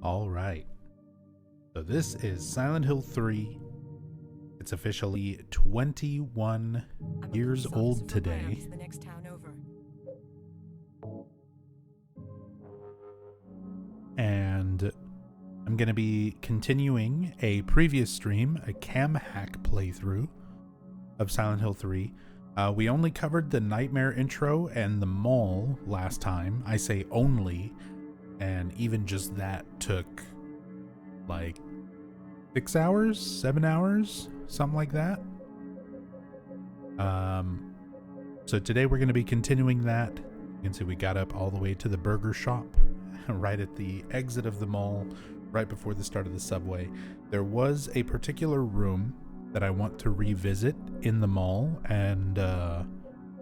All right. So this is Silent Hill 3. It's officially 21 years old today. The next town over. And I'm going to be continuing a previous stream, a cam hack playthrough of Silent Hill 3. We only covered the nightmare intro and the mall last time. I say only, and even just that took like 6 hours, 7 hours, something like that. So today we're going to be continuing that. You can see we got up all the way to the burger shop right at the exit of the mall, right before the start of the subway. There was a particular room that I want to revisit in the mall, and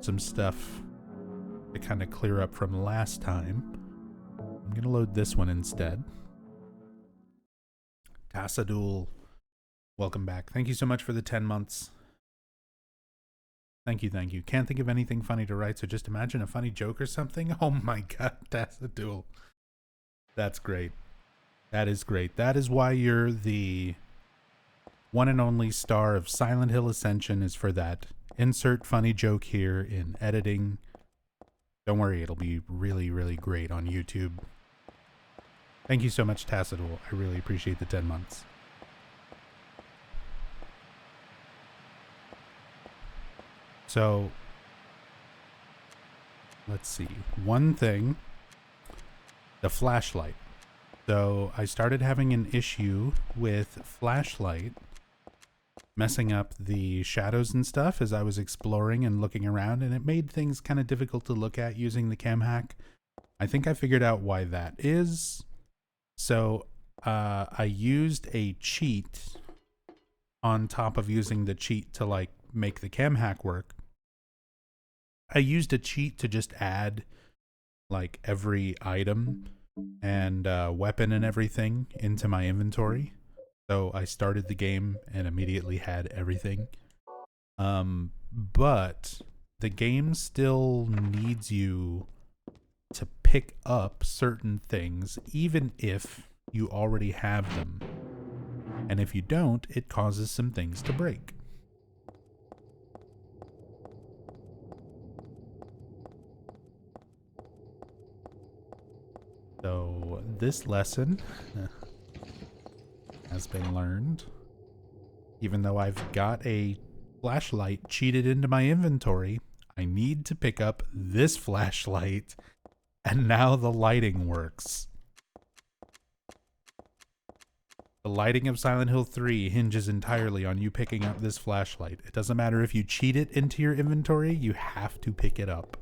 some stuff to kind of clear up from last time. I'm going to load this one instead. Tassadul, welcome back. Thank you so much for the 10 months. Thank you, thank you. Can't think of anything funny to write, so just imagine a funny joke or something. Oh my god, Tassadul. That's great. That is great. That is why you're the one and only star of Silent Hill Ascension, is for that. Insert funny joke here in editing. Don't worry, it'll be really, really great on YouTube. Thank you so much, Tassadul. I really appreciate the 10 months. So, let's see. One thing, the flashlight. So I started having an issue with flashlight messing up the shadows and stuff as I was exploring and looking around, and it made things kind of difficult to look at using the cam hack. I think I figured out why that is. So I used a cheat on top of using the cheat to like make the cam hack work. I used a cheat to just add like every item and weapon and everything into my inventory. So I started the game and immediately had everything. But the game still needs you to pick up certain things even if you already have them. And if you don't, it causes some things to break. So this lesson has been learned. Even though I've got a flashlight cheated into my inventory, I need to pick up this flashlight, and now the lighting works. The lighting of Silent Hill 3 hinges entirely on you picking up this flashlight. It doesn't matter if you cheat it into your inventory, you have to pick it up.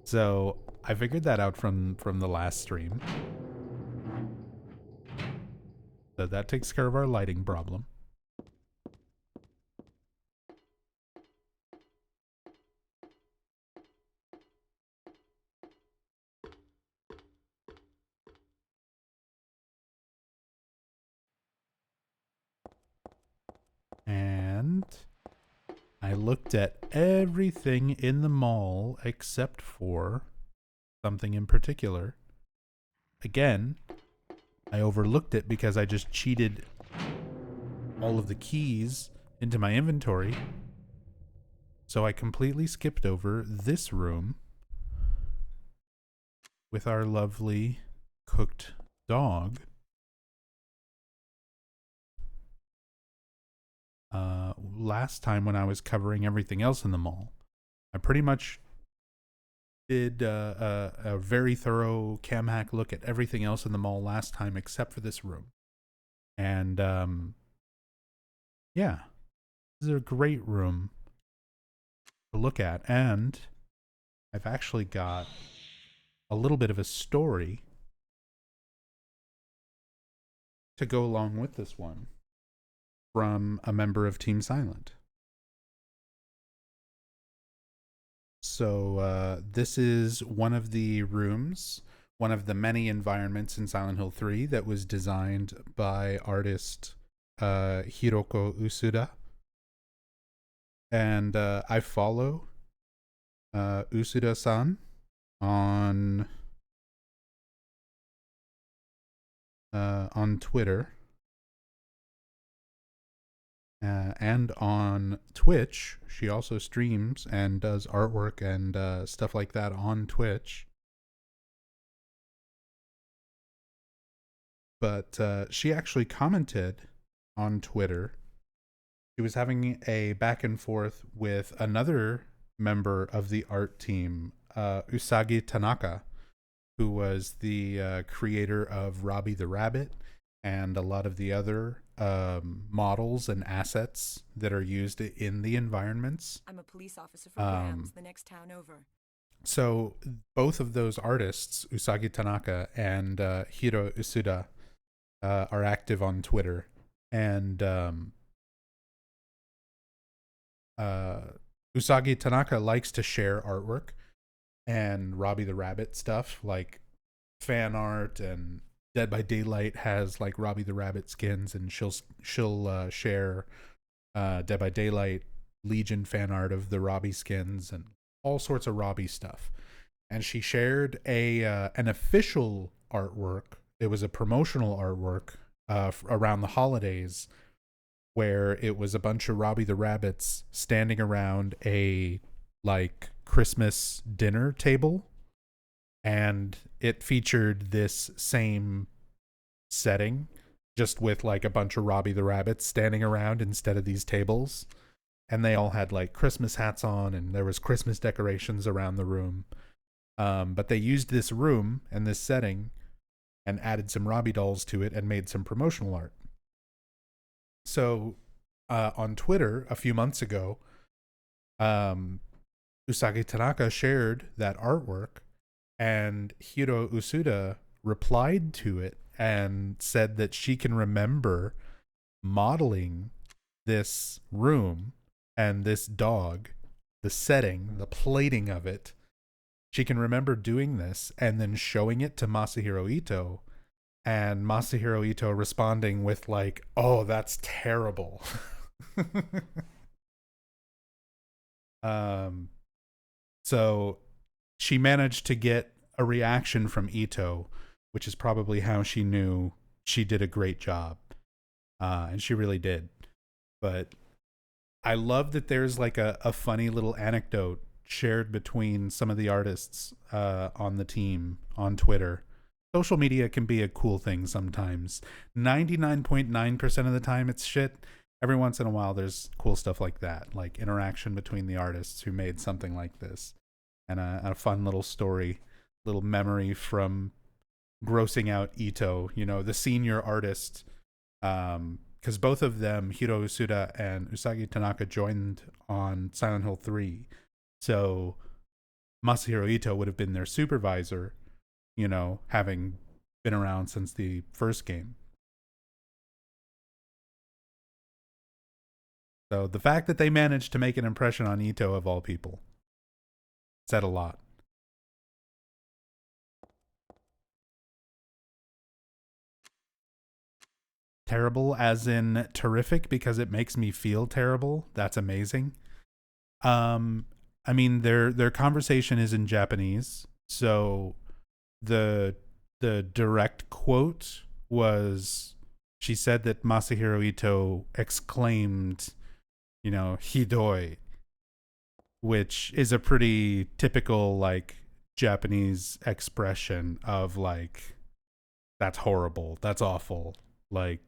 So I figured that out from the last stream. So that takes care of our lighting problem. And I looked at everything in the mall except for something in particular. Again, I overlooked it because I just cheated all of the keys into my inventory. So I completely skipped over this room with our lovely cooked dog. Last time when I was covering everything else in the mall, I pretty much did a very thorough cam hack look at everything else in the mall last time except for this room. And yeah, this is a great room to look at, and I've actually got a little bit of a story to go along with this one from a member of Team Silent. So this is one of the rooms, one of the many environments in Silent Hill 3 that was designed by artist Hiroko Usuda. And I follow Usuda-san on Twitter and on Twitch. She also streams and does artwork and stuff like that on Twitch. But she actually commented on Twitter. She was having a back and forth with another member of the art team, Usagi Tanaka, who was the creator of Robbie the Rabbit and a lot of the other models and assets that are used in the environments. I'm a police officer from Rams, the next town over. So both of those artists, Usagi Tanaka and Hiro Usuda, are active on Twitter. And Usagi Tanaka likes to share artwork and Robbie the Rabbit stuff, like fan art, and Dead by Daylight has like Robbie the Rabbit skins, and she'll share Dead by Daylight Legion fan art of the Robbie skins and all sorts of Robbie stuff. And she shared an official artwork. It was a promotional artwork around the holidays, where it was a bunch of Robbie the Rabbits standing around a like Christmas dinner table, and it featured this same setting, just with like a bunch of Robbie the Rabbits standing around instead of these tables, and they all had like Christmas hats on, and there was Christmas decorations around the room. But they used this room and this setting and added some Robbie dolls to it and made some promotional art. So on Twitter a few months ago, Usagi Tanaka shared that artwork, and Hiro Usuda replied to it and said that she can remember modeling this room and this dog, the setting, the plating of it. She can remember doing this and then showing it to Masahiro Ito, and Masahiro Ito responding with like, "Oh, that's terrible." So she managed to get a reaction from Ito, which is probably how she knew she did a great job. And she really did. But I love that there's like a funny little anecdote shared between some of the artists on the team on Twitter. Social media can be a cool thing sometimes. 99.9% of the time it's shit. Every once in a while there's cool stuff like that, like interaction between the artists who made something like this. And a fun little story, little memory from grossing out Ito, you know, the senior artist. Because both of them, Hiro Usuda and Usagi Tanaka, joined on Silent Hill 3. So Masahiro Ito would have been their supervisor, you know, having been around since the first game. So the fact that they managed to make an impression on Ito, of all people, said a lot. Terrible as in terrific, because it makes me feel terrible. That's amazing. I mean, their conversation is in Japanese, so the direct quote was, she said that Masahiro Ito exclaimed, you know, "hidoi," which is a pretty typical like Japanese expression of like, that's horrible, that's awful, like.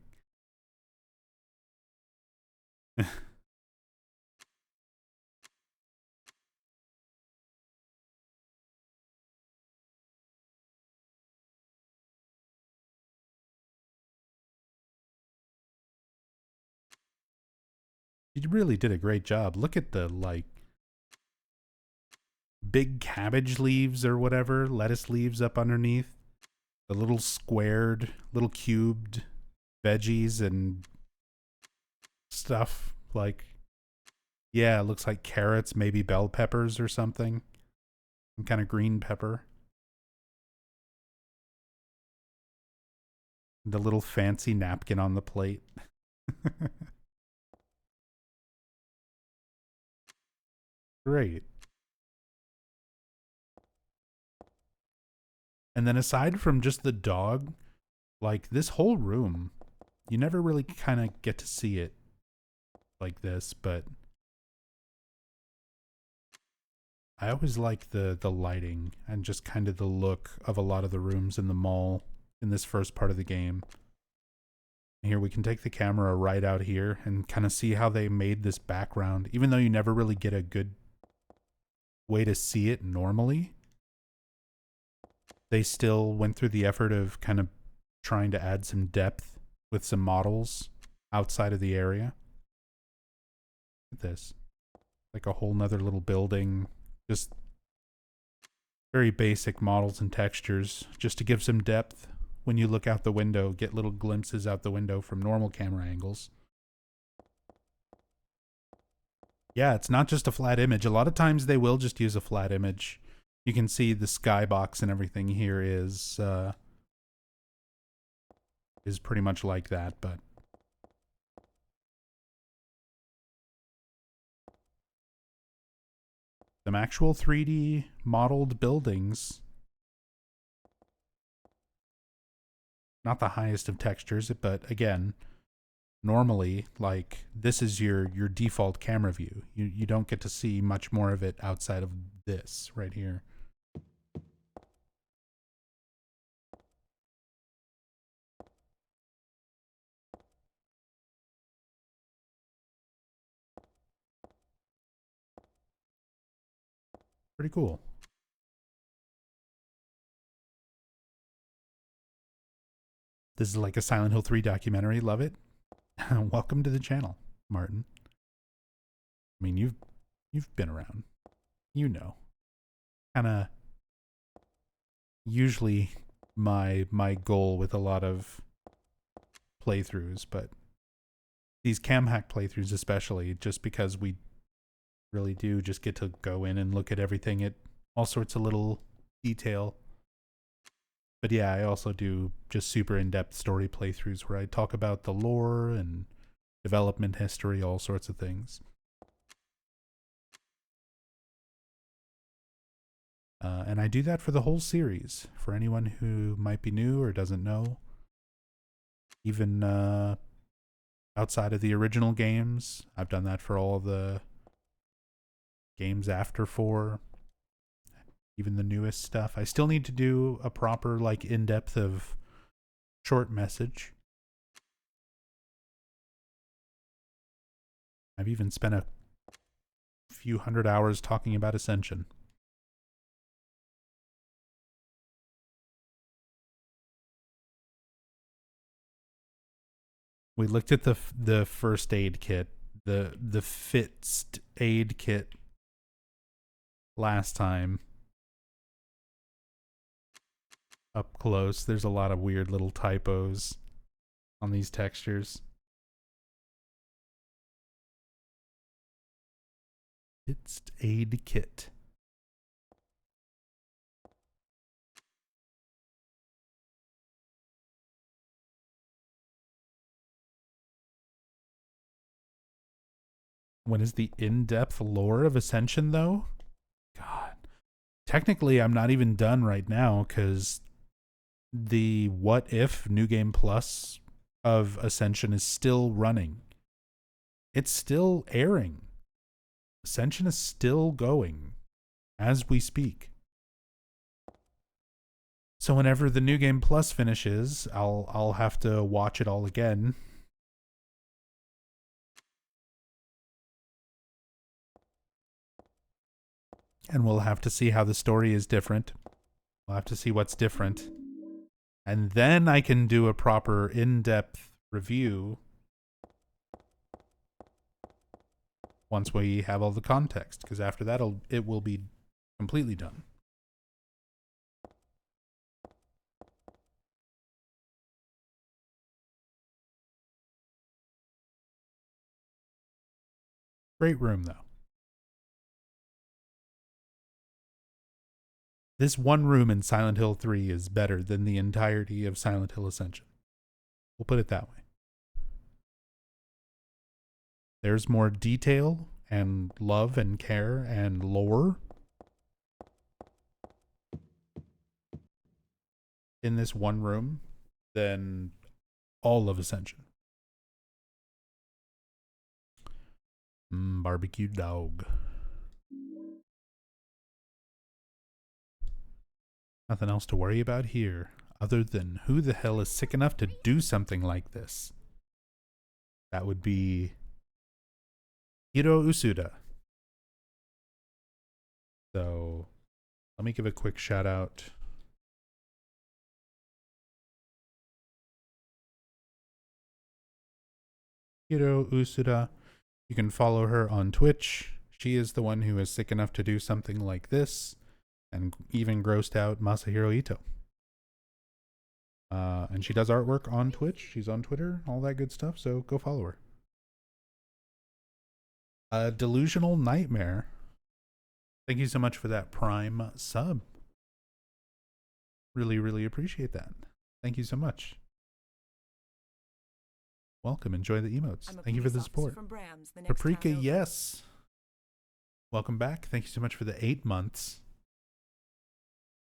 You really did a great job. Look at the like big cabbage leaves or whatever, lettuce leaves up underneath. The little squared, little cubed veggies and stuff. Like, yeah, it looks like carrots, maybe bell peppers or something. Some kind of green pepper. The little fancy napkin on the plate. Great. And then aside from just the dog, like this whole room, you never really kind of get to see it like this, but I always like the lighting and just kind of the look of a lot of the rooms in the mall in this first part of the game. Here we can take the camera right out here and kind of see how they made this background, even though you never really get a good way to see it normally. They still went through the effort of kind of trying to add some depth with some models outside of the area. Look at this. Like a whole nother little building. Just very basic models and textures just to give some depth when you look out the window, get little glimpses out the window from normal camera angles. Yeah, it's not just a flat image. A lot of times they will just use a flat image. You can see the skybox and everything here is pretty much like that, but some actual 3D modeled buildings. Not the highest of textures, but again, normally, like, this is your default camera view. You don't get to see much more of it outside of this right here. Pretty cool. This is like a Silent Hill 3 documentary. Love it. Welcome to the channel, Martin. I mean, you've been around. You know. Kinda usually my goal with a lot of playthroughs, but these cam hack playthroughs especially, just because we really do just get to go in and look at everything at all sorts of little detail. But yeah, I also do just super in-depth story playthroughs where I talk about the lore and development history, all sorts of things. And I do that for the whole series. For anyone who might be new or doesn't know, even outside of the original games, I've done that for all the games after 4. Even the newest stuff. I still need to do a proper, like, in-depth of short message. I've even spent a few hundred hours talking about Ascension. We looked at the first aid kit, the fixed aid kit last time. Up close, there's a lot of weird little typos on these textures. Fixed aid kit. When is the in-depth lore of Ascension, though? God. Technically, I'm not even done right now, because the What If New Game Plus of Ascension is still running. It's still airing. Ascension is still going as we speak. So whenever the New Game Plus finishes, I'll have to watch it all again. And we'll have to see how the story is different. We'll have to see what's different. And then I can do a proper in-depth review once we have all the context, because after that it will be completely done. Great room, though. This one room in Silent Hill 3 is better than the entirety of Silent Hill Ascension. We'll put it that way. There's more detail and love and care and lore. in this one room than all of Ascension. Barbecue dog. Nothing else to worry about here, other than who the hell is sick enough to do something like this? That would be Hiro Usuda. So, let me give a quick shout out. Hiro Usuda. You can follow her on Twitch. She is the one who is sick enough to do something like this, and even grossed out Masahiro Ito. And she does artwork on Twitch. She's on Twitter, all that good stuff. So go follow her. Delusional Nightmare. Thank you so much for that Prime sub. Really, really appreciate that. Thank you so much. Welcome. Enjoy the emotes. Thank you for the support. Paprika, yes. Welcome back. Thank you so much for the 8 months.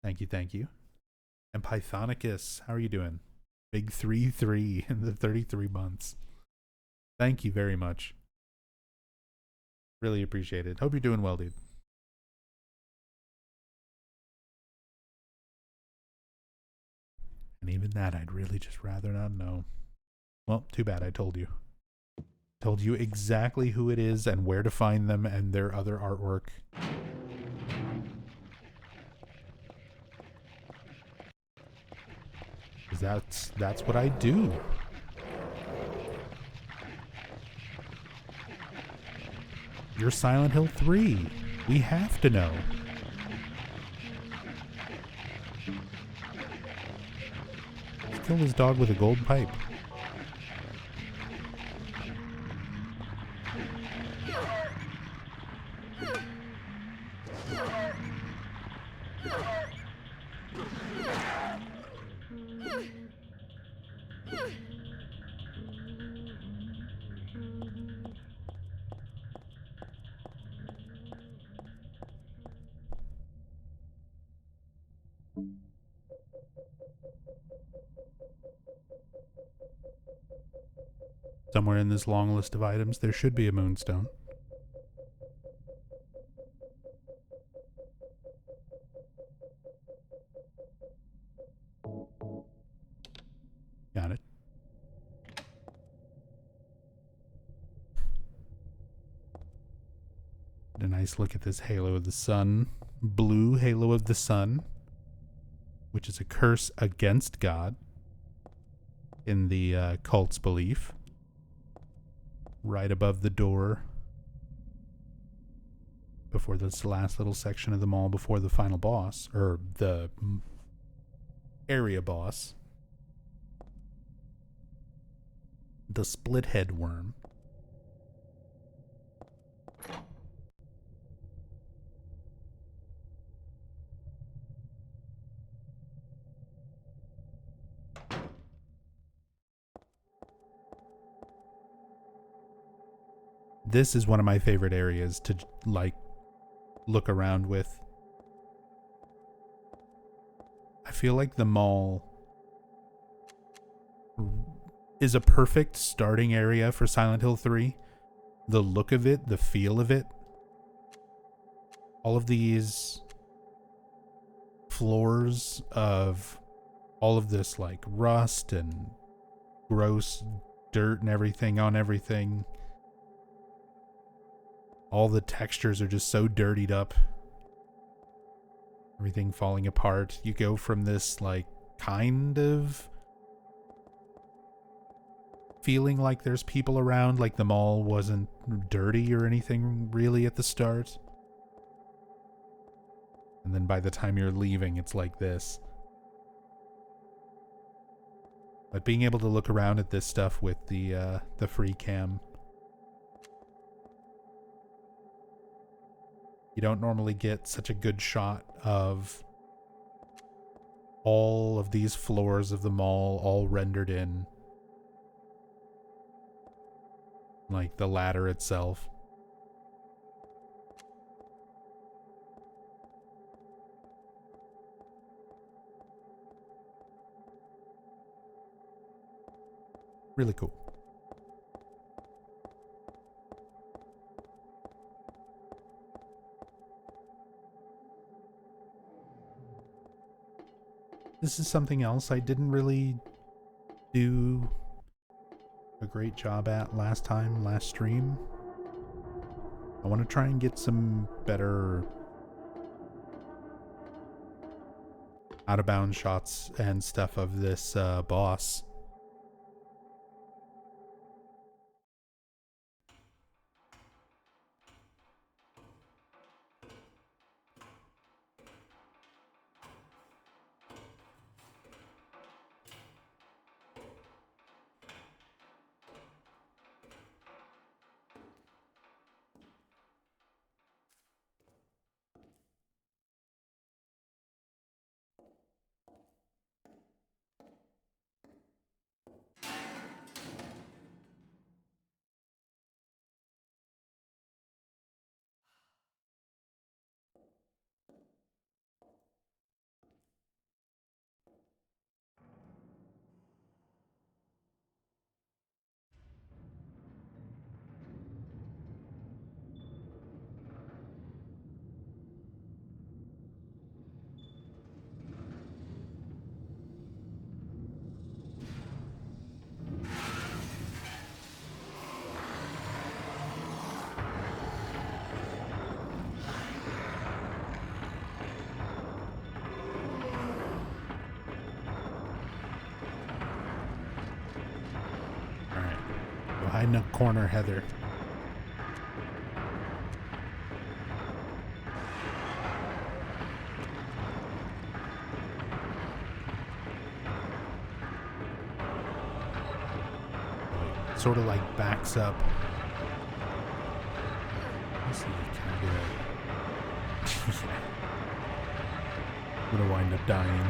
Thank you, thank you. And Pythonicus, how are you doing? Big 3-3 in the 33 months. Thank you very much. Really appreciate it. Hope you're doing well, dude. And even that, I'd really just rather not know. Well, too bad I told you. Told you exactly who it is and where to find them and their other artwork. That's what I do. You're Silent Hill 3. We have to know. Let's kill this dog with a gold pipe. Somewhere in this long list of items, there should be a moonstone. Got it. Get a nice look at this Halo of the Sun. Blue Halo of the Sun, which is a curse against God in the cult's belief. Right above the door, before this last little section of the mall, before the final boss, or the area boss. The split head worm. This is one of my favorite areas to, like, look around with. I feel like the mall is a perfect starting area for Silent Hill 3. The look of it, the feel of it. All of these floors of all of this, like, rust and gross dirt and everything on everything. All the textures are just so dirtied up. Everything falling apart. You go from this, like, kind of feeling like there's people around, like the mall wasn't dirty or anything really at the start. And then by the time you're leaving, it's like this. But being able to look around at this stuff with the free cam, you don't normally get such a good shot of all of these floors of the mall all rendered in. Like the ladder itself. Really cool. This is something else I didn't really do a great job at last stream. I want to try and get some better out of bounds shots and stuff of this boss. Hide in a corner, Heather. Sort of like backs up. Let's see, can I get it? I'm gonna wind up dying.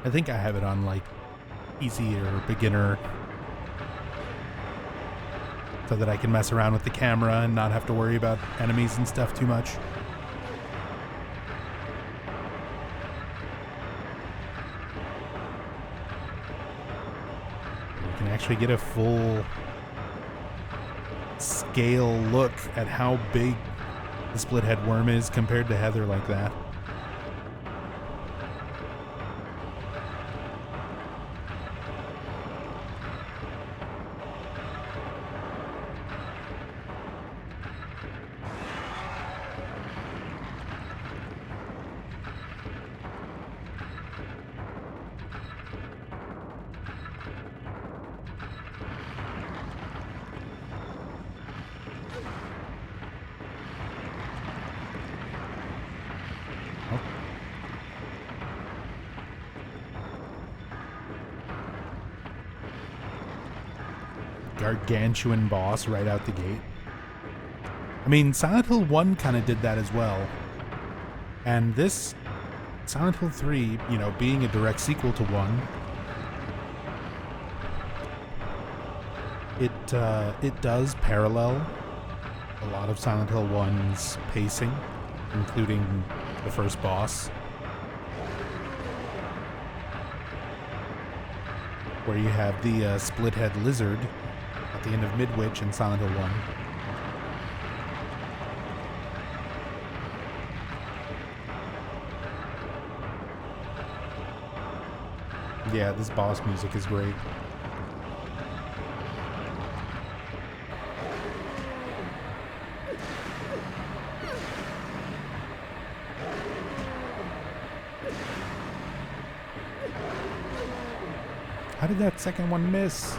I think I have it on like easy or beginner so that I can mess around with the camera and not have to worry about enemies and stuff too much. You can actually get a full scale look at how big the split head worm is compared to Heather like that. Gargantuan boss right out the gate. I mean, Silent Hill 1 kind of did that as well. And this Silent Hill 3, you know, being a direct sequel to 1, it does parallel a lot of Silent Hill 1's pacing, including the first boss, where you have the split head lizard at the end of Midwich in Silent Hill 1. Yeah, this boss music is great. How did that second one miss?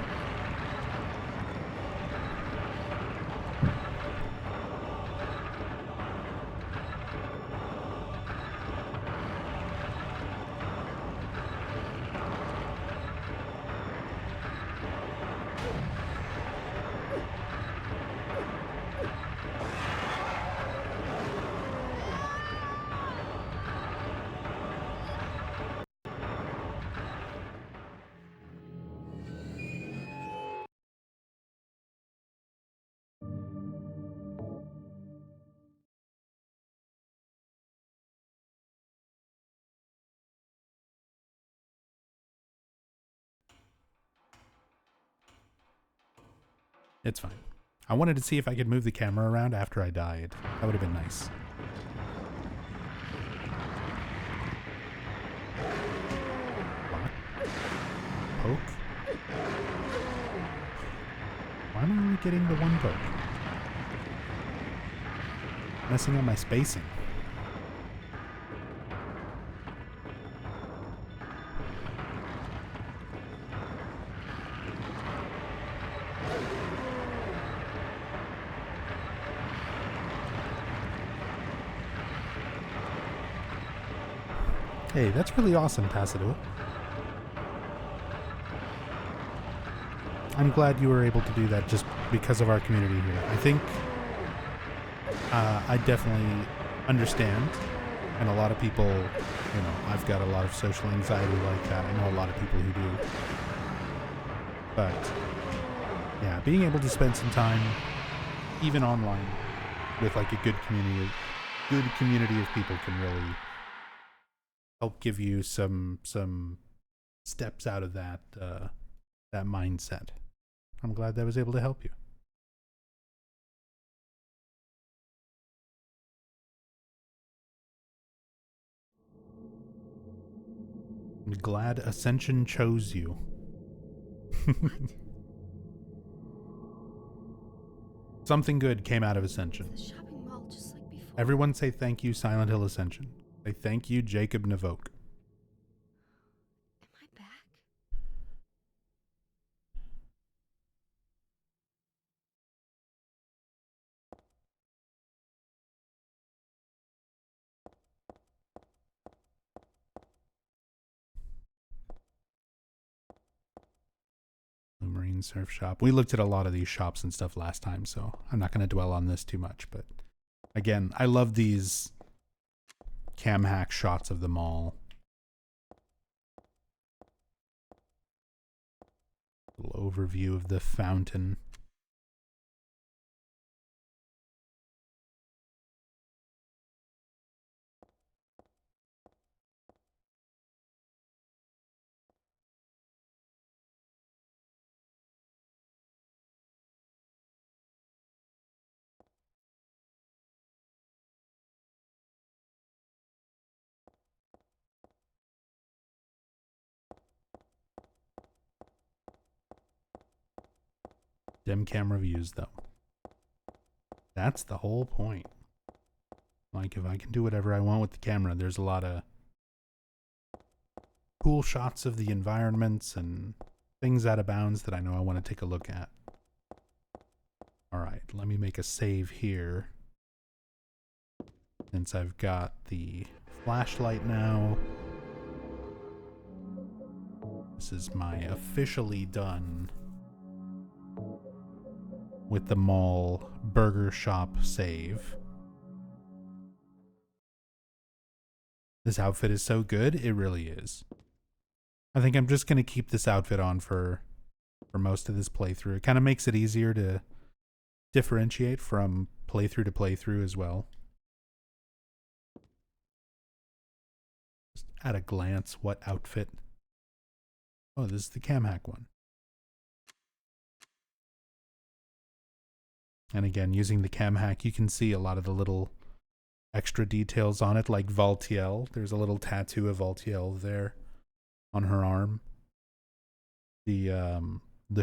It's fine. I wanted to see if I could move the camera around after I died. That would have been nice. Block. Poke. Why am I only getting the one poke? Messing up my spacing. Hey, that's really awesome, Tacido. I'm glad you were able to do that just because of our community here. I think I definitely understand, and a lot of people, you know, I've got a lot of social anxiety like that. I know a lot of people who do. But, yeah, being able to spend some time, even online, with like a good community of people can really help give you some steps out of that that mindset. I'm glad that I was able to help you. I'm glad Ascension chose you. Something good came out of Ascension. The shopping mall just like before. Everyone say thank you, Silent Hill Ascension. Say thank you, Jacob Navoke. Am I back? Blue Marine Surf Shop. We looked at a lot of these shops and stuff last time, so I'm not going to dwell on this too much. But again, I love these cam hack shots of the mall. Little overview of the fountain. Dim cam reviews, though. That's the whole point. Like, if I can do whatever I want with the camera, there's a lot of cool shots of the environments and things out of bounds that I know I want to take a look at. Alright, let me make a save here. Since I've got the flashlight now. This is my officially done with the mall burger shop save. This outfit is so good, it really is. I think I'm just going to keep this outfit on for most of this playthrough. It kind of makes it easier to differentiate from playthrough to playthrough as well. Just at a glance, what outfit? Oh, this is the cam hack one. And again, using the cam hack, you can see a lot of the little extra details on it, like Valtiel. There's a little tattoo of Valtiel there on her arm. The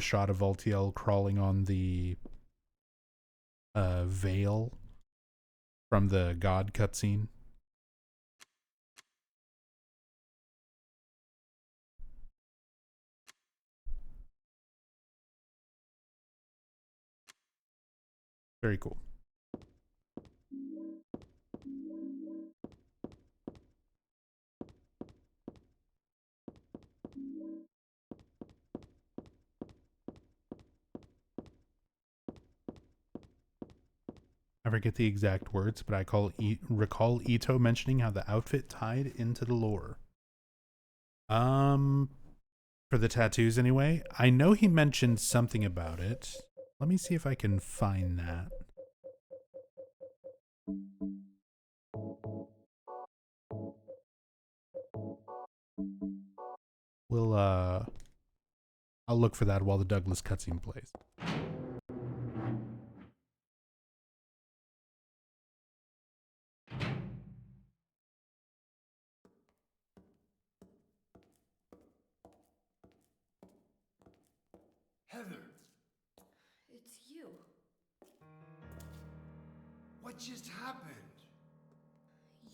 shot of Valtiel crawling on the veil from the God cutscene. Very cool. I forget the exact words, but I recall Ito mentioning how the outfit tied into the lore. For the tattoos anyway. I know he mentioned something about it. Let me see if I can find that. We'll I'll look for that while the Douglas cutscene plays. Heather, It's you. what just happened?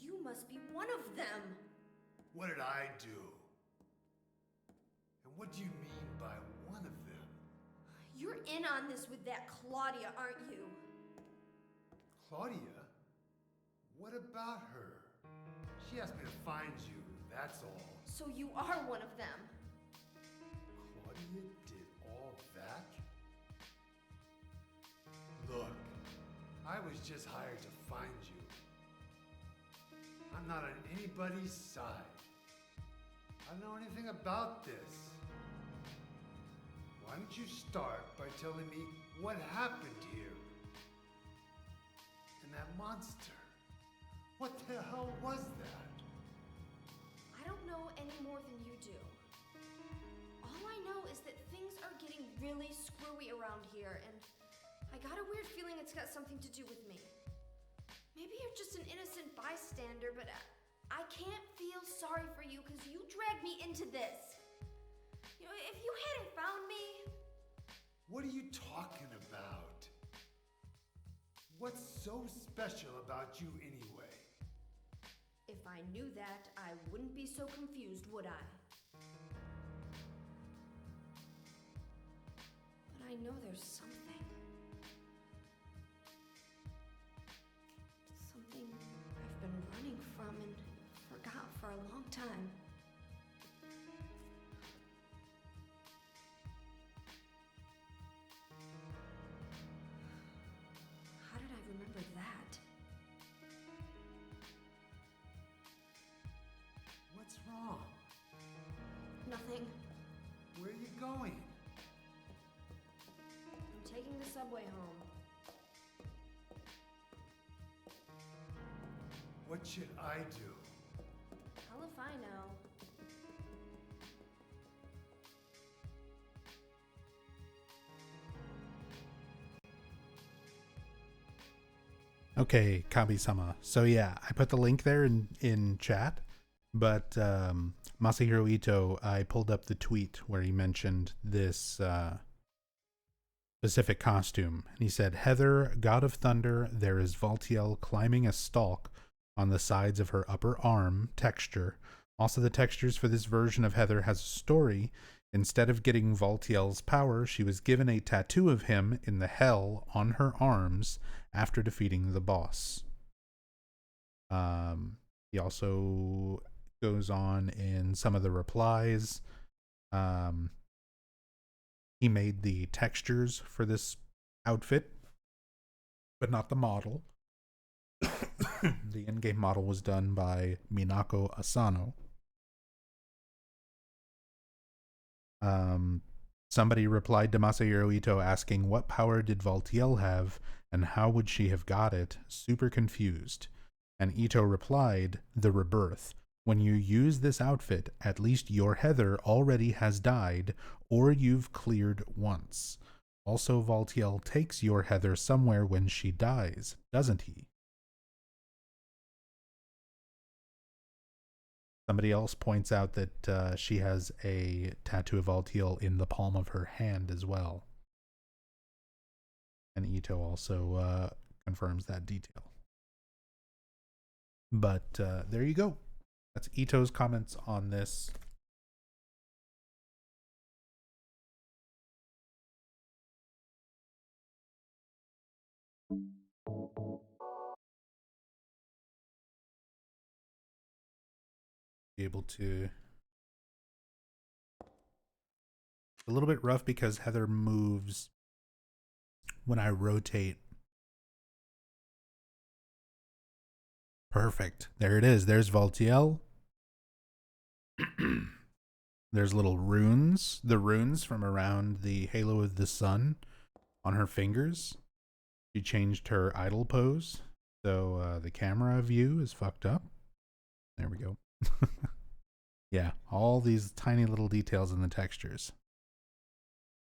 You must be one of them. What did I do? And what do you mean by one of them? You're in on this with that Claudia, aren't you? Claudia? What about her? She asked me to find you, that's all. So you are one of them. Claudia did all that? Look, I was just hired to find you. I'm not on anybody's side. I don't know anything about this. Why don't you start by telling me what happened here? And that monster. What the hell was that? I don't know any more than you do. All I know is that things are getting really screwy around here, and I got a weird feeling it's got something to do with me. Maybe you're just an innocent bystander, but I can't feel sorry for you because you dragged me into this. You know, if you hadn't found me... What are you talking about? What's so special about you anyway? If I knew that, I wouldn't be so confused, would I? But I know there's something. Something I've been running from and forgot for a long time. How did I remember that? What's wrong? Nothing. Where are you going? I'm taking the subway home. What should I do? Hell if I know. Okay, Kabi-sama. So yeah, I put the link there in chat, but Masahiro Ito, I pulled up the tweet where he mentioned this specific costume. And he said, Heather, God of Thunder, there is Valtiel climbing a stalk on the sides of her upper arm texture. Also, the textures for this version of Heather has a story. Instead of getting Valtiel's power, she was given a tattoo of him in the hell on her arms after defeating the boss. He also goes on in some of the replies. He made the textures for this outfit, but not the model. The in-game model was done by Minako Asano. Somebody replied to Masahiro Ito asking what power did Valtiel have and how would she have got it, super confused. And Ito replied, the rebirth. When you use this outfit, at least your Heather already has died or you've cleared once. Also, Valtiel takes your Heather somewhere when she dies, doesn't he? Somebody else points out that she has a tattoo of Valtiel in the palm of her hand as well. And Ito also confirms that detail. But there you go. That's Ito's comments on this. Be able to... A little bit rough because Heather moves when I rotate. Perfect. There it is. There's Valtiel. There's little runes. The runes from around the halo of the sun on her fingers. She changed her idle pose. So the camera view is fucked up. There we go. Yeah, all these tiny little details in the textures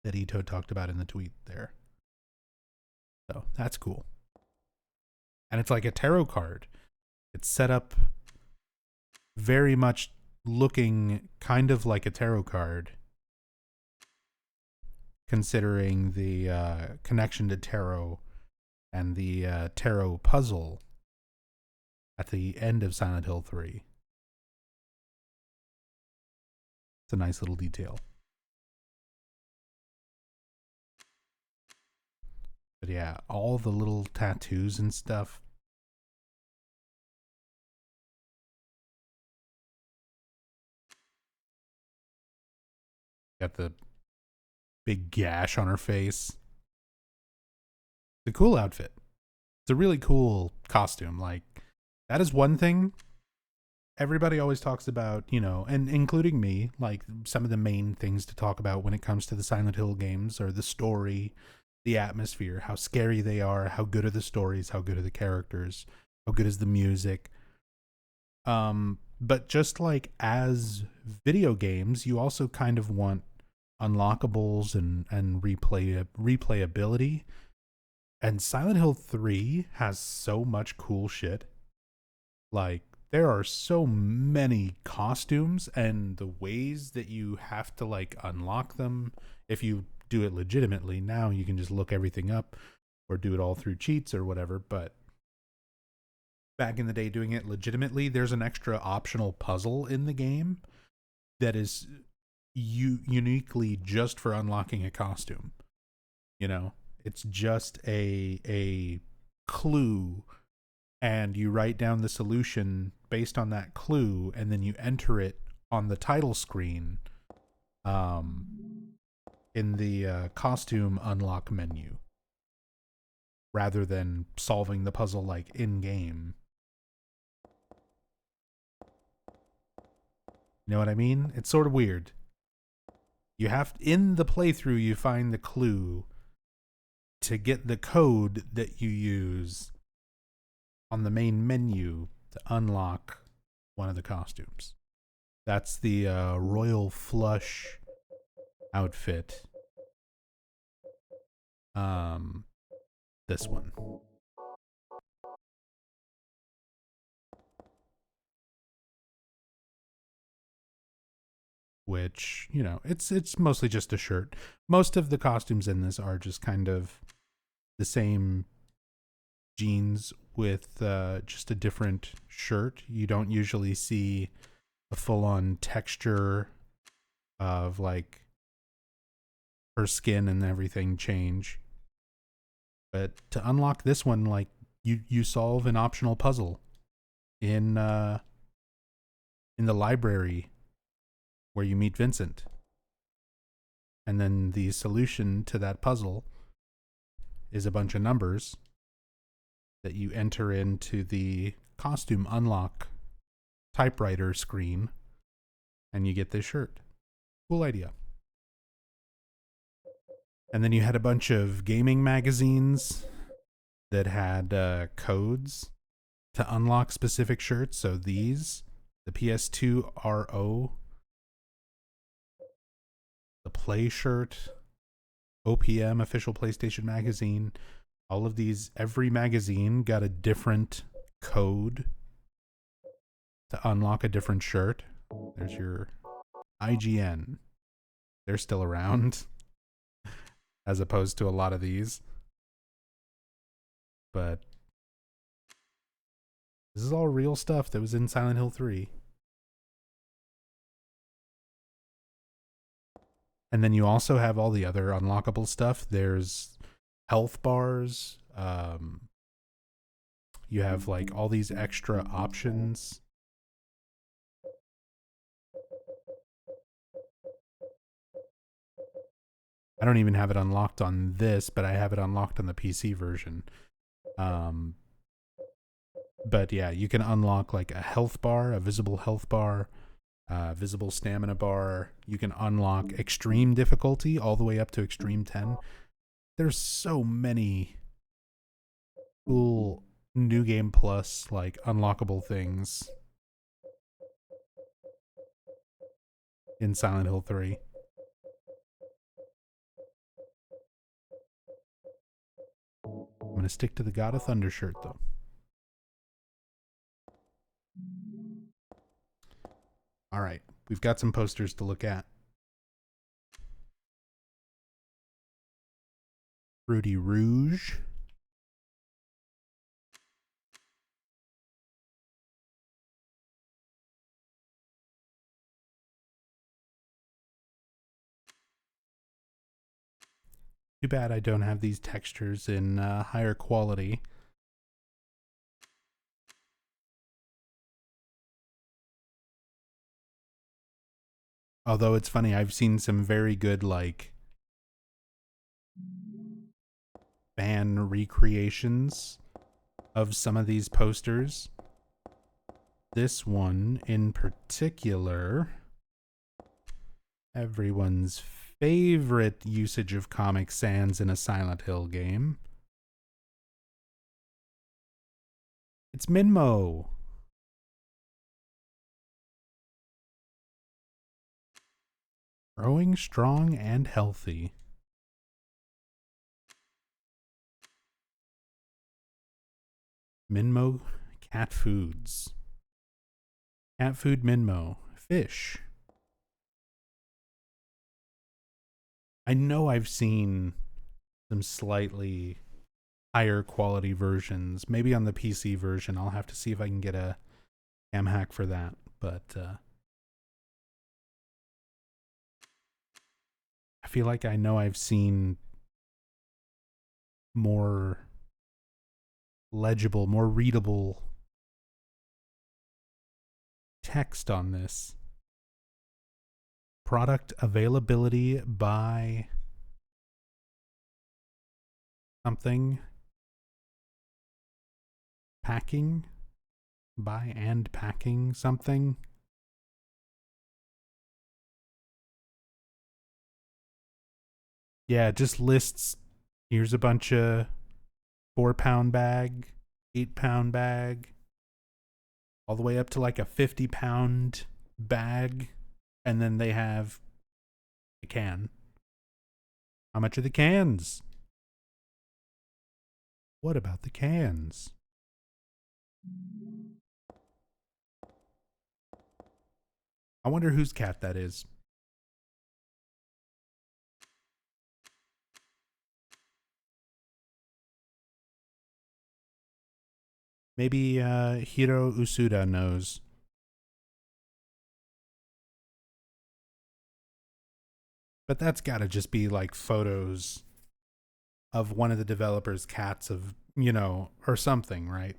that Ito talked about in the tweet there. So that's cool. And it's like a tarot card. It's set up very much looking kind of like a tarot card. considering the connection to tarot and the tarot puzzle at the end of Silent Hill 3. It's a nice little detail. But yeah, all the little tattoos and stuff. Got the big gash on her face. It's a cool outfit. It's a really cool costume. Like, that is one thing everybody always talks about, you know, and including me, like some of the main things to talk about when it comes to the Silent Hill games are the story, the atmosphere, how scary they are, how good are the stories, how good are the characters, how good is the music. But just like as video games, you also kind of want unlockables and replayability. And Silent Hill 3 has so much cool shit. Like, there are so many costumes and the ways that you have to like unlock them. If you do it legitimately, now you can just look everything up or do it all through cheats or whatever. But back in the day, doing it legitimately, there's an extra optional puzzle in the game that is uniquely just for unlocking a costume. You know, it's just a clue, and you write down the solution based on that clue, and then you enter it on the title screen in the costume unlock menu, rather than solving the puzzle like in game. You know what I mean? It's sort of weird. You have, in the playthrough, you find the clue to get the code that you use on the main menu to unlock one of the costumes. That's the Royal Flush outfit. This one. Which, you know, it's mostly just a shirt. Most of the costumes in this are just kind of the same jeans with just a different shirt. You don't usually see a full-on texture of like her skin and everything change. But to unlock this one, like you solve an optional puzzle in the library where you meet Vincent. And then the solution to that puzzle is a bunch of numbers that you enter into the costume unlock typewriter screen, and you get this shirt. Cool idea. And then you had a bunch of gaming magazines that had codes to unlock specific shirts. So these, the PS2 RO, the Play shirt, OPM, official PlayStation magazine, all of these, every magazine got a different code to unlock a different shirt. There's your IGN. They're still around, as opposed to a lot of these. But this is all real stuff that was in Silent Hill 3. And then you also have all the other unlockable stuff. There's health bars. You have like all these extra options. I don't even have it unlocked on this, but I have it unlocked on the PC version. But yeah, you can unlock like a health bar, a visible health bar, visible stamina bar. You can unlock extreme difficulty all the way up to extreme 10. There's so many cool New Game Plus like unlockable things in Silent Hill 3. I'm going to stick to the God of Thunder shirt though. All right, we've got some posters to look at. Fruity Rouge. Too bad I don't have these textures in higher quality. Although it's funny, I've seen some very good, like, fan recreations of some of these posters. This one in particular, everyone's favorite usage of Comic Sans in a Silent Hill game. It's Minmo. Growing strong and healthy. Minmo Cat Foods. Cat Food Minmo. Fish. I know I've seen some slightly higher quality versions. Maybe on the PC version. I'll have to see if I can get a cam hack for that. But I feel like I know I've seen more legible, more readable text on this. Product availability by something. Packing. By and packing something. Yeah, it just lists, here's a bunch of 4-pound bag, 8-pound bag, all the way up to like a 50-pound bag. And then they have a can. How much are the cans? What about the cans? I wonder whose cat that is. Maybe Hiro Usuda knows. But that's got to just be like photos of one of the developers' cats of, you know, or something, right?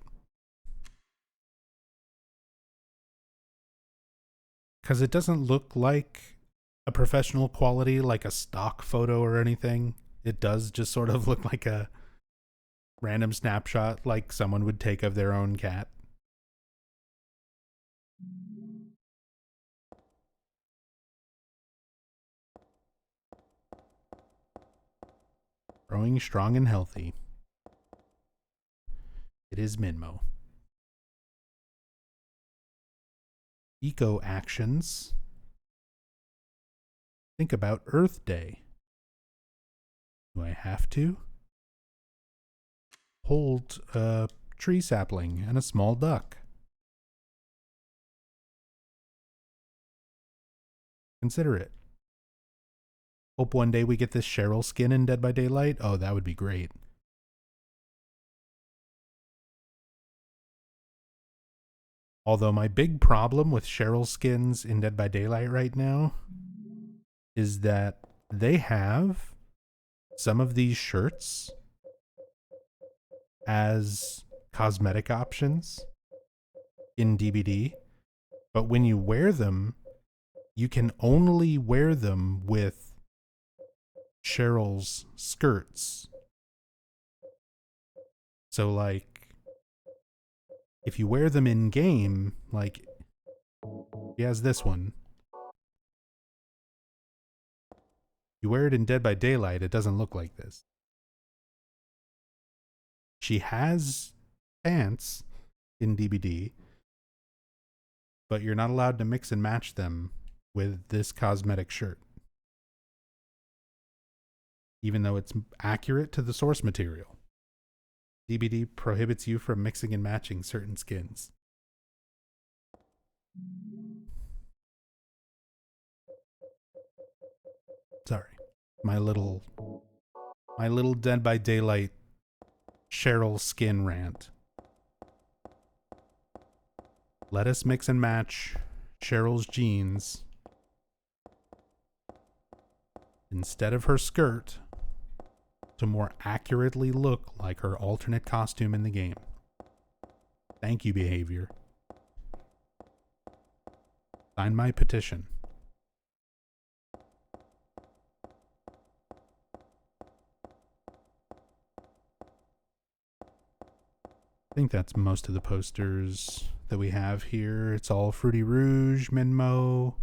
Because it doesn't look like a professional quality, like a stock photo or anything. It does just sort of look like a random snapshot like someone would take of their own cat. Growing strong and healthy. It is Minmo. Eco actions. Think about Earth Day. Do I have to? Hold a tree sapling and a small duck. Consider it. Hope one day we get this Cheryl skin in Dead by Daylight. Oh, that would be great. Although my big problem with Cheryl skins in Dead by Daylight right now is that they have some of these shirts as cosmetic options in DBD, but when you wear them, you can only wear them with Cheryl's skirts. So, like, if you wear them in game, like, he has this one. You wear it in Dead by Daylight, it doesn't look like this. She has pants in DBD, but you're not allowed to mix and match them with this cosmetic shirt, even though it's accurate to the source material. DBD prohibits you from mixing and matching certain skins. Sorry, my little My little Dead by Daylight Cheryl skin rant. Let us mix and match Cheryl's jeans. Instead of her skirt, to more accurately look like her alternate costume in the game. Thank you, behavior. Sign my petition. I think that's most of the posters that we have here. It's all Fruity Rouge, Minmo.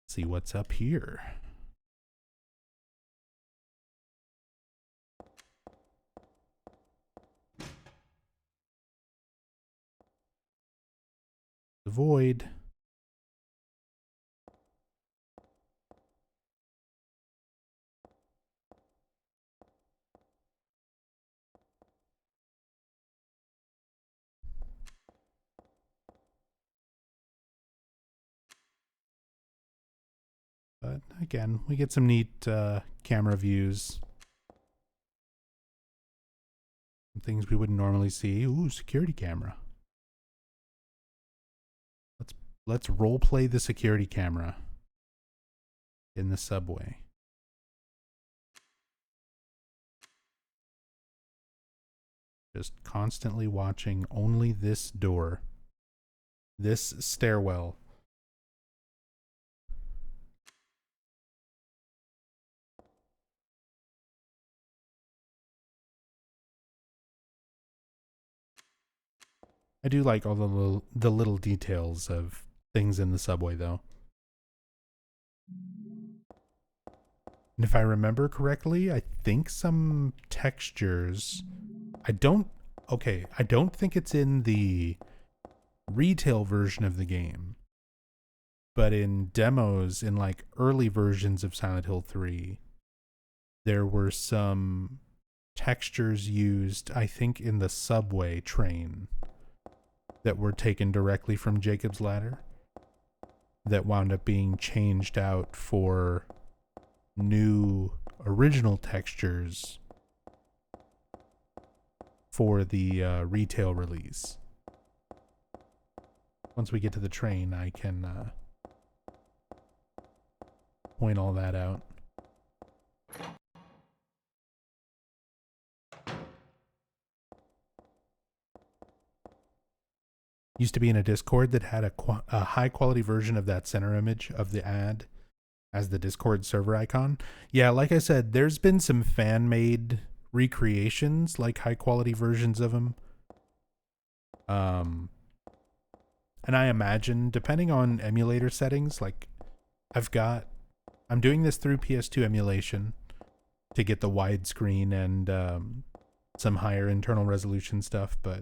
Let's see what's up here. The Void. But again, we get some neat camera views. Some things we wouldn't normally see. Ooh, security camera. Let's role play the security camera in the subway. Just constantly watching only this door. This stairwell. I do like all the little details of things in the subway, though. And if I remember correctly, I think some textures... I don't think it's in the retail version of the game. But in demos, in like early versions of Silent Hill 3, there were some textures used, I think, in the subway train that were taken directly from Jacob's Ladder that wound up being changed out for new original textures for the retail release. Once we get to the train, I can point all that out. Used to be in a Discord that had a high quality version of that center image of the ad as the Discord server icon. Yeah, like I said, there's been some fan-made recreations, like high quality versions of them. And I imagine, depending on emulator settings, like I'm doing this through PS2 emulation to get the widescreen and some higher internal resolution stuff, but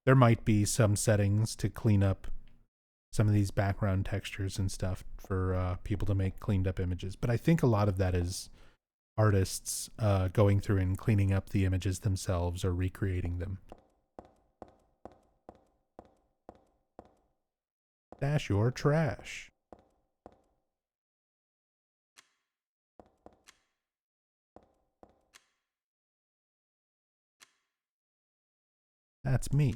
there might be some settings to clean up some of these background textures and stuff for people to make cleaned up images. But I think a lot of that is artists going through and cleaning up the images themselves or recreating them. Dash your trash. That's me.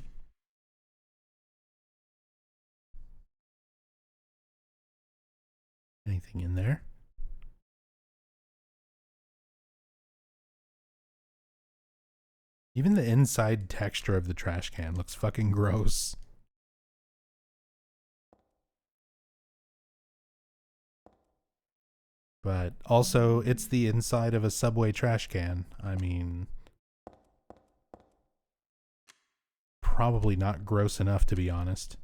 Anything in there? Even the inside texture of the trash can looks fucking gross. But also, it's the inside of a Subway trash can. I mean, probably not gross enough, to be honest.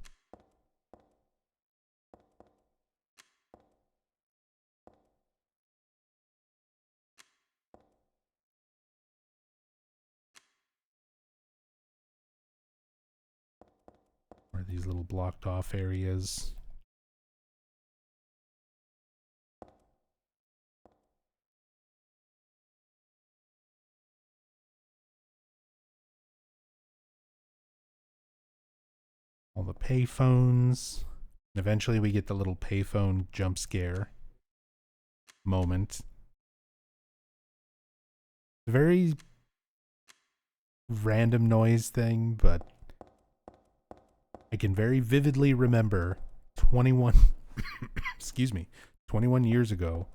Or these little blocked off areas. All the payphones. And eventually we get the little payphone jump scare. moment. A very random noise thing, but I can very vividly remember 21 excuse me, 21 years ago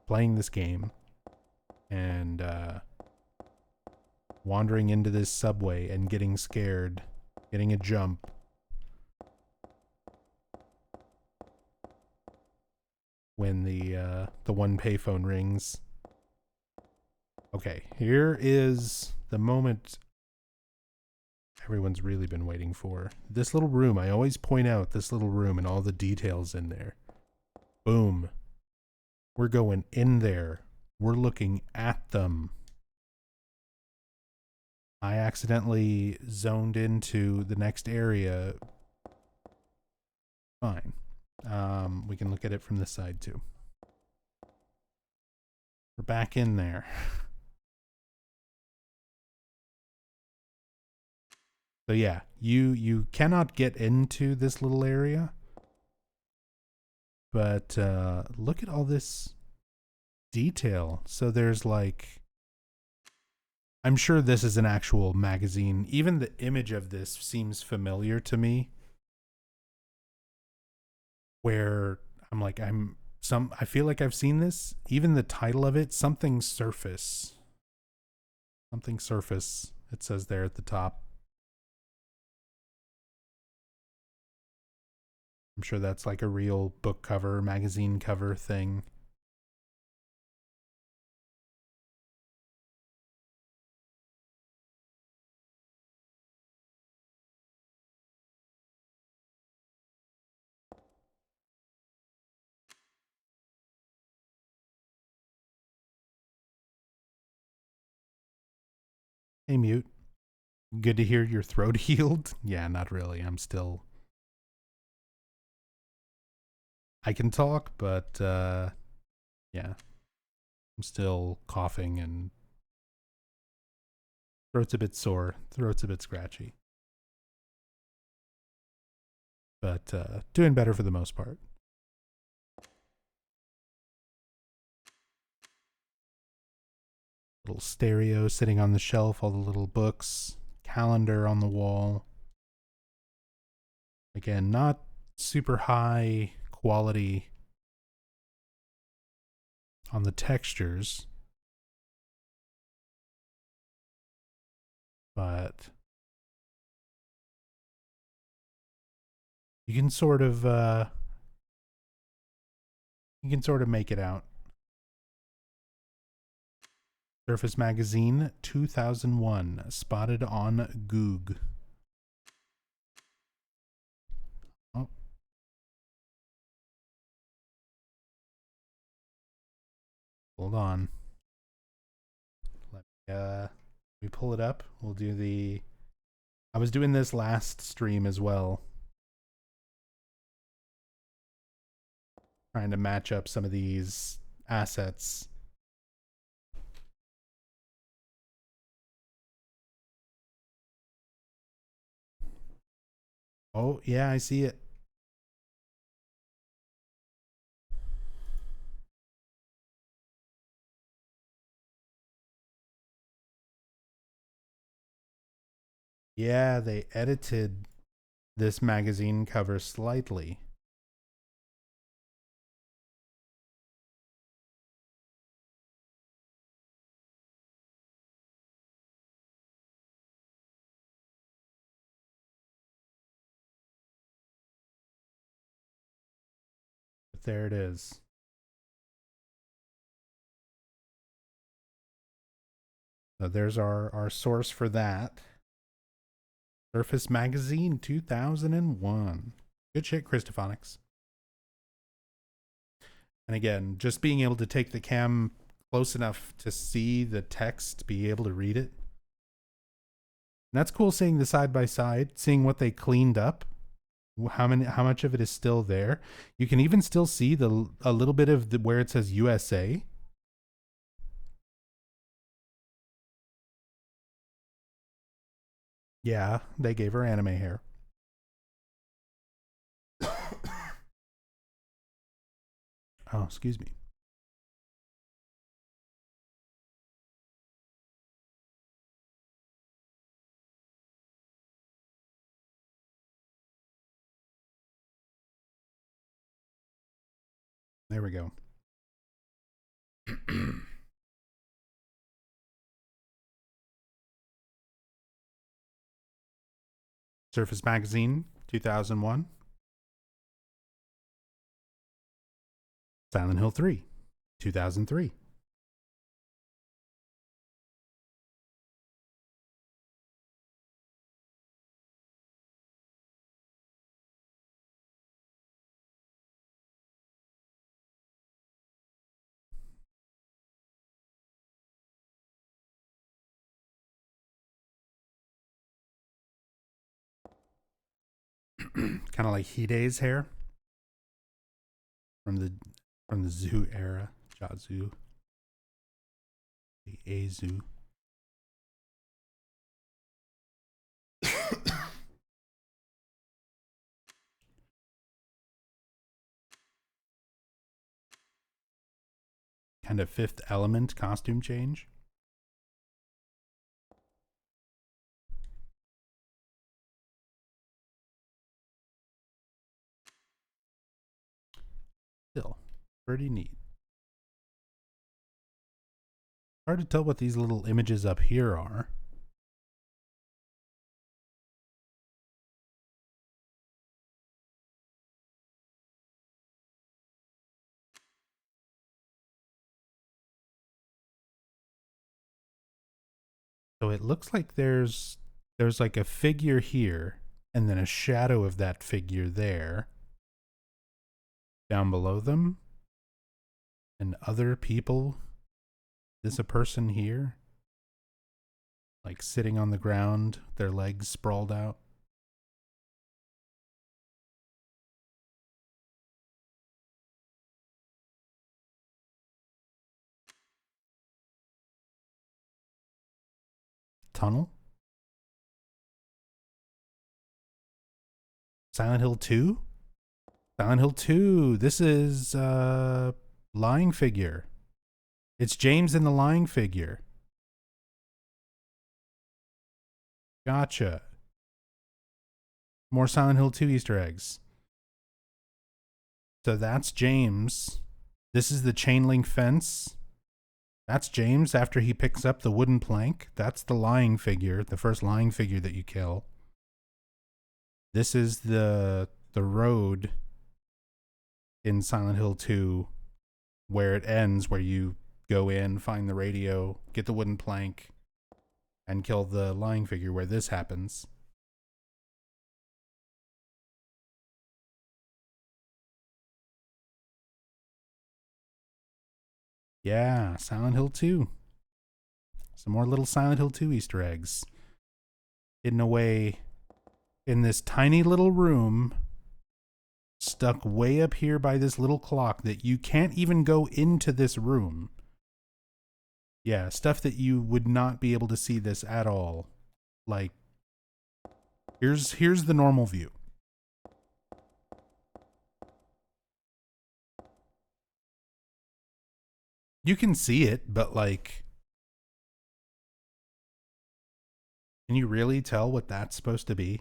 playing this game and wandering into this subway and getting scared, getting a jump. When the one payphone rings. Okay, here is the moment everyone's really been waiting for. This little room, I always point out this little room and all the details in there. Boom. We're going in there. We're looking at them. I accidentally zoned into the next area. Fine. We can look at it from this side too. We're back in there. So yeah, you cannot get into this little area. But look at all this detail. So there's like, I'm sure this is an actual magazine. Even the image of this seems familiar to me. Where I'm like, I feel like I've seen this. Even the title of it, Something Surface. Something Surface, it says there at the top. I'm sure that's like a real book cover, magazine cover thing. Hey, Mute. Good to hear your throat healed. Yeah, not really. I can talk, but yeah. I'm still coughing and throat's a bit sore. Throat's a bit scratchy. But doing better for the most part. Little stereo sitting on the shelf, all the little books, calendar on the wall. Again, not super high quality on the textures, but you can sort of make it out. Surface Magazine 2001, spotted on Goog. Oh. Hold on. Let me pull it up. We'll do the... I was doing this last stream as well. Trying to match up some of these assets. Oh, yeah, I see it. Yeah, they edited this magazine cover slightly. But there it is. So there's our source for that. Surface Magazine 2001. Good shit, Christophonics. And again, just being able to take the cam close enough to see the text, be able to read it. And that's cool seeing the side by side, seeing what they cleaned up. How much of it is still there. You can even still see a little bit of where it says USA. Yeah, they gave her anime hair. Oh, excuse me. There we go. Surface Magazine, 2001. Silent Hill 3, 2003. Kind of like Hide's hair from the zoo era, Jazu, the A Zoo. Kind of Fifth Element costume change. Still pretty neat. Hard to tell what these little images up here are. So it looks like there's like a figure here and then a shadow of that figure there. Down below them. And other people. Is a person here? Like sitting on the ground, their legs sprawled out. Tunnel? Silent Hill 2? Silent Hill 2. This is lying figure. It's James in the lying figure. Gotcha. More Silent Hill 2 Easter eggs. So that's James. This is the chain link fence. That's James after he picks up the wooden plank. That's the lying figure, the first lying figure that you kill. This is the road in Silent Hill 2 where it ends, where you go in, find the radio, get the wooden plank, and kill the lying figure where this happens. Yeah, Silent Hill 2. Some more little Silent Hill 2 Easter eggs. Hidden away in this tiny little room, stuck way up here by this little clock that you can't even go into this room. Yeah, stuff that you would not be able to see this at all. Like, here's the normal view. You can see it, but like, can you really tell what that's supposed to be?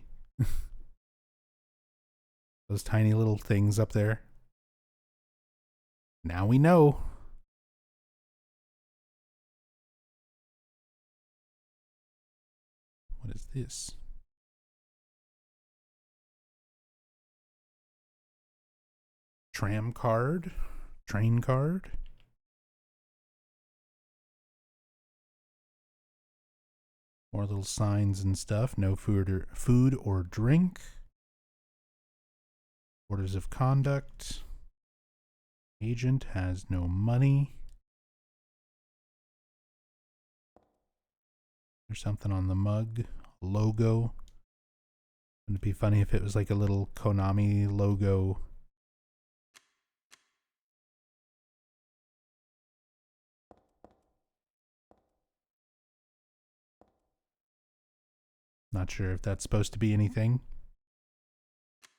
Those tiny little things up there. Now we know. What is this? Tram card? Train card? More little signs and stuff. No food or drink. Orders of conduct. Agent has no money. There's something on the mug. Logo. Wouldn't it be funny if it was like a little Konami logo? Not sure if that's supposed to be anything.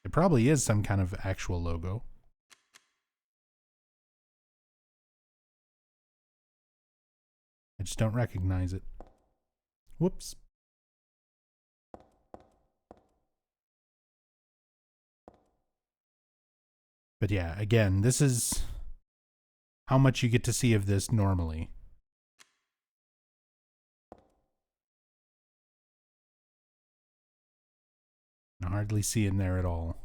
It probably is some kind of actual logo. I just don't recognize it. Whoops. But yeah, again, this is how much you get to see of this normally. I hardly see in there at all.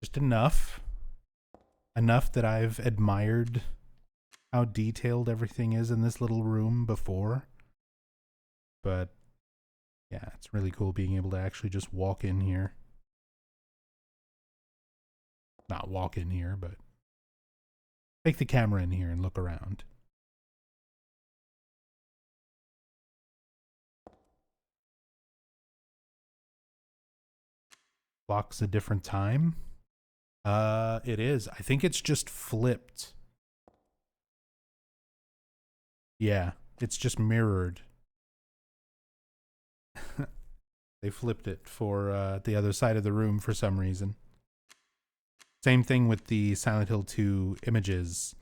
Just enough. Enough that I've admired how detailed everything is in this little room before. But yeah, it's really cool being able to actually just walk in here. Not walk in here, but take the camera in here and look around. Clock's a different time. It is. I think it's just flipped. Yeah, it's just mirrored. They flipped it for the other side of the room for some reason. Same thing with the Silent Hill 2 images.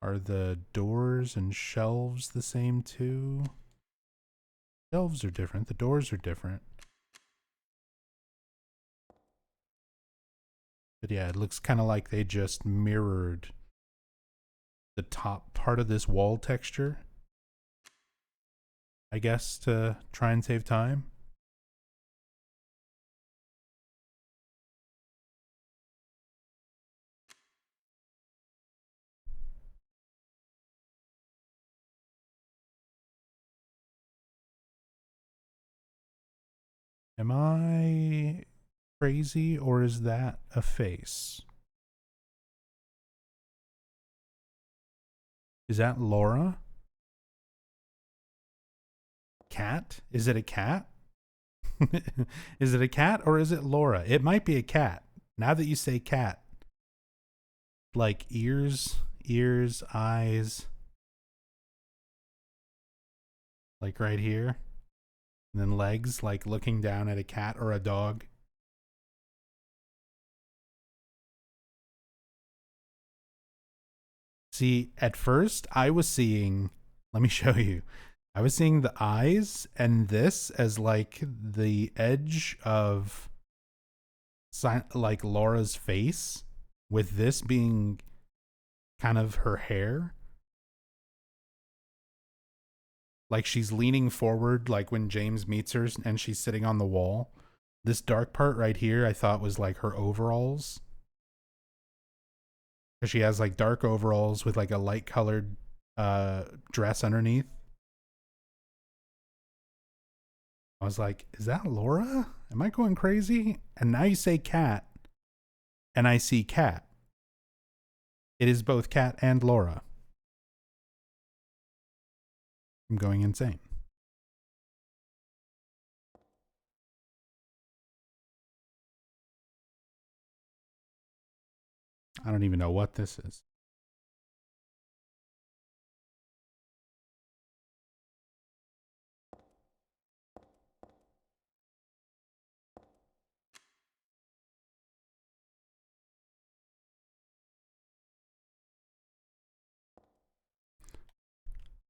Are the doors and shelves the same too? Shelves are different. The doors are different. But yeah, it looks kind of like they just mirrored the top part of this wall texture, I guess, to try and save time. Am I crazy, or is that a face? Is that Laura? Cat? Is it a cat? Is it a cat or is it Laura? It might be a cat. Now that you say cat. Like ears, eyes. Like right here. And then legs, like looking down at a cat or a dog. See, at first I was seeing, let me show you. I was seeing the eyes and this as like the edge of like Laura's face, with this being kind of her hair. Like she's leaning forward, like when James meets her and she's sitting on the wall. This dark part right here I thought was like her overalls. Because she has like dark overalls with like a light colored dress underneath. I was like, is that Laura? Am I going crazy? And now you say cat, and I see cat. It is both Cat and Laura. I'm going insane. I don't even know what this is.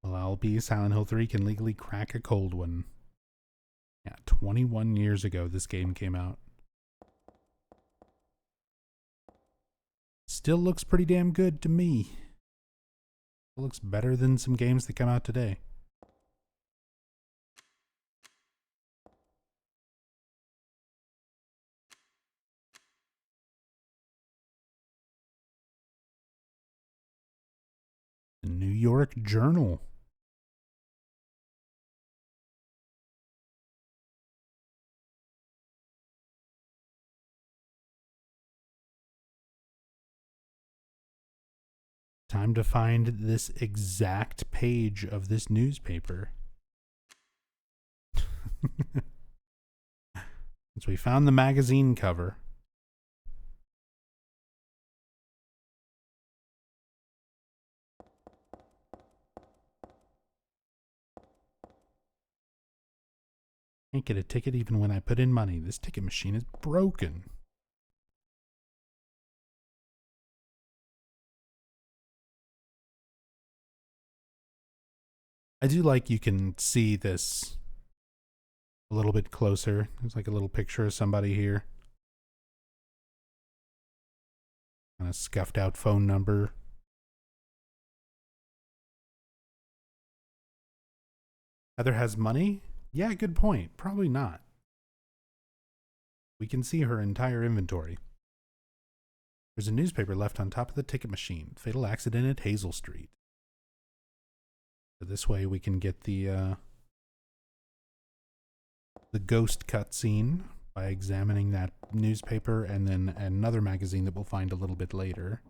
Well, LB Silent Hill 3 can legally crack a cold one. Yeah, 21 years ago this game came out. Still looks pretty damn good to me. It looks better than some games that come out today. The New York Journal. Time to find this exact page of this newspaper. Since we found the magazine cover. Can't get a ticket even when I put in money. This ticket machine is broken. I do like you can see this a little bit closer. There's like a little picture of somebody here. kind of scuffed out phone number. Heather has money? Yeah, good point. Probably not. We can see her entire inventory. There's a newspaper left on top of the ticket machine. Fatal accident at Hazel Street. So this way we can get the ghost cutscene by examining that newspaper and then another magazine that we'll find a little bit later.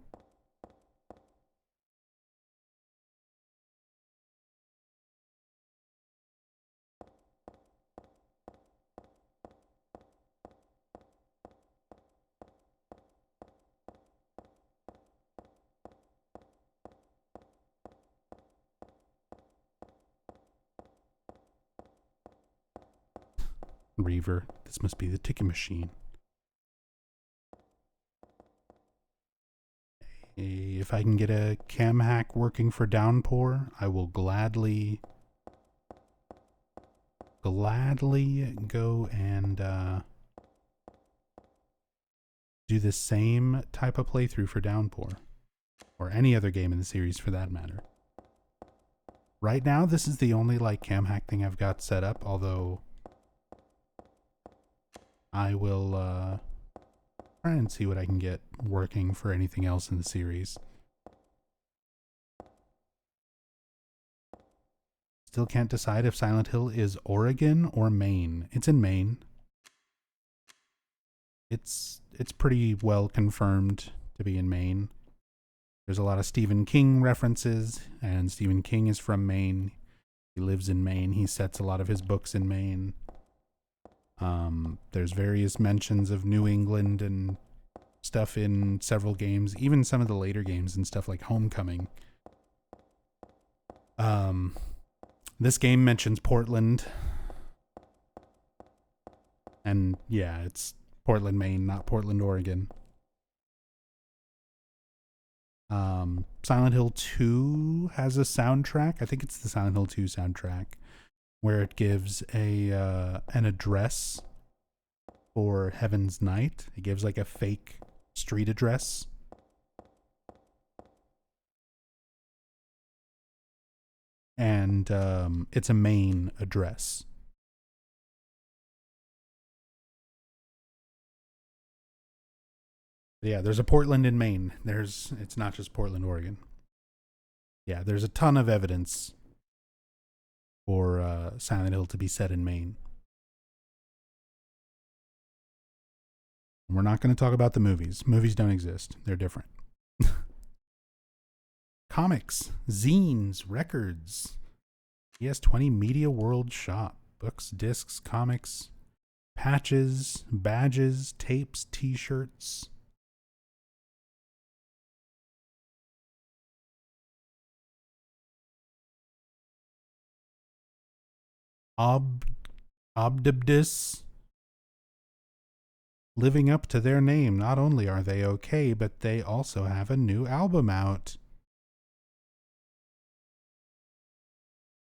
Reaver, this must be the ticket machine. If I can get a cam hack working for Downpour, I will gladly go and do the same type of playthrough for Downpour, or any other game in the series for that matter. Right now, this is the only like cam hack thing I've got set up, although I will try and see what I can get working for anything else in the series. Still can't decide if Silent Hill is Oregon or Maine. It's in Maine. It's pretty well confirmed to be in Maine. There's a lot of Stephen King references, and Stephen King is from Maine. He lives in Maine. He sets a lot of his books in Maine. There's various mentions of New England and stuff in several games, even some of the later games and stuff like Homecoming. This game mentions Portland. And yeah, it's Portland, Maine, not Portland, Oregon. Silent Hill 2 has a soundtrack. I think it's the Silent Hill 2 soundtrack, where it gives an address for Heaven's Night. It gives like a fake street address. And it's a Maine address. Yeah, there's a Portland in Maine. It's not just Portland, Oregon. Yeah, there's a ton of evidence for Silent Hill to be set in Maine. We're not going to talk about the movies. Movies don't exist. They're different. Comics, zines, records. PS20 Media World Shop. Books, discs, comics, patches, badges, tapes, t-shirts. Obdibdis. Living up to their name. Not only are they okay, but they also have a new album out.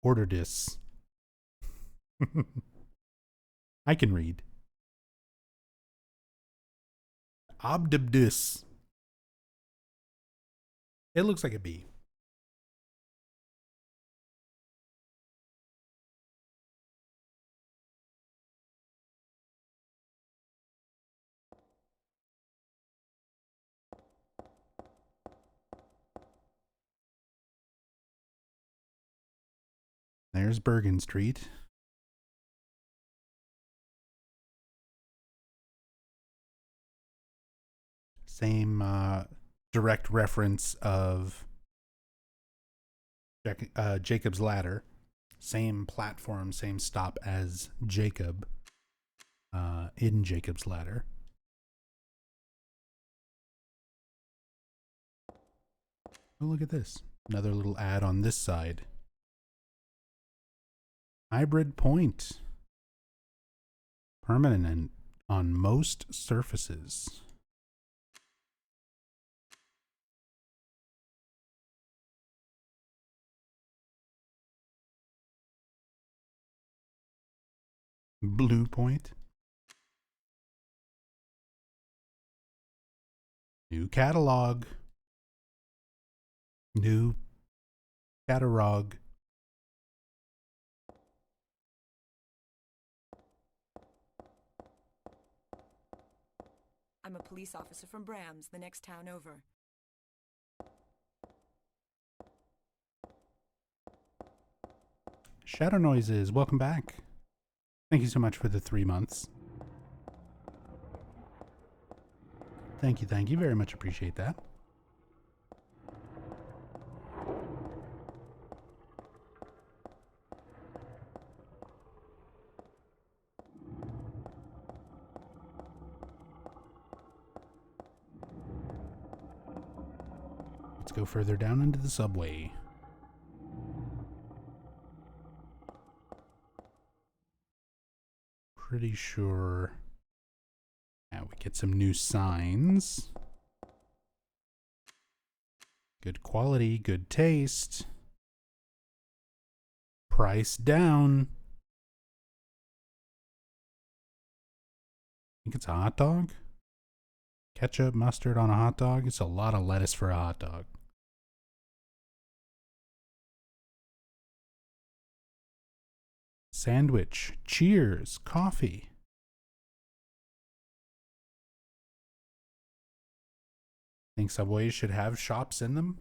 Order this. I can read. Obdibdis. It looks like a bee. There's Bergen Street. Same direct reference of Jacob's Ladder. Same platform, same stop as Jacob in Jacob's Ladder. Oh, look at this. Another little ad on this side. Hybrid point. Permanent on most surfaces. Blue point. New catalog. New catalog. I'm a police officer from Brams, the next town over. Shadow Noises, welcome back. Thank you so much for the 3 months. Thank you very much. Appreciate that. Let's go further down into the subway. Pretty sure. Now we get some new signs. Good quality, good taste. Price down. I think it's a hot dog. Ketchup, mustard on a hot dog. It's a lot of lettuce for a hot dog. Sandwich, cheers, coffee. Think Subways should have shops in them?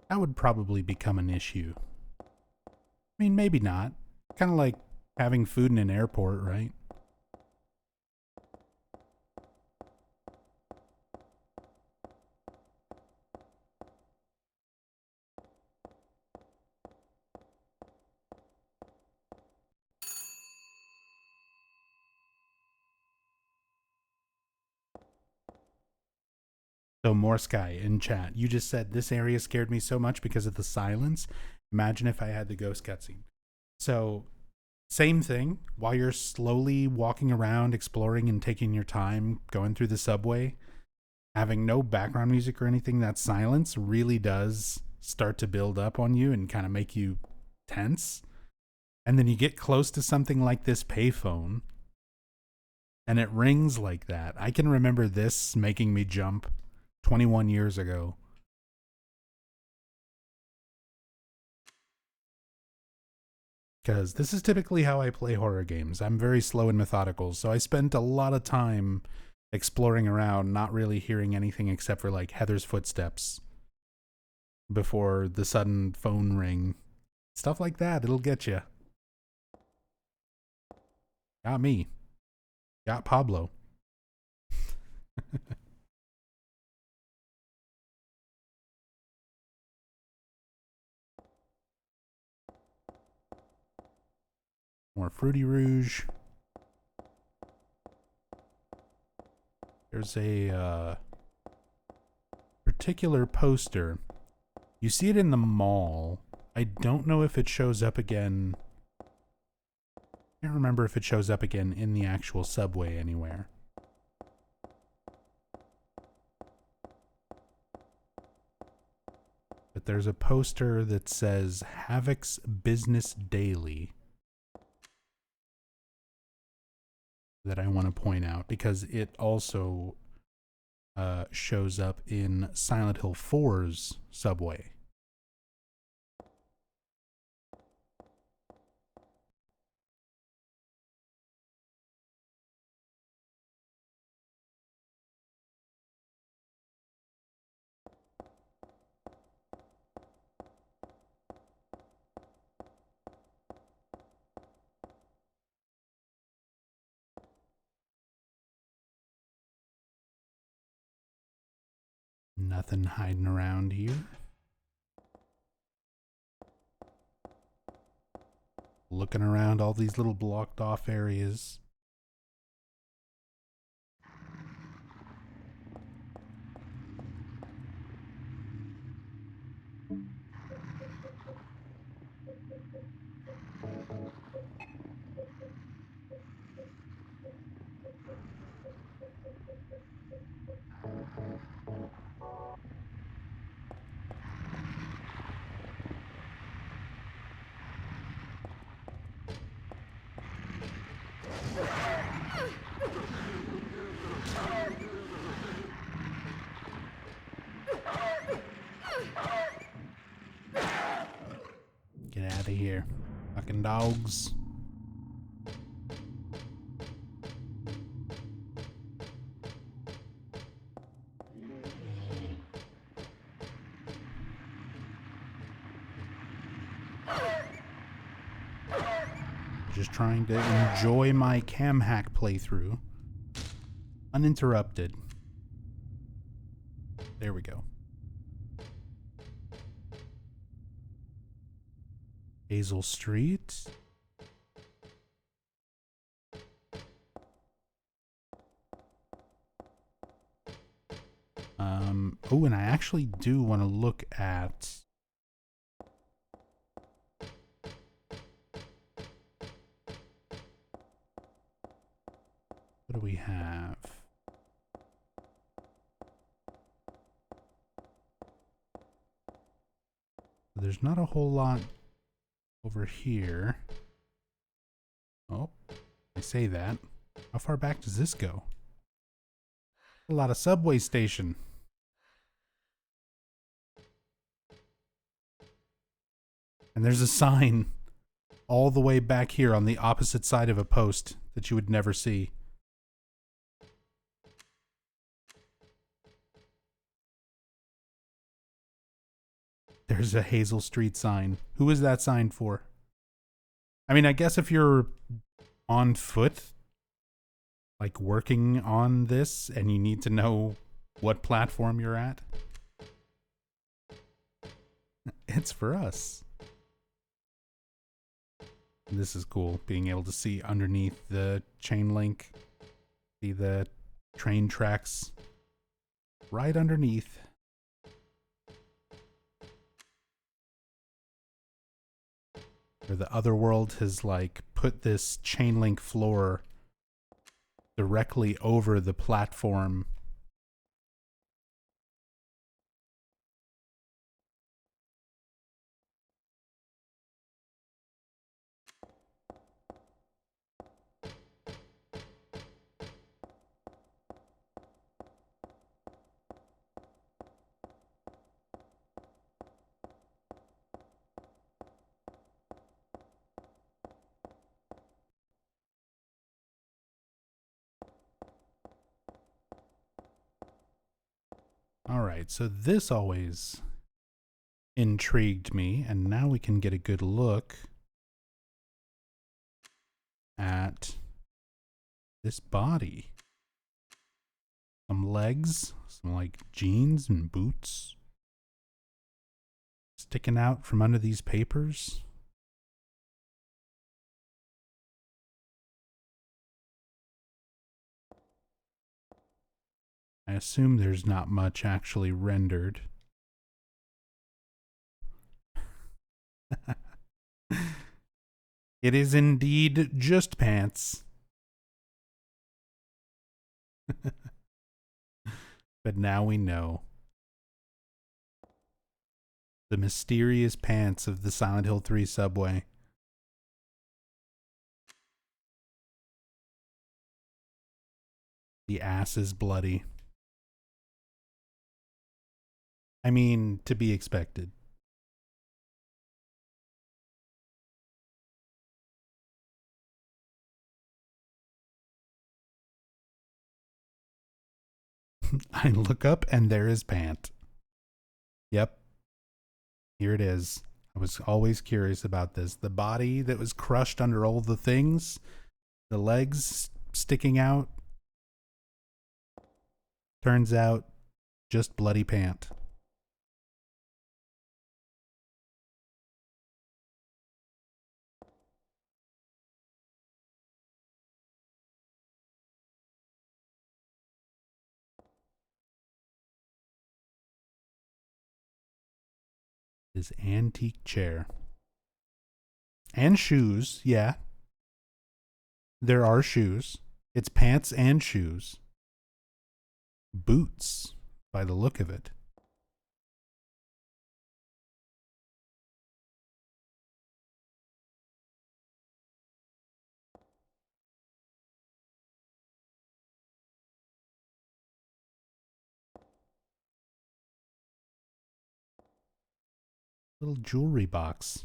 That would probably become an issue. I mean, maybe not. Kind of like having food in an airport, right? So more Sky in chat. You just said this area scared me so much because of the silence. Imagine if I had the ghost cutscene. So same thing. While you're slowly walking around, exploring and taking your time, going through the subway, having no background music or anything, that silence really does start to build up on you and kind of make you tense. And then you get close to something like this payphone and it rings like that. I can remember this making me jump 21 years ago. Because this is typically how I play horror games. I'm very slow and methodical, so I spent a lot of time exploring around, not really hearing anything except for like Heather's footsteps before the sudden phone ring. Stuff like that, it'll get you. Got me. Got Pablo. More Fruity Rouge. There's a particular poster. You see it in the mall. I don't know if it shows up again. I can't remember if it shows up again in the actual subway anywhere. But there's a poster that says Havoc's Business Daily that I want to point out because it also shows up in Silent Hill 4's subway. Nothing hiding around here. Looking around all these little blocked off areas. Get out of here. Fucking dogs. Just trying to enjoy my cam hack playthrough. Uninterrupted. There we go. Hazel Street. Oh, and I actually do want to look at what do we have? There's not a whole lot over here. Oh, I say that. How far back does this go? A lot of subway station. And there's a sign all the way back here on the opposite side of a post that you would never see. There's a Hazel Street sign. Who is that sign for? I mean, I guess if you're on foot, like working on this, and you need to know what platform you're at, it's for us. This is cool, being able to see underneath the chain link, see the train tracks right underneath. Or the other world has like put this chain link floor directly over the platform. All right, so this always intrigued me, and now we can get a good look at this body. Some legs, some like jeans and boots sticking out from under these papers. I assume there's not much actually rendered. It is indeed just pants. But now we know. The mysterious pants of the Silent Hill 3 subway. The ass is bloody. I mean, to be expected. I look up and there is pant. Yep. Here it is. I was always curious about this. The body that was crushed under all the things, the legs sticking out. Turns out, just bloody pant. This antique chair. And shoes, yeah. There are shoes. It's pants and shoes. Boots, by the look of it. Little jewelry box.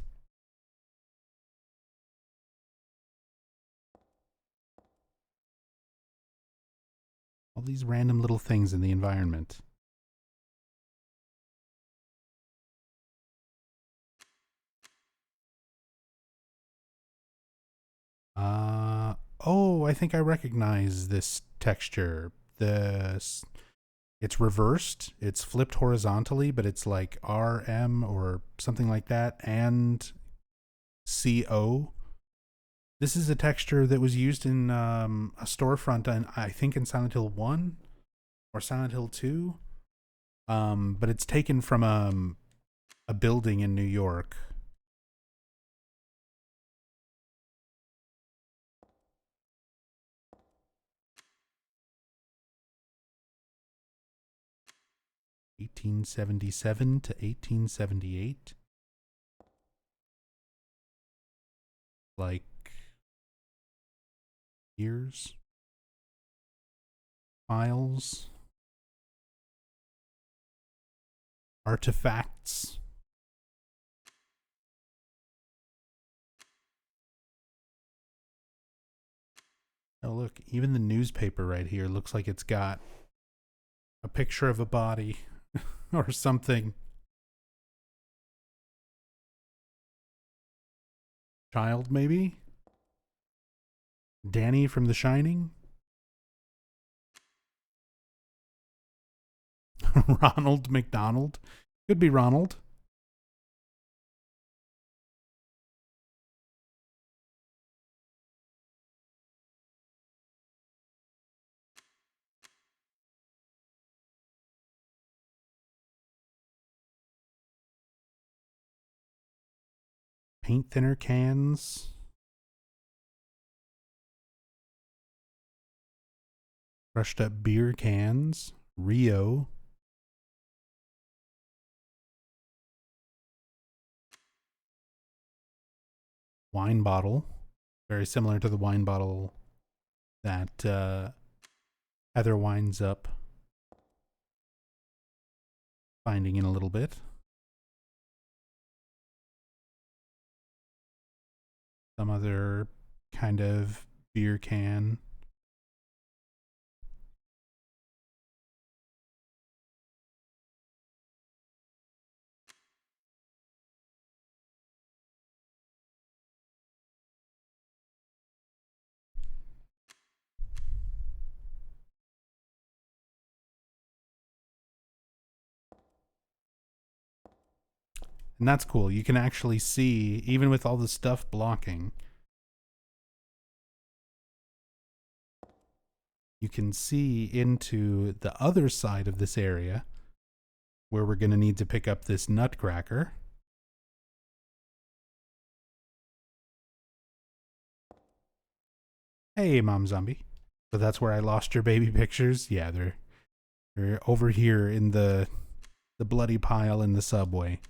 All these random little things in the environment. Oh, I think I recognize this texture. It's reversed. It's flipped horizontally, but it's like RM or something like that, and CO. This is a texture that was used in a storefront, and I think in Silent Hill 1 or Silent Hill 2. But it's taken from a building in New York. (1877 to 1878). Like years, files, artifacts. Oh, look, even the newspaper right here looks like it's got a picture of a body or something. Child, maybe? Danny from The Shining? Ronald McDonald? Could be Ronald. Paint thinner cans. Crushed up beer cans. Rio. Wine bottle. Very similar to the wine bottle that Heather winds up finding in a little bit. Some other kind of beer can. And that's cool. You can actually see, even with all the stuff blocking, you can see into the other side of this area where we're going to need to pick up this nutcracker. Hey, Mom Zombie. So that's where I lost your baby pictures? Yeah, they're over here in the bloody pile in the subway.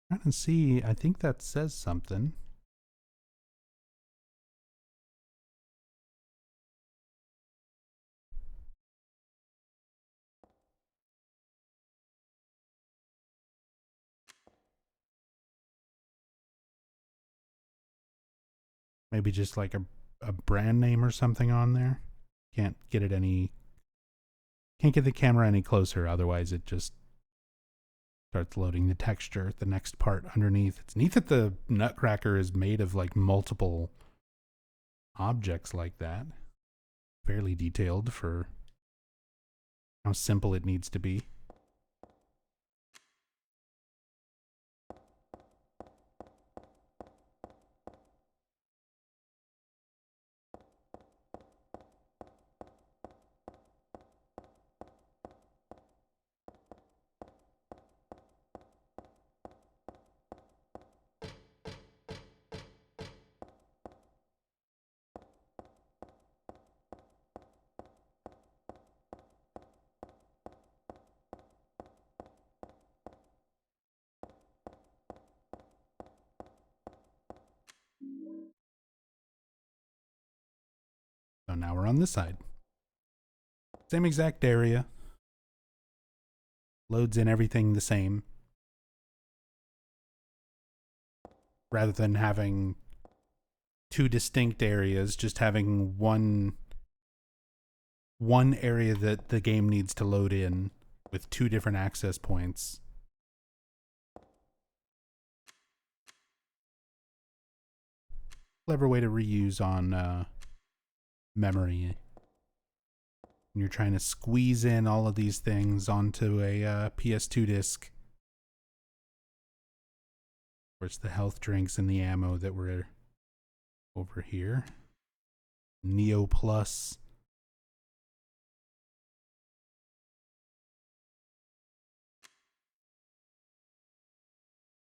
Trying to see, I think that says something. Maybe just like a brand name or something on there. Can't get the camera any closer, otherwise it just starts loading the texture, the next part underneath. It's neat that the nutcracker is made of like multiple objects like that. Fairly detailed for how simple it needs to be. So now we're on this side. Same exact area. Loads in everything the same. Rather than having two distinct areas, just having one area that the game needs to load in with two different access points. Clever way to reuse on memory. And you're trying to squeeze in all of these things onto a PS2 disc. Of course, the health drinks and the ammo that were over here. Neo Plus.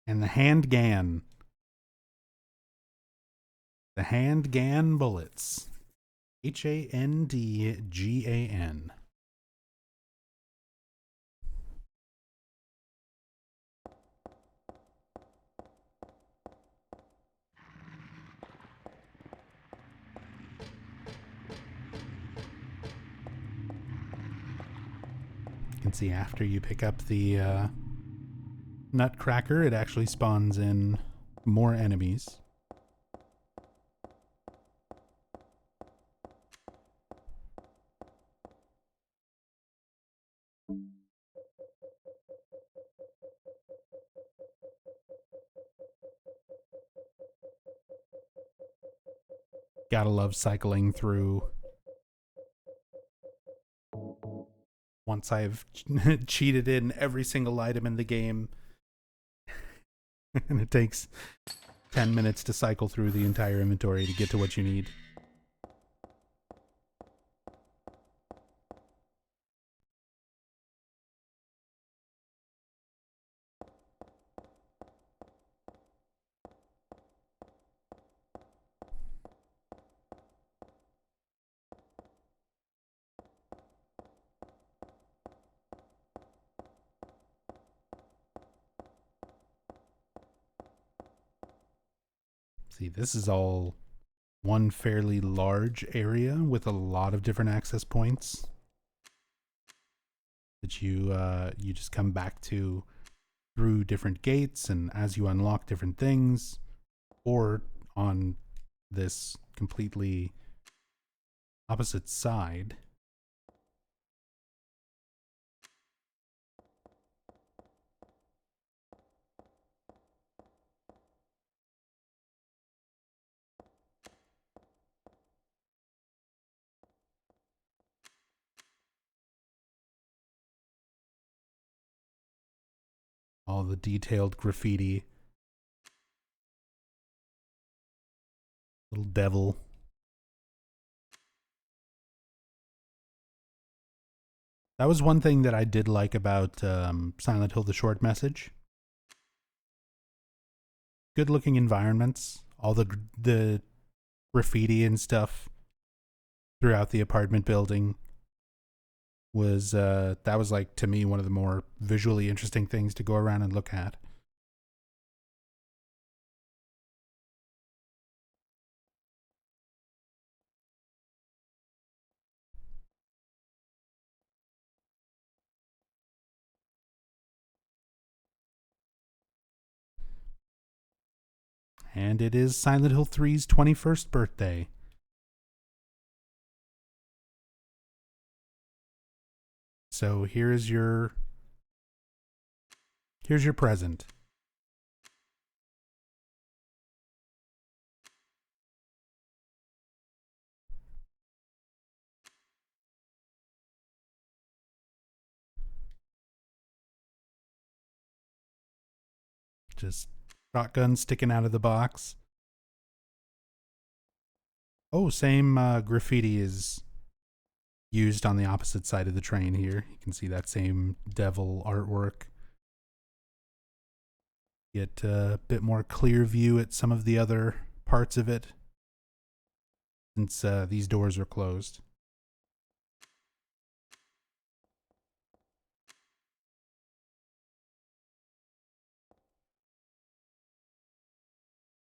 And the hand GAN. The hand GAN bullets. HANDGAN. You can see after you pick up the Nutcracker, it actually spawns in more enemies. Gotta love cycling through. Once I've cheated in every single item in the game, and it takes 10 minutes to cycle through the entire inventory to get to what you need. See, this is all one fairly large area with a lot of different access points that you just come back to through different gates and as you unlock different things, or on this completely opposite side. All the detailed graffiti. Little devil. That was one thing that I did like about Silent Hill: The Short Message. Good looking environments. All the graffiti and stuff throughout the apartment building was that was, like, to me, one of the more visually interesting things to go around and look at. And it is Silent Hill 3's 21st birthday. So here's your present. Just shotgun sticking out of the box. Oh, same graffiti is used on the opposite side of the train here. You can see that same devil artwork. Get a bit more clear view at some of the other parts of it, since these doors are closed.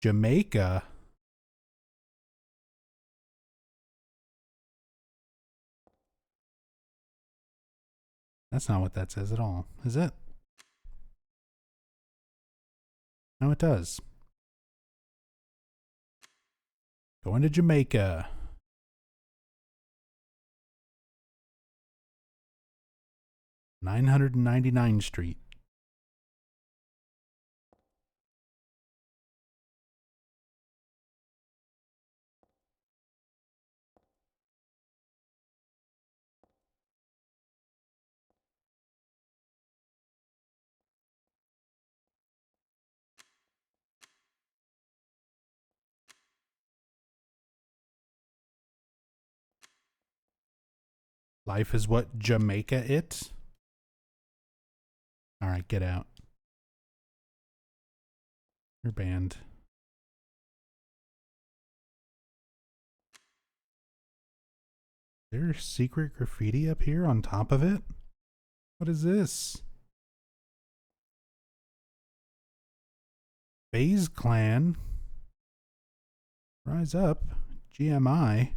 Jamaica. That's not what that says at all, is it? No, it does. Going to Jamaica. 999 Street. Life is what Jamaica it. All right, get out. You're banned. There's secret graffiti up here on top of it? What is this? FaZe Clan. Rise up. GMI.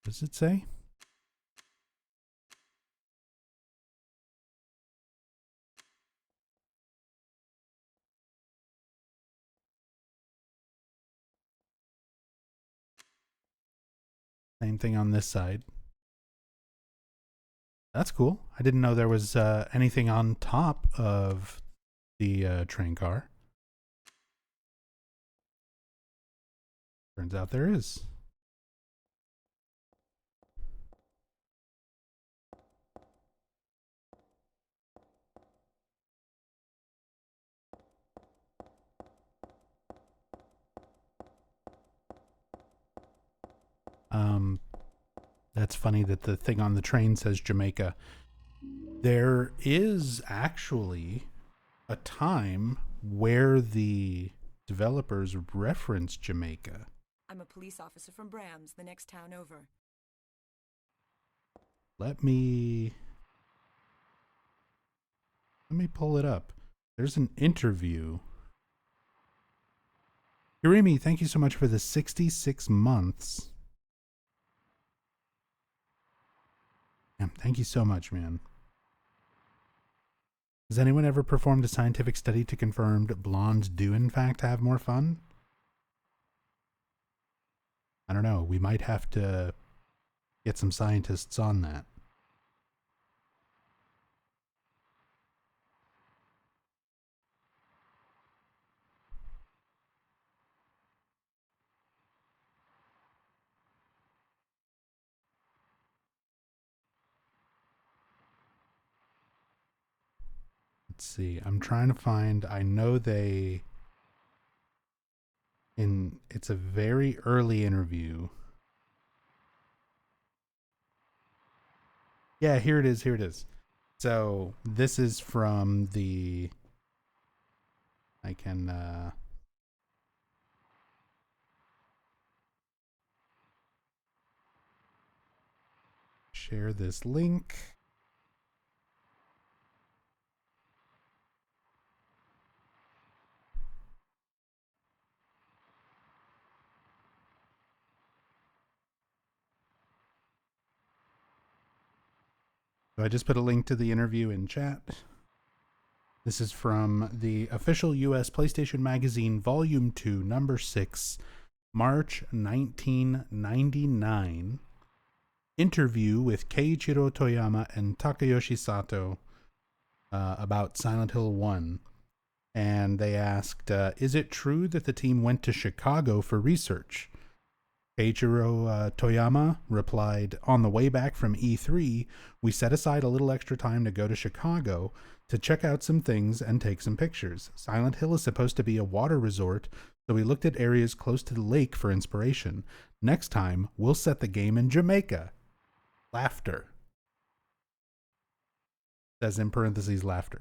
What does it say? Same thing on this side. That's cool. I didn't know there was anything on top of the train car. Turns out there is. That's funny that the thing on the train says Jamaica. There is actually a time where the developers reference Jamaica. I'm a police officer from Brams, the next town over. Let me pull it up. There's an interview. Hirimi, thank you so much for the 66 months. Yeah, thank you so much, man. Has anyone ever performed a scientific study to confirm that blondes do in fact have more fun? I don't know. We might have to get some scientists on that. Let's see. I'm trying to find. I know it's a very early interview. Yeah, here it is. Here it is. So this is from the. I can. Share this link. So I just put a link to the interview in chat. This is from the official US PlayStation Magazine, Volume 2, Number 6, March 1999. Interview with Keiichiro Toyama and Takayoshi Sato about Silent Hill 1. And they asked, is it true that the team went to Chicago for research? Keiichiro Toyama replied, on the way back from E3, we set aside a little extra time to go to Chicago to check out some things and take some pictures. Silent Hill is supposed to be a water resort, so we looked at areas close to the lake for inspiration. Next time, we'll set the game in Jamaica. Laughter. Says in parentheses, laughter.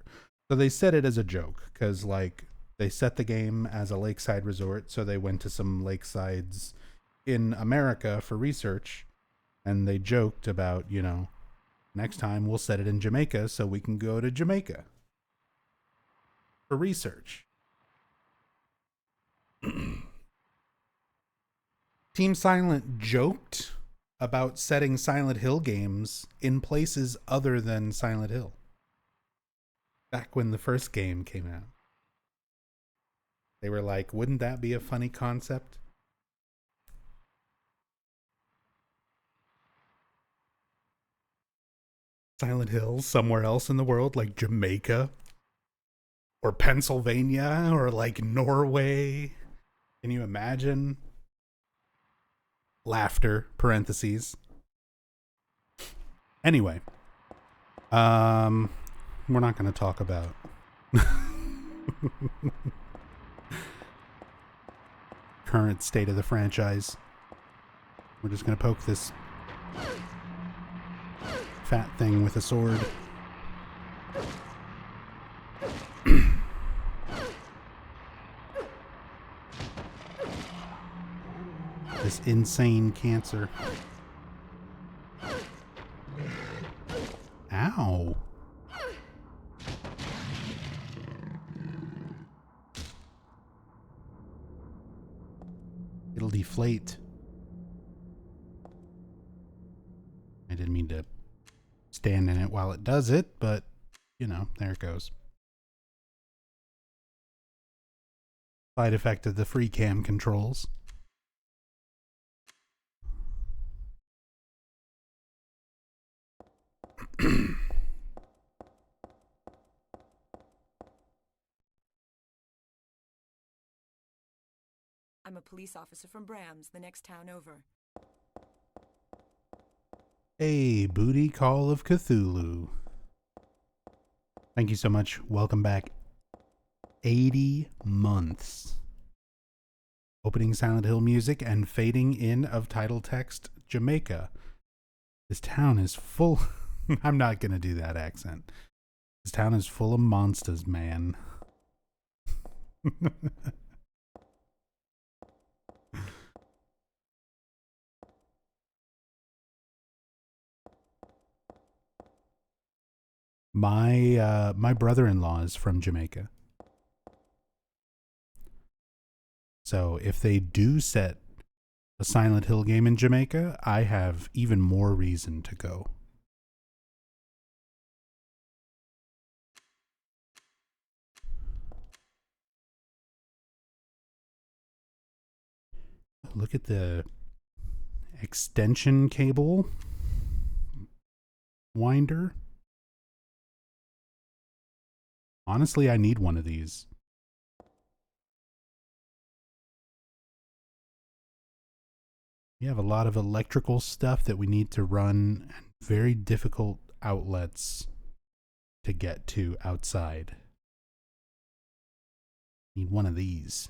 So they said it as a joke, because like they set the game as a lakeside resort, so they went to some lakesides in America for research, and they joked about, you know, next time we'll set it in Jamaica so we can go to Jamaica for research. Team Silent joked about setting Silent Hill games in places other than Silent Hill. Back when the first game came out. They were like, wouldn't that be a funny concept? Silent Hill somewhere else in the world, like Jamaica or Pennsylvania or like Norway. Can you imagine? Laughter, parentheses. Anyway, we're not going to talk about current state of the franchise. We're just going to poke this fat thing with a sword. This insane cancer. Ow. It'll deflate. I didn't mean to stand in it while it does it, but, you know, there it goes. Side effect of the free cam controls. I'm a police officer from Brams, the next town over. Hey, Booty Call of Cthulhu. Thank you so much. Welcome back. 80 months. Opening Silent Hill music and fading in of title text Jamaica. This town is full. I'm not going to do that accent. This town is full of monsters, man. My brother-in-law is from Jamaica. So if they do set a Silent Hill game in Jamaica, I have even more reason to go. Look at the extension cable winder. Honestly, I need one of these. We have a lot of electrical stuff that we need to run and very difficult outlets to get to outside. Need one of these.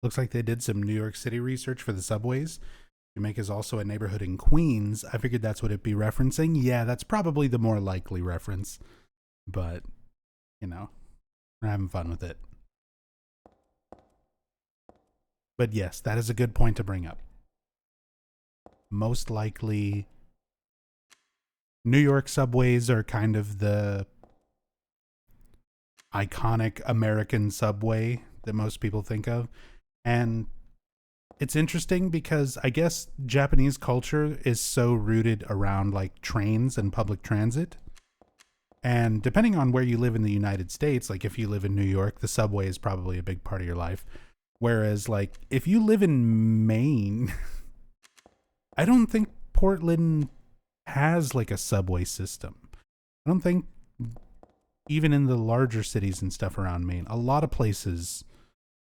Looks like they did some New York City research for the subways. Jamaica is also a neighborhood in Queens. I figured that's what it'd be referencing. Yeah, that's probably the more likely reference. But, you know, we're having fun with it. But yes, that is a good point to bring up. Most likely, New York subways are kind of the iconic American subway that most people think of. And it's interesting because I guess Japanese culture is so rooted around like trains and public transit. And depending on where you live in the United States, like if you live in New York, the subway is probably a big part of your life. Whereas like if you live in Maine, I don't think Portland has like a subway system. I don't think even in the larger cities and stuff around Maine, a lot of places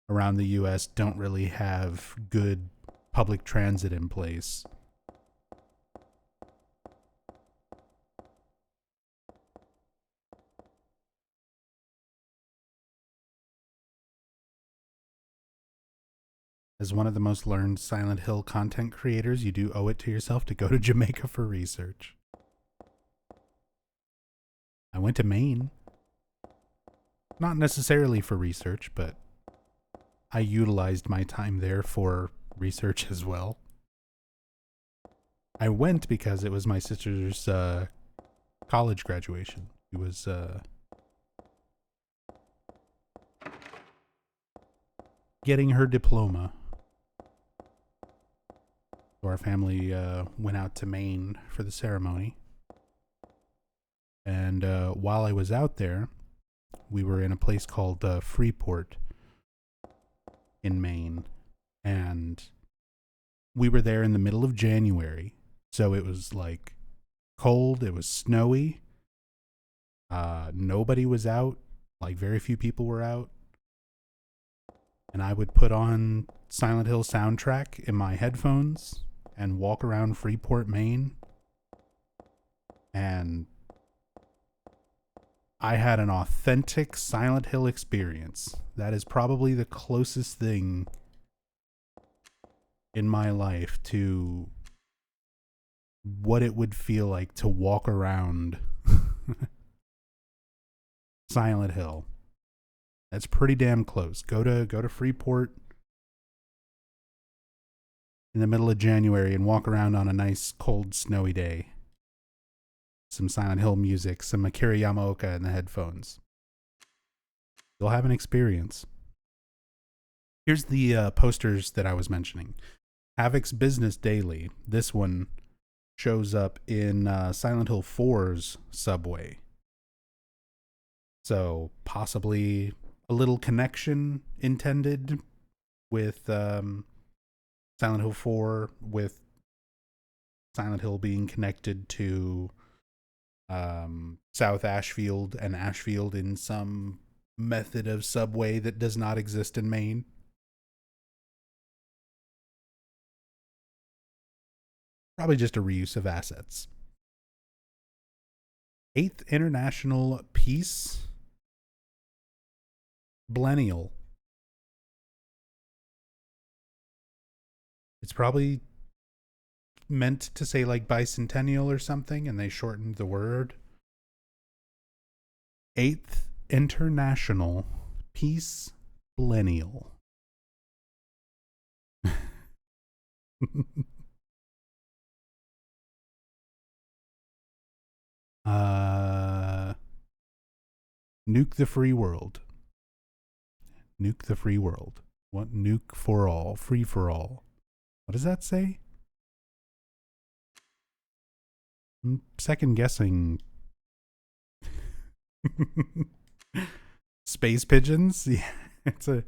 around the US don't really have good public transit in place. As one of the most learned Silent Hill content creators, you do owe it to yourself to go to Jamaica for research. I went to Maine. Not necessarily for research, but I utilized my time there for research as well. I went because it was my sister's college graduation. It was getting her diploma. So our family went out to Maine for the ceremony. And while I was out there, we were in a place called Freeport in Maine. And we were there in the middle of January. So it was like cold, it was snowy. Nobody was out. Like very few people were out. And I would put on Silent Hill soundtrack in my headphones and walk around Freeport, Maine. And I had an authentic Silent Hill experience. That is probably the closest thing in my life to what it would feel like to walk around Silent Hill. That's pretty damn close. Go to Freeport in the middle of January and walk around on a nice, cold, snowy day. Some Silent Hill music, some Akira Yamaoka in the headphones. You'll have an experience. Here's the posters that I was mentioning. Havoc's Business Daily. This one shows up in Silent Hill 4's subway. So possibly a little connection intended with Silent Hill 4, with Silent Hill being connected to South Ashfield and Ashfield in some method of subway that does not exist in Maine. Probably just a reuse of assets. 8th International Peace Blennial. It's probably meant to say like bicentennial or something, and they shortened the word. 8th International Peace Blennial. Nuke the free world. Nuke the free world. What? Nuke for all. Free for all. What does that say? I'm second guessing. Space pigeons? Yeah, it's a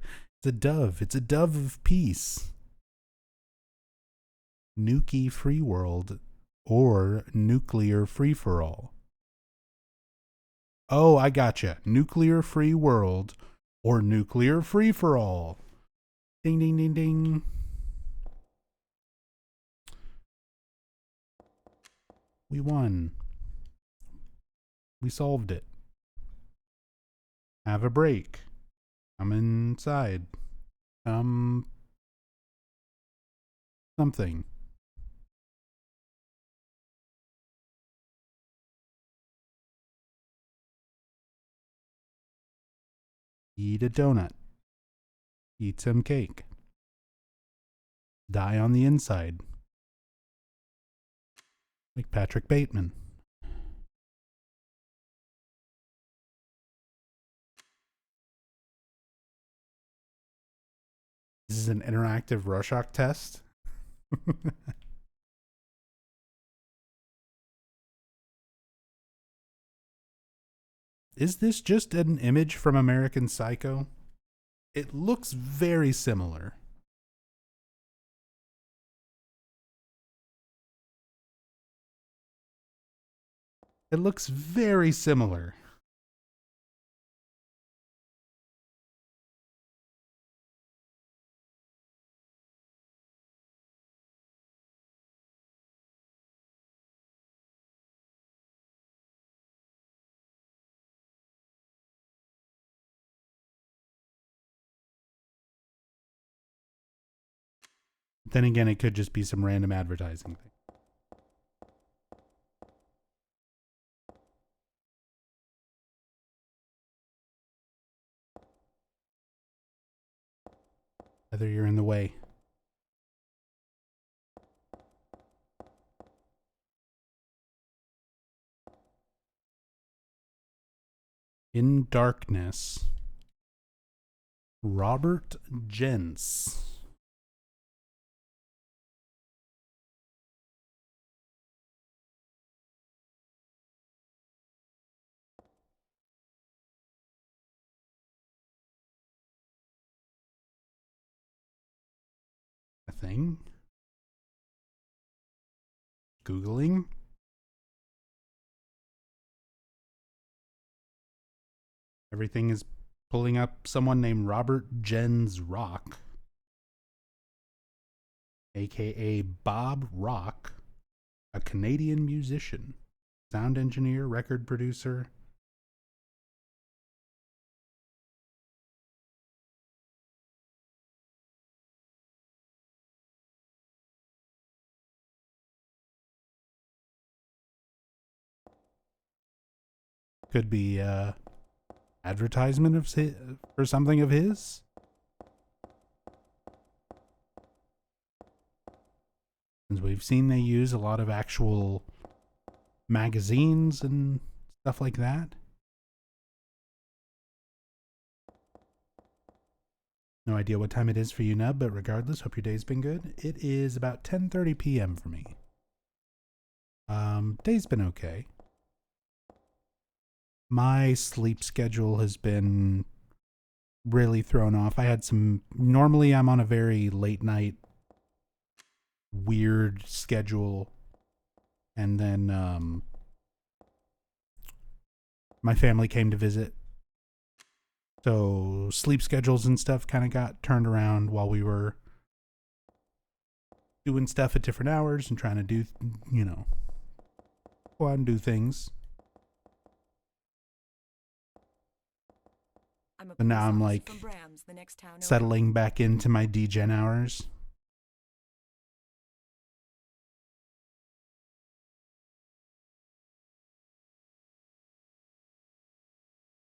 dove. It's a dove of peace. Nuki free world or nuclear free for all. Oh, I gotcha. Nuclear free world or nuclear free for all. Ding, ding, ding, ding. We won. We solved it. Have a break. Come inside. Something. Eat a donut. Eat some cake. Die on the inside. Like Patrick Bateman. This is an interactive Rorschach test. Is this just an image from American Psycho? It looks very similar. It looks very similar. Then again, it could just be some random advertising thing. Whether you're in the way. In Darkness. Robert Jens. A thing? Googling? Everything is pulling up someone named Robert Jens Rock, aka Bob Rock, a Canadian musician, sound engineer, record producer. Could be advertisement of for something of his. As we've seen, they use a lot of actual magazines and stuff like that. No idea what time it is for you, Nub, but regardless, hope your day's been good. It is about 10:30 p.m. for me. Day's been okay. My sleep schedule has been really thrown off. I had some... Normally, I'm on a very late night, weird schedule. And then, my family came to visit. So sleep schedules and stuff kind of got turned around while we were doing stuff at different hours and trying to do, you know, go out and do things. But now I'm like settling back into my degen hours.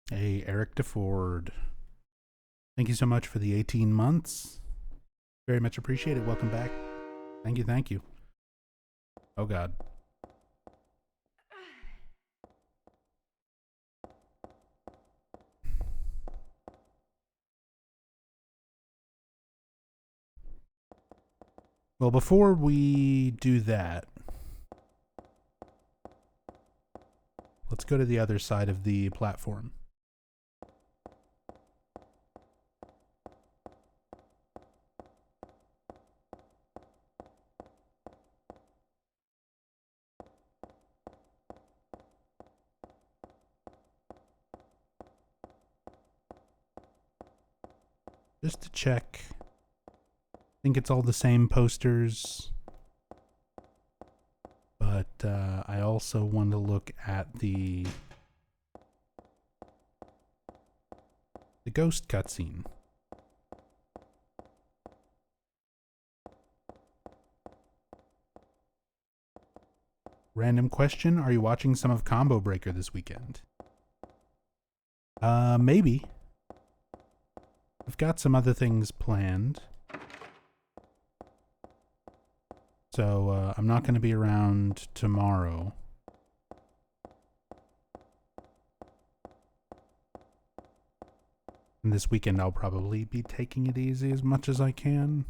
Hey, Eric DeFord. Thank you so much for the 18 months. Very much appreciated. Welcome back. Thank you, thank you. Oh, God. Well, before we do that, let's go to the other side of the platform. Just to check. I think it's all the same posters. But I also want to look at the ghost cutscene. Random question, are you watching some of Combo Breaker this weekend? Maybe. I've got some other things planned. So, I'm not going to be around tomorrow. And this weekend I'll probably be taking it easy as much as I can.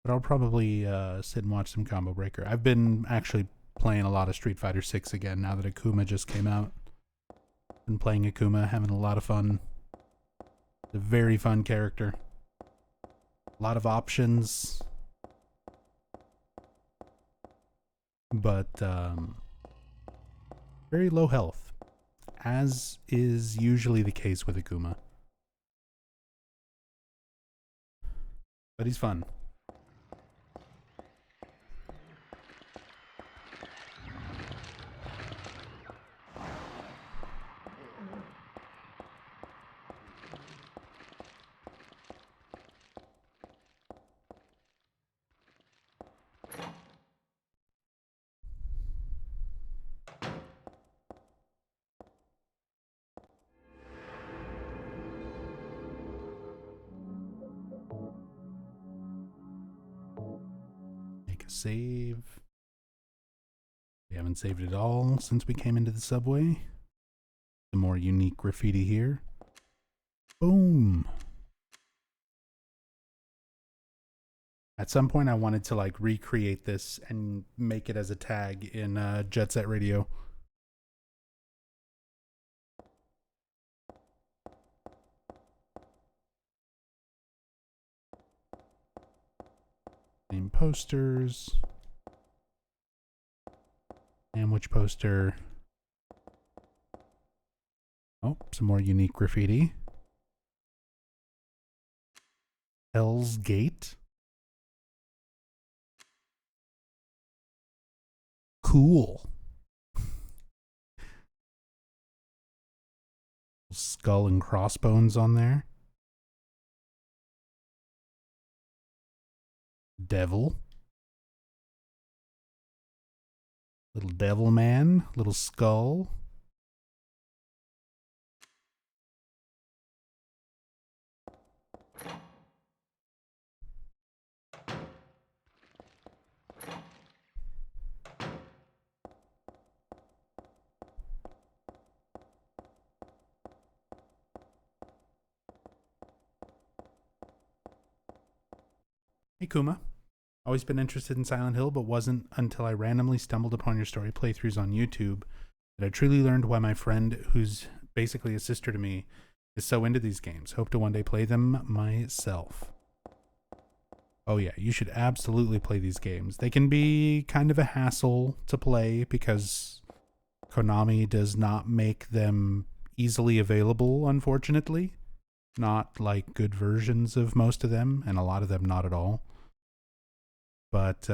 But I'll probably sit and watch some Combo Breaker. I've been actually playing a lot of Street Fighter 6 again now that Akuma just came out. Been playing Akuma, having a lot of fun. It's a very fun character. A lot of options. But very low health, as is usually the case with Akuma. But he's fun. Save. We haven't saved it all since we came into the subway. Some more unique graffiti here. Boom. At some point I wanted to like recreate this and make it as a tag in Jet Set Radio. Same posters. Sandwich poster. Oh, some more unique graffiti. Hell's Gate. Cool. Skull and crossbones on there. Devil. Little devil man. Little skull. Hey Kuma. Always been interested in Silent Hill, but wasn't until I randomly stumbled upon your story playthroughs on YouTube that I truly learned why my friend, who's basically a sister to me, is so into these games. Hope to one day play them myself. Oh yeah, you should absolutely play these games. They can be kind of a hassle to play because Konami does not make them easily available, unfortunately. Not like good versions of most of them, and a lot of them not at all. But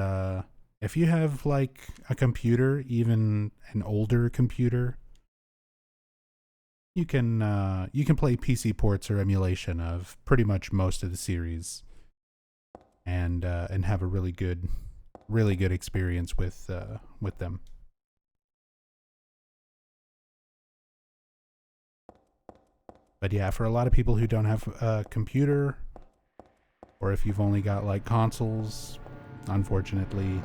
if you have like a computer, even an older computer, you can play PC ports or emulation of pretty much most of the series, and have a really good experience with them. But yeah, for a lot of people who don't have a computer, or if you've only got like consoles, unfortunately,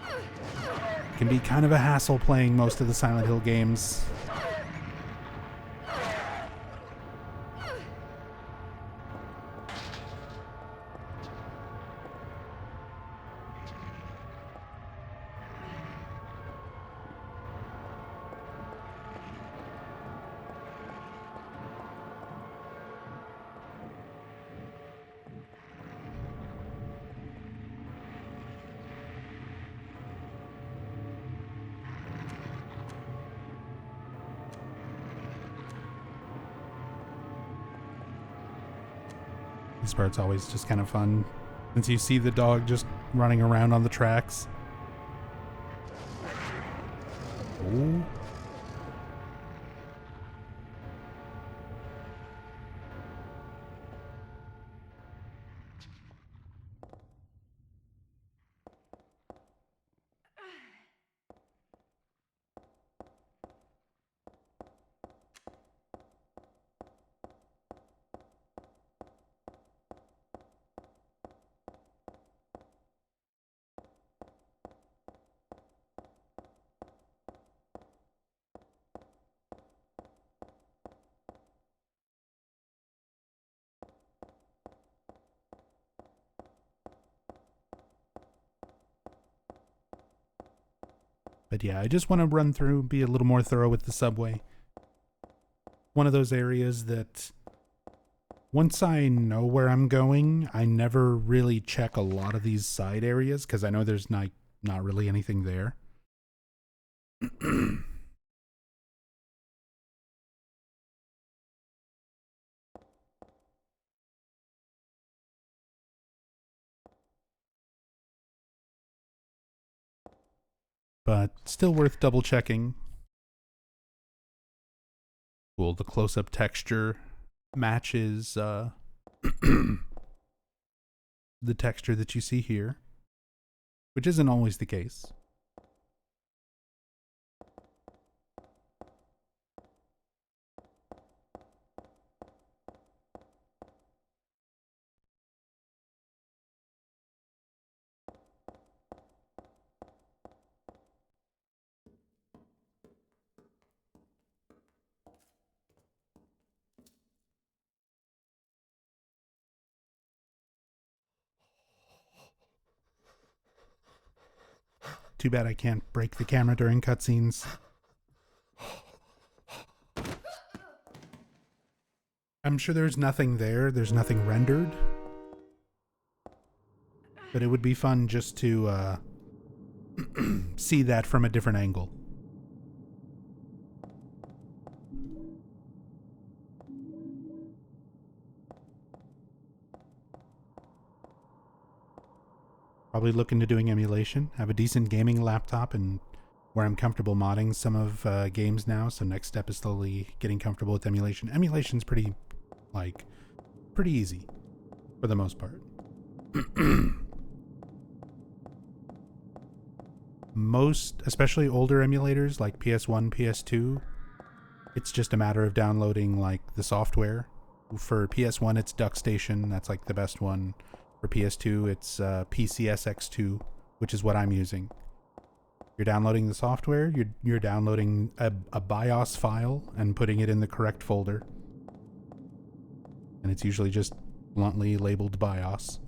it can be kind of a hassle playing most of the Silent Hill games. This part's always just kind of fun, since you see the dog just running around on the tracks. Oh. But yeah, I just want to run through, be a little more thorough with the subway. One of those areas that once I know where I'm going, I never really check a lot of these side areas because I know there's not really anything there. But still worth double checking. Cool, the close-up texture matches the texture that you see here, which isn't always the case. Too bad I can't break the camera during cutscenes. I'm sure there's nothing there. There's nothing rendered. But it would be fun just to see that from a different angle. Probably look into doing emulation. Have a decent gaming laptop and where I'm comfortable modding some of games now. So next step is slowly getting comfortable with emulation. Emulation's pretty easy for the most part. Most, especially older emulators like PS1, PS2, it's just a matter of downloading like the software. For PS1, it's DuckStation. That's like the best one. For PS2, it's PCSX2, which is what I'm using. You're downloading the software, you're downloading a BIOS file and putting it in the correct folder. And it's usually just bluntly labeled BIOS.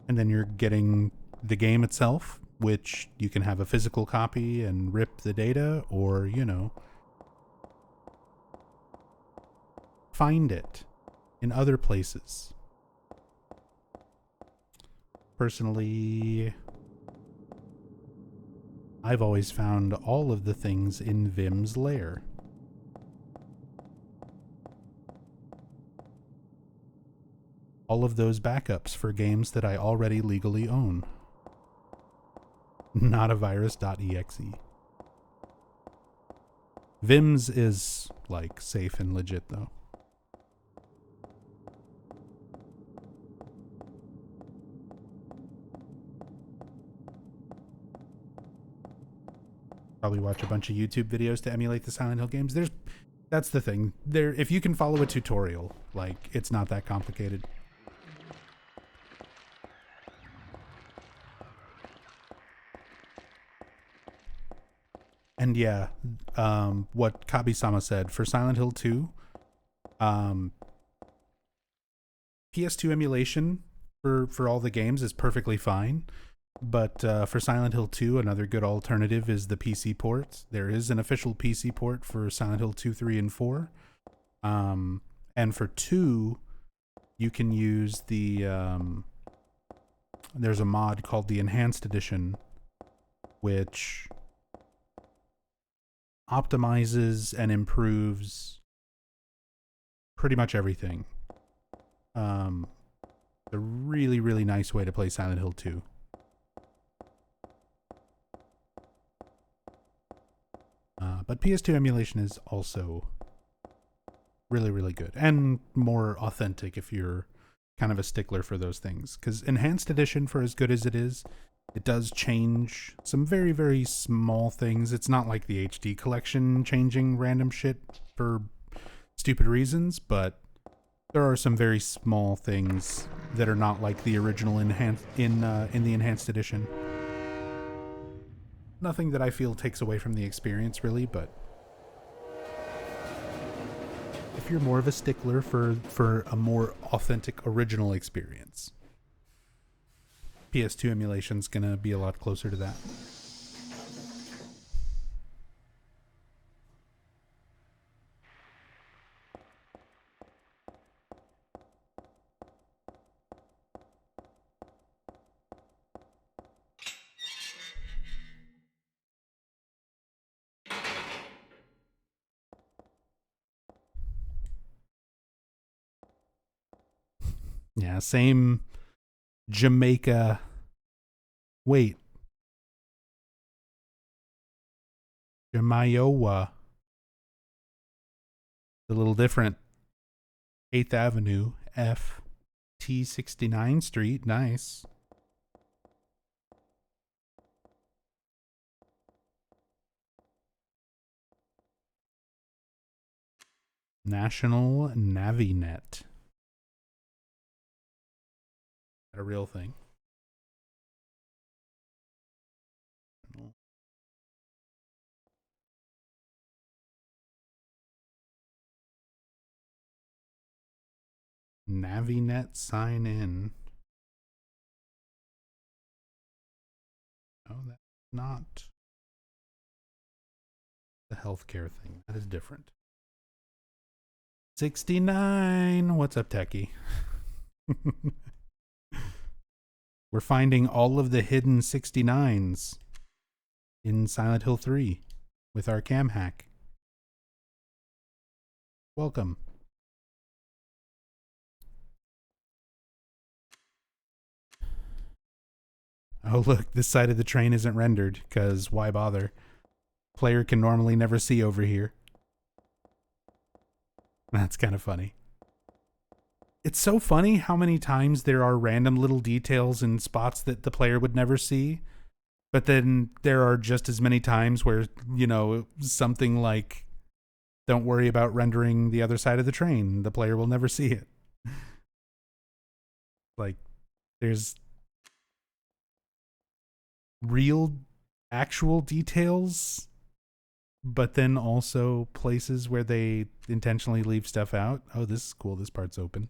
And then you're getting the game itself, which you can have a physical copy and rip the data, or, you know, find it in other places. Personally, I've always found all of the things in Vim's lair. All of those backups for games that I already legally own. Not a virus.exe. Vim's is, like, safe and legit, though. Probably watch a bunch of YouTube videos to emulate the Silent Hill games. That's the thing. If you can follow a tutorial, like, it's not that complicated. And yeah, what Kabi-sama said, for Silent Hill 2, PS2 emulation for all the games is perfectly fine. But for Silent Hill 2, another good alternative is the PC port. There is an official PC port for Silent Hill 2, 3, and 4. And for 2, you can use the... there's a mod called the Enhanced Edition, which optimizes and improves pretty much everything. A really, really nice way to play Silent Hill 2. But PS2 emulation is also really, really good. And more authentic if you're kind of a stickler for those things. Because Enhanced Edition, for as good as it is, it does change some very, very small things. It's not like the HD collection changing random shit for stupid reasons, but there are some very small things that are not like the original in the Enhanced Edition. Nothing that I feel takes away from the experience, really, but if you're more of a stickler for a more authentic original experience, PS2 emulation's gonna be a lot closer to that. Yeah, same Jamaica. Wait. Jamaica. A little different. 8th Avenue, F. T 69 Street. Nice. National Navinet. A real thing. Navinet sign in. No, that's not the healthcare thing. That is different. 69. What's up, Techie? We're finding all of the hidden 69s in Silent Hill 3 with our cam hack. Welcome. Oh, look, this side of the train isn't rendered, because why bother? Player can normally never see over here. That's kind of funny. It's so funny how many times there are random little details in spots that the player would never see, but then there are just as many times where, you know, something like, don't worry about rendering the other side of the train. The player will never see it. Like, there's real, actual details, but then also places where they intentionally leave stuff out. Oh, this is cool. This part's open.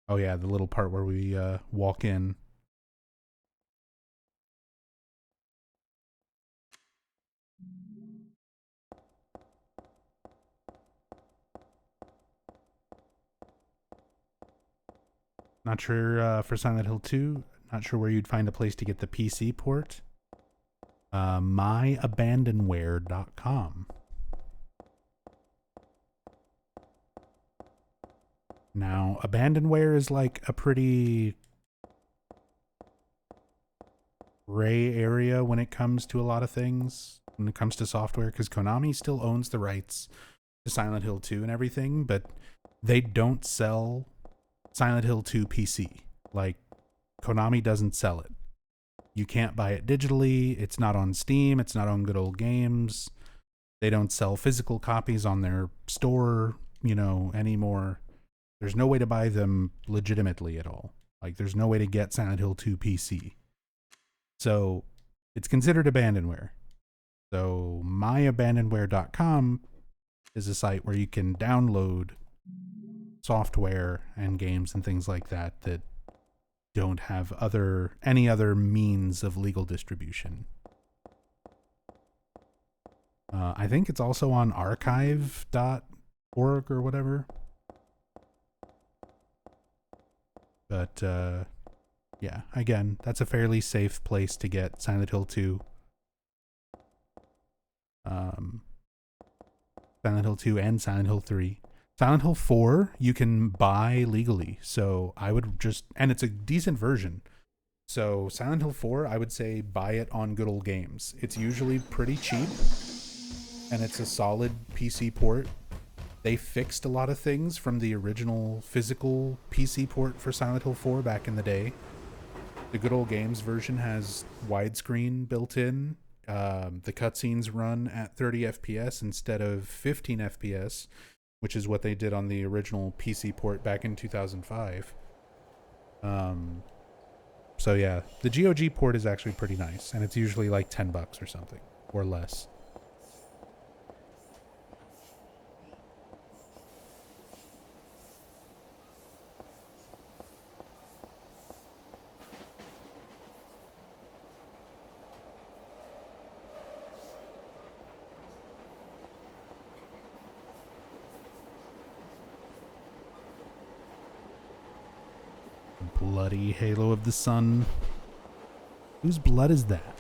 Oh, yeah, the little part where we walk in. Not sure for Silent Hill 2. Not sure where you'd find a place to get the PC port. myabandonware.com. Now, abandonware is like a pretty gray area when it comes to a lot of things, when it comes to software, because Konami still owns the rights to Silent Hill 2 and everything, but they don't sell Silent Hill 2 PC. Like, Konami doesn't sell it. You can't buy it digitally. It's not on Steam. It's not on Good Old Games. They don't sell physical copies on their store, you know, anymore. There's no way to buy them legitimately at all. Like, there's no way to get Silent Hill 2 PC. So, it's considered abandonware. So, myabandonware.com is a site where you can download software and games and things like that that don't have any other means of legal distribution. I think it's also on archive.org or whatever. But yeah, again, that's a fairly safe place to get Silent Hill 2. Silent Hill 2 and Silent Hill 3. Silent Hill 4 you can buy legally, so I would just, and it's a decent version. So Silent Hill 4, I would say buy it on Good Old Games. It's usually pretty cheap, and it's a solid PC port. They fixed a lot of things from the original physical PC port for Silent Hill 4 back in the day. The Good Old Games version has widescreen built in. The cutscenes run at 30 FPS instead of 15 FPS, which is what they did on the original PC port back in 2005. So yeah, the GOG port is actually pretty nice, and it's usually like $10 or something, or less. Bloody Halo of the Sun. Whose blood is that?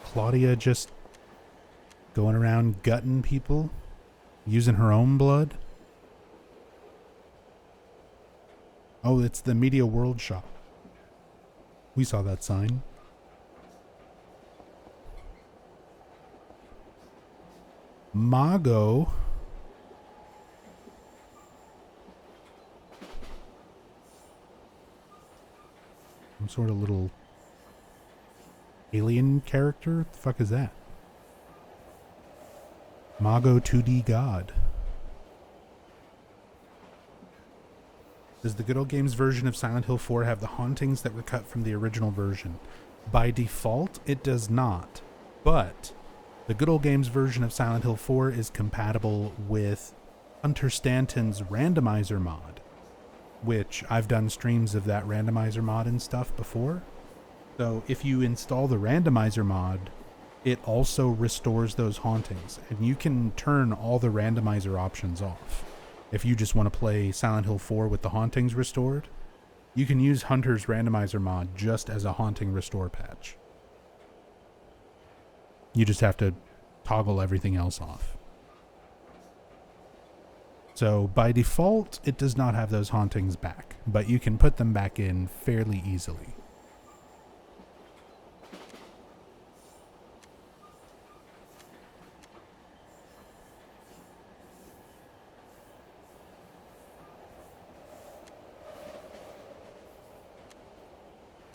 Claudia just going around gutting people? Using her own blood? Oh, it's the Media World shop. We saw that sign. Mago. Some sort of little alien character? What the fuck is that? Mago 2D God. Does the Good Old Games version of Silent Hill 4 have the hauntings that were cut from the original version? By default, it does not. But the Good Old Games version of Silent Hill 4 is compatible with Hunter Stanton's randomizer mod, which I've done streams of that randomizer mod and stuff before. So if you install the randomizer mod, it also restores those hauntings, and you can turn all the randomizer options off. If you just want to play Silent Hill 4 with the hauntings restored, you can use Hunter's randomizer mod just as a haunting restore patch. You just have to toggle everything else off. So by default, it does not have those hauntings back, but you can put them back in fairly easily.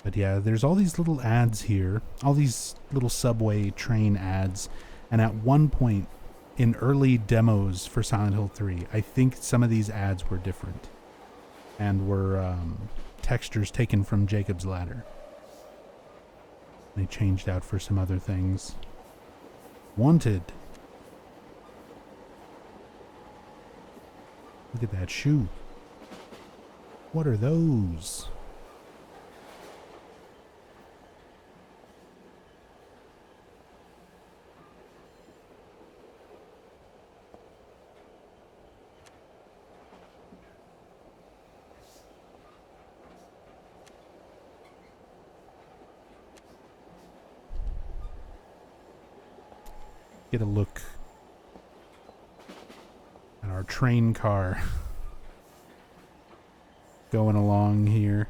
But yeah, there's all these little ads here, all these little subway train ads, and at one point in early demos for Silent Hill 3, I think some of these ads were different and were textures taken from Jacob's Ladder. They changed out for some other things. Wanted. Look at that shoe. What are those? Get a look at our train car going along here.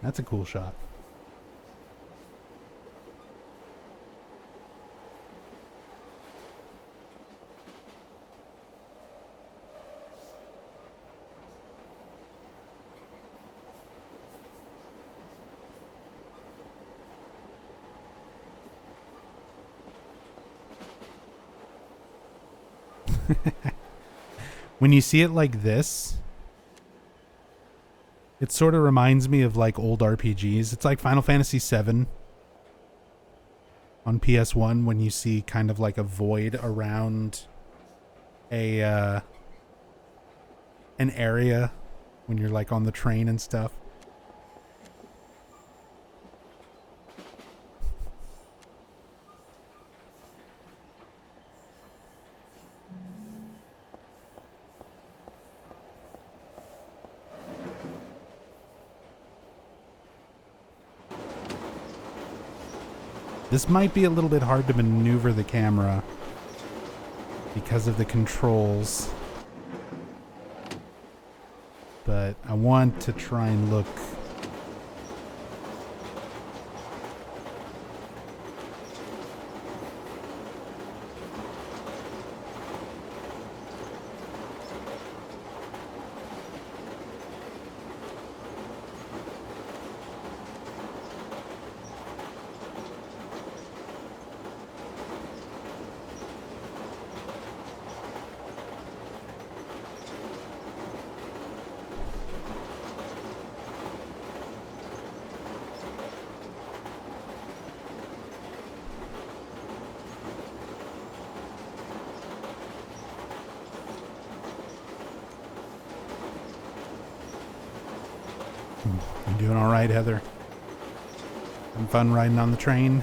That's a cool shot. When you see it like this, it sort of reminds me of like old RPGs. It's like Final Fantasy VII on PS1 when you see kind of like a void around a an area when you're like on the train and stuff. This might be a little bit hard to maneuver the camera because of the controls, but I want to try and look You doing all right, Heather? Having fun riding on the train?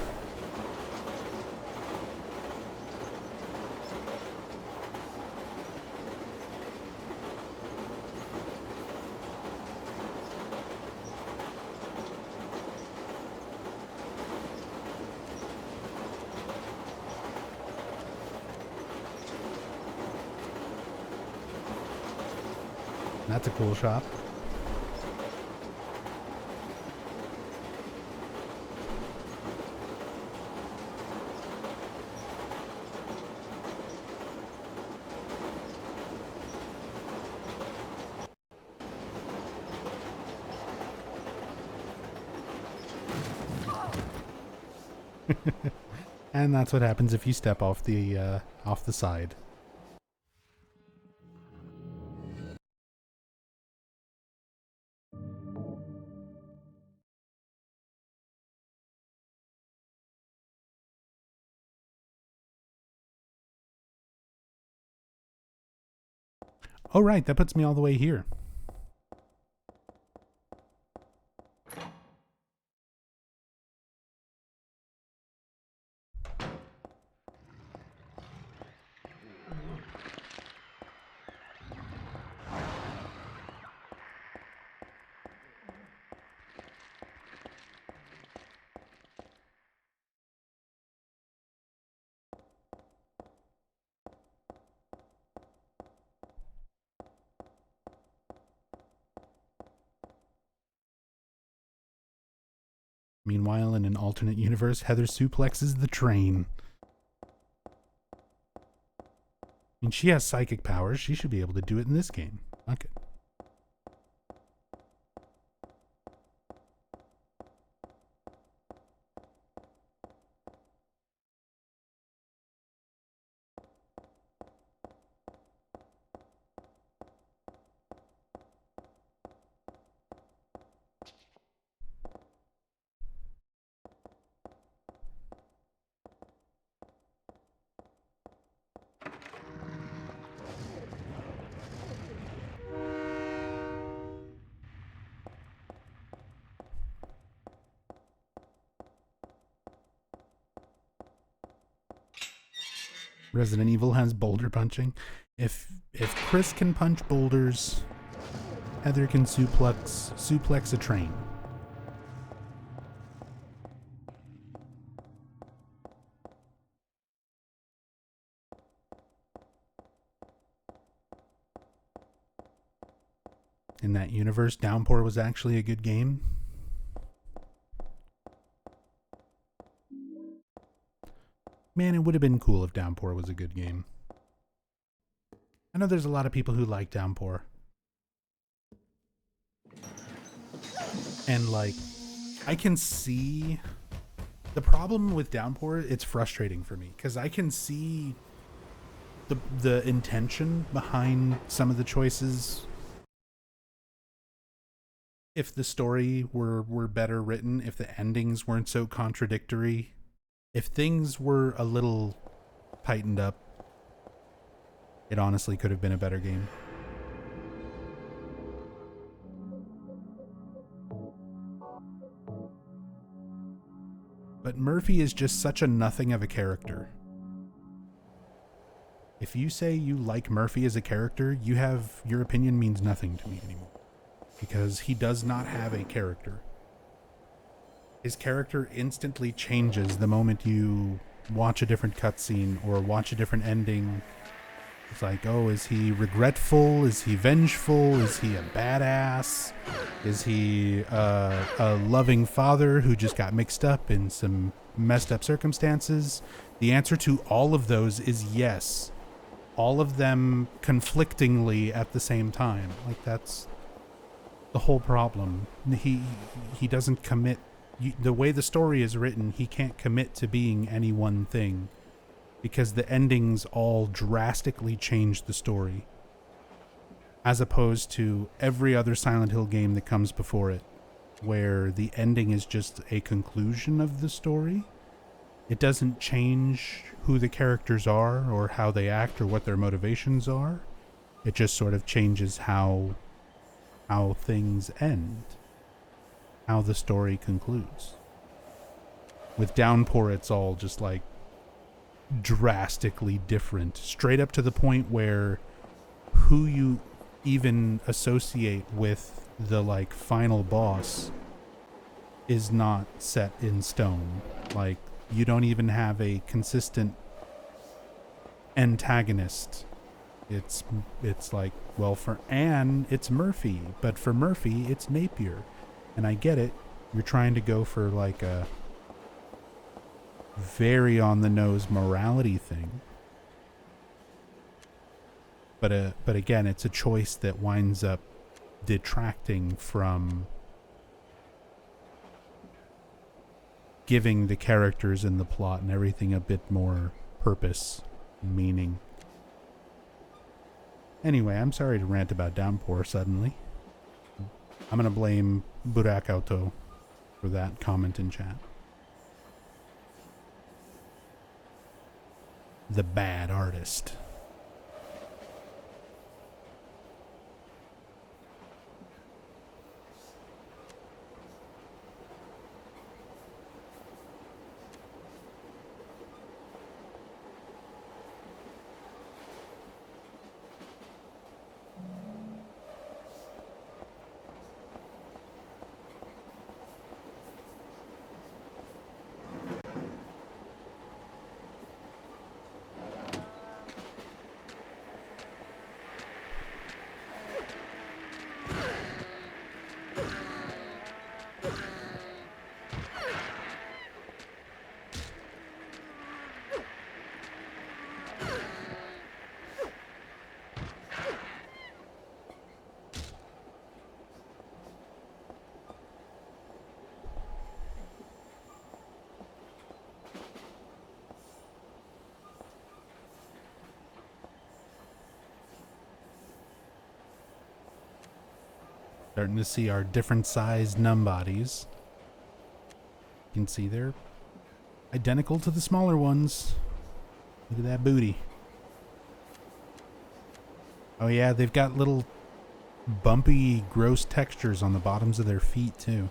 That's a cool shot. And that's what happens if you step off the side. Oh, right. That puts me all the way here. Meanwhile, in an alternate universe, Heather suplexes the train. I mean, she has psychic powers. She should be able to do it in this game. Okay. Resident Evil has boulder punching. If Chris can punch boulders, Heather can suplex a train. In that universe, Downpour was actually a good game. Man, it would have been cool if Downpour was a good game. I know there's a lot of people who like Downpour. And like, I can see the problem with Downpour. It's frustrating for me because I can see the intention behind some of the choices. If the story were better written, if the endings weren't so contradictory, if things were a little tightened up, it honestly could have been a better game. But Murphy is just such a nothing of a character. If you say you like Murphy as a character, your opinion means nothing to me anymore. Because he does not have a character. His character instantly changes the moment you watch a different cutscene or watch a different ending. It's like, oh, is he regretful? Is he vengeful? Is he a badass? Is he a loving father who just got mixed up in some messed up circumstances? The answer to all of those is yes. All of them conflictingly at the same time. Like, that's the whole problem. He doesn't commit. The way the story is written, he can't commit to being any one thing because the endings all drastically change the story, as opposed to every other Silent Hill game that comes before it, where the ending is just a conclusion of the story. It doesn't change who the characters are or how they act or what their motivations are. It just sort of changes how things end, how the story concludes. With Downpour, it's all just like drastically different, straight up to the point where who you even associate with the like final boss is not set in stone. Like, you don't even have a consistent antagonist. It's like, well, for Anne, it's Murphy, but for Murphy, it's Napier. And I get it. You're trying to go for like a very on the nose morality thing. But again, it's a choice that winds up detracting from giving the characters in the plot and everything a bit more purpose and meaning. Anyway, I'm sorry to rant about Downpour suddenly. I'm going to blame Burak Auto for that comment in chat. The bad artist. Starting to see our different sized numb bodies. You can see they're identical to the smaller ones. Look at that booty. Oh yeah, they've got little bumpy, gross textures on the bottoms of their feet too.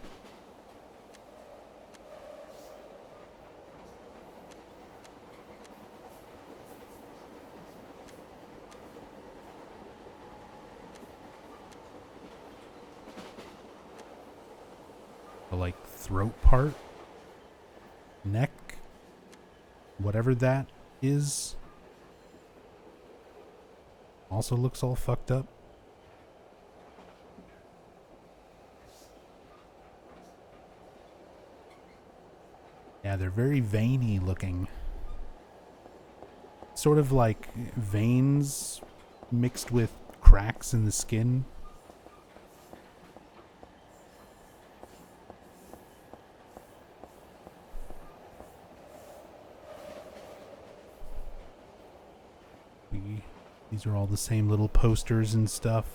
The like throat part, neck, whatever that is, also looks all fucked up. Yeah, they're very veiny looking. Sort of like veins mixed with cracks in the skin. These are all the same little posters and stuff.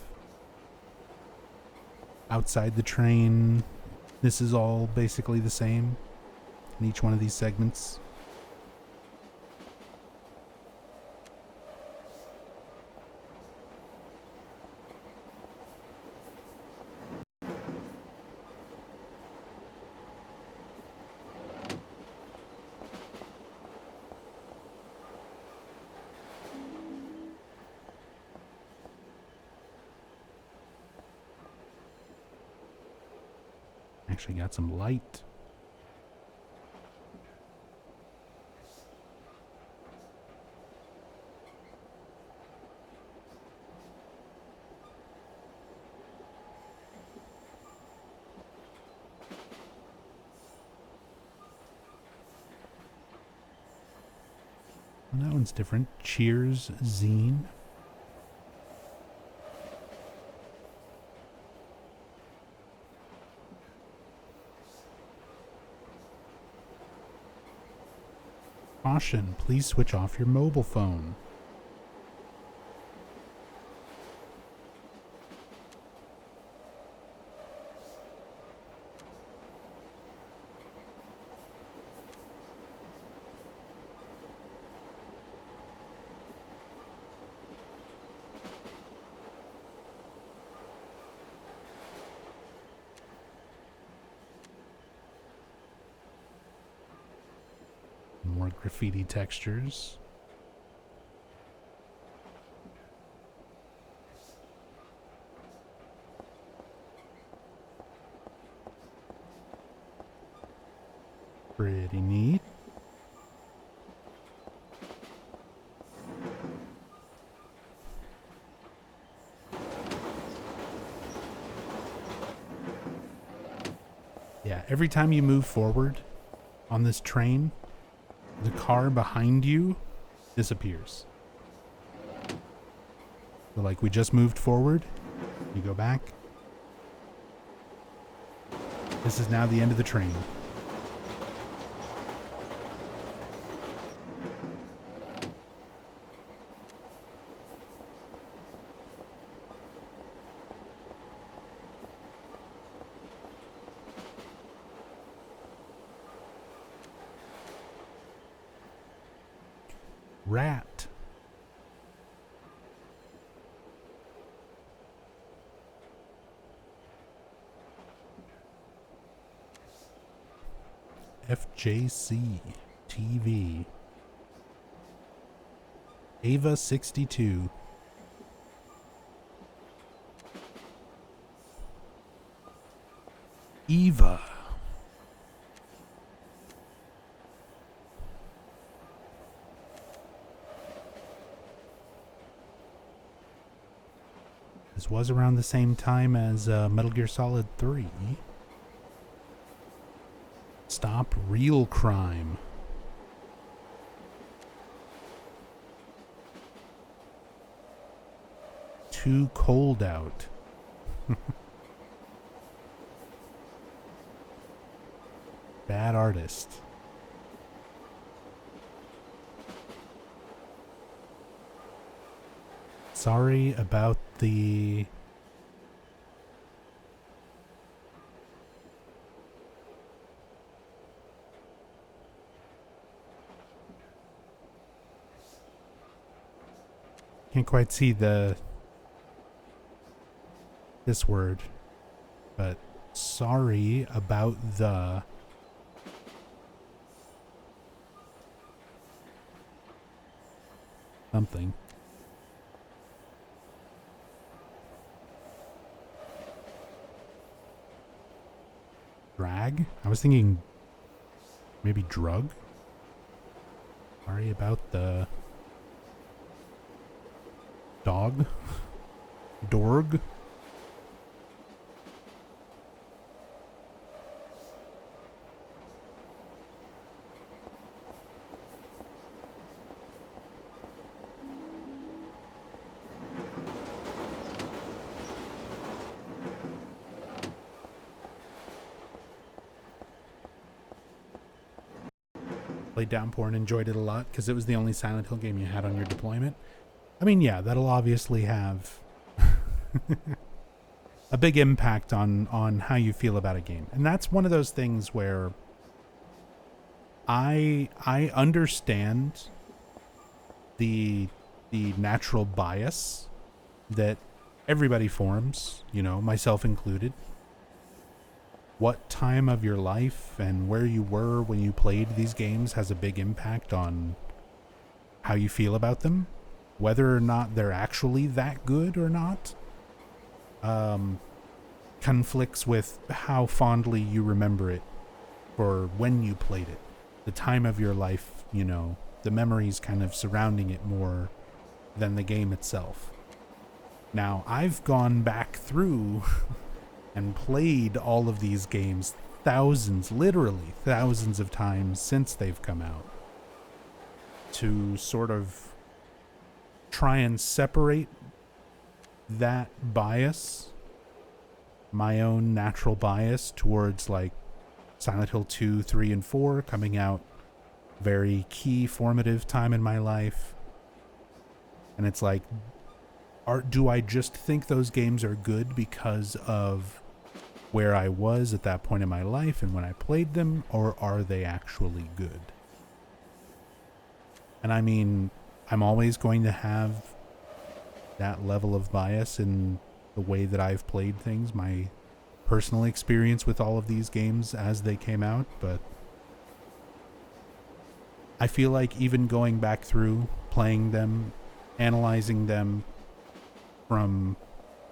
Outside the train, this is all basically the same in each one of these segments. Actually got some light. That one's different. Cheers zine. Caution, please switch off your mobile phone. More graffiti textures. Pretty neat. Yeah, every time you move forward on this train, the car behind you disappears. So like we just moved forward, you go back. This is now the end of the train. Rat. FJC TV. Ava 62. Eva. This was around the same time as Metal Gear Solid 3. Stop Real Crime. Too Cold Out. Bad Artist. Sorry about the Can't quite see this word, but sorry about the something. Drag? I was thinking maybe drug? Sorry about the dog? Dorg? Played Downpour and enjoyed it a lot because it was the only Silent Hill game you had on your deployment. I mean, yeah, that'll obviously have a big impact on how you feel about a game. And that's one of those things where I understand the natural bias that everybody forms, you know, myself included. What time of your life and where you were when you played these games has a big impact on how you feel about them. Whether or not they're actually that good or not, conflicts with how fondly you remember it or when you played it. The time of your life, you know, the memories kind of surrounding it more than the game itself. Now, I've gone back through and played all of these games thousands, literally thousands of times since they've come out to sort of try and separate that bias, my own natural bias towards like Silent Hill 2, 3, and 4 coming out, very key formative time in my life. And it's like, do I just think those games are good because of where I was at that point in my life and when I played them, or are they actually good? And I mean, I'm always going to have that level of bias in the way that I've played things, my personal experience with all of these games as they came out, but I feel like even going back through, playing them, analyzing them from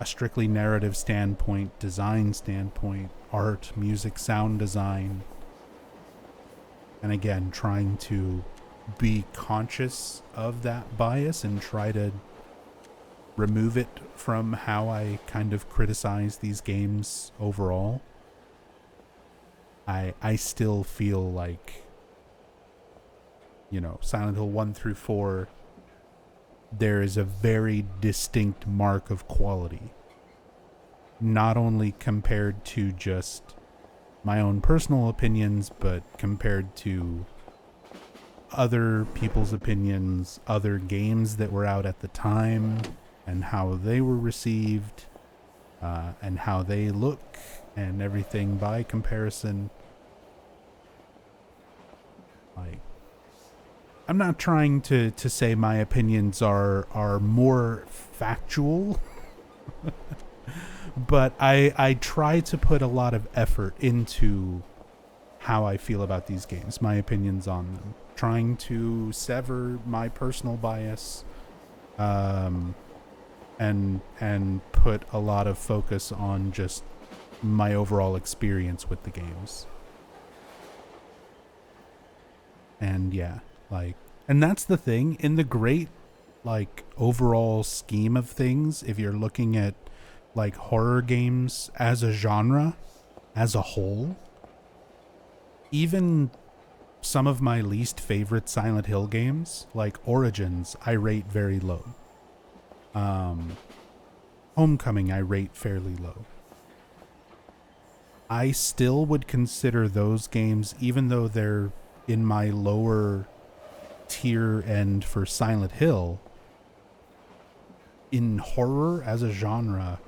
a strictly narrative standpoint, design standpoint, art, music, sound design, and again, trying to be conscious of that bias and try to remove it from how I kind of criticize these games overall. I still feel like, you know, Silent Hill 1 through 4, there is a very distinct mark of quality. Not only compared to just my own personal opinions, but compared to other people's opinions, other games that were out at the time, and how they were received, and how they look, and everything by comparison. Like, I'm not trying to say my opinions are more factual, but I try to put a lot of effort into how I feel about these games, my opinions on them, trying to sever my personal bias, and put a lot of focus on just my overall experience with the games. And yeah, like, and that's the thing in the great, like, overall scheme of things. If you're looking at like horror games as a genre, as a whole, even some of my least favorite Silent Hill games, like Origins, I rate very low. Homecoming, I rate fairly low. I still would consider those games, even though they're in my lower tier end for Silent Hill, in horror as a genre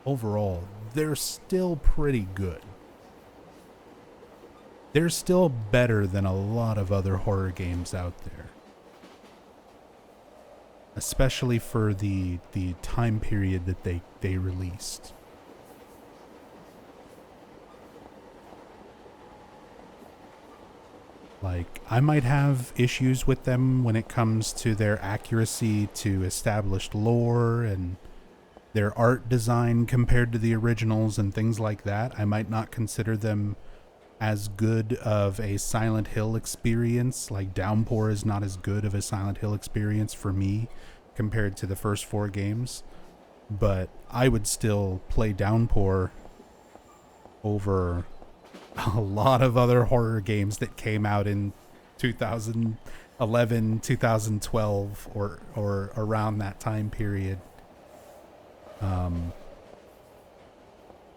overall, they're still pretty good. They're still better than a lot of other horror games out there. especially for the time period that they released. Like, I might have issues with them when it comes to their accuracy to established lore and their art design compared to the originals and things like that. I might not consider them as good of a Silent Hill experience. Like, Downpour is not as good of a Silent Hill experience for me compared to the first 4 games. But I would still play Downpour over a lot of other horror games that came out in 2011, 2012, or around that time period.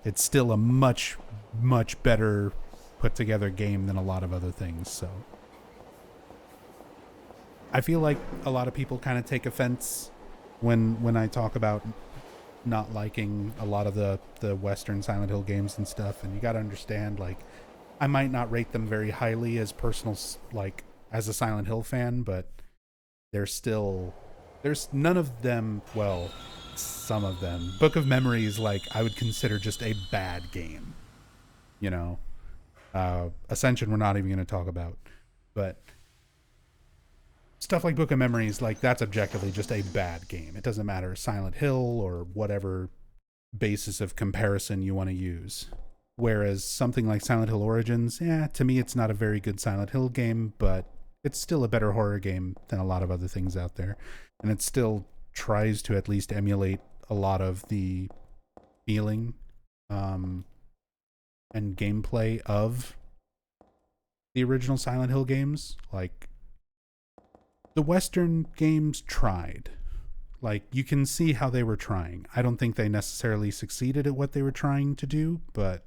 It's still a much better put together game than a lot of other things. So I feel like a lot of people kind of take offense when I talk about not liking a lot of the Western Silent Hill games and stuff. And you got to understand, like, I might not rate them very highly as personal, like, as a Silent Hill fan, but there's none of them, well, some of them. Book of Memories, like, I would consider just a bad game, you know. Ascension we're not even going to talk about, but stuff like Book of Memories, like, that's objectively just a bad game. It doesn't matter, Silent Hill or whatever basis of comparison you want to use. Whereas something like Silent Hill Origins, to me it's not a very good Silent Hill game, but it's still a better horror game than a lot of other things out there. And it still tries to at least emulate a lot of the feeling and gameplay of the original Silent Hill games. Like, the Western games tried. Like, you can see how they were trying. I don't think they necessarily succeeded at what they were trying to do, but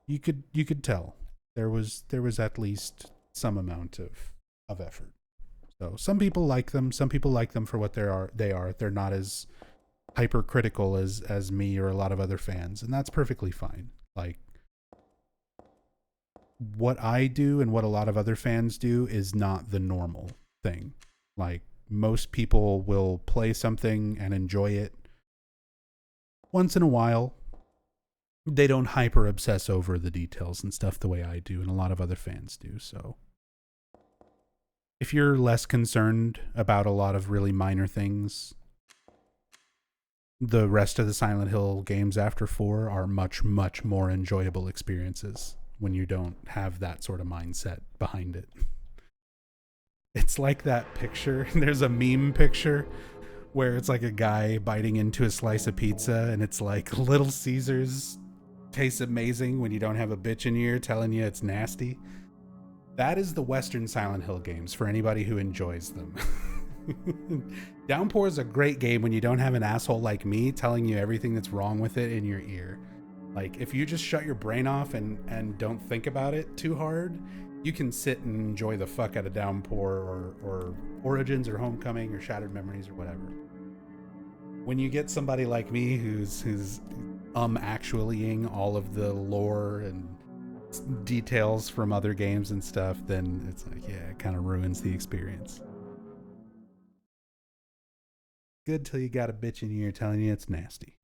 you could tell there was at least some amount of effort. So some people like them. Some people like them for what they are. They're not as hypercritical as me or a lot of other fans, and that's perfectly fine. Like, what I do and what a lot of other fans do is not the normal thing. Like, most people will play something and enjoy it once in a while. They don't hyper obsess over the details and stuff the way I do and a lot of other fans do. So if you're less concerned about a lot of really minor things, the rest of the Silent Hill games after 4 are much more enjoyable experiences when you don't have that sort of mindset behind it. It's like that picture. There's a meme picture where it's like a guy biting into a slice of pizza, and it's like, Little Caesars tastes amazing when you don't have a bitch in your ear telling you it's nasty. That is the Western Silent Hill games for anybody who enjoys them. Downpour is a great game when you don't have an asshole like me telling you everything that's wrong with it in your ear. Like, if you just shut your brain off and don't think about it too hard, you can sit and enjoy the fuck out of Downpour or Origins or Homecoming or Shattered Memories or whatever. When you get somebody like me who's actuallying all of the lore and details from other games and stuff, then it's like, yeah, it kind of ruins the experience. Good till you got a bitch in your ear telling you it's nasty.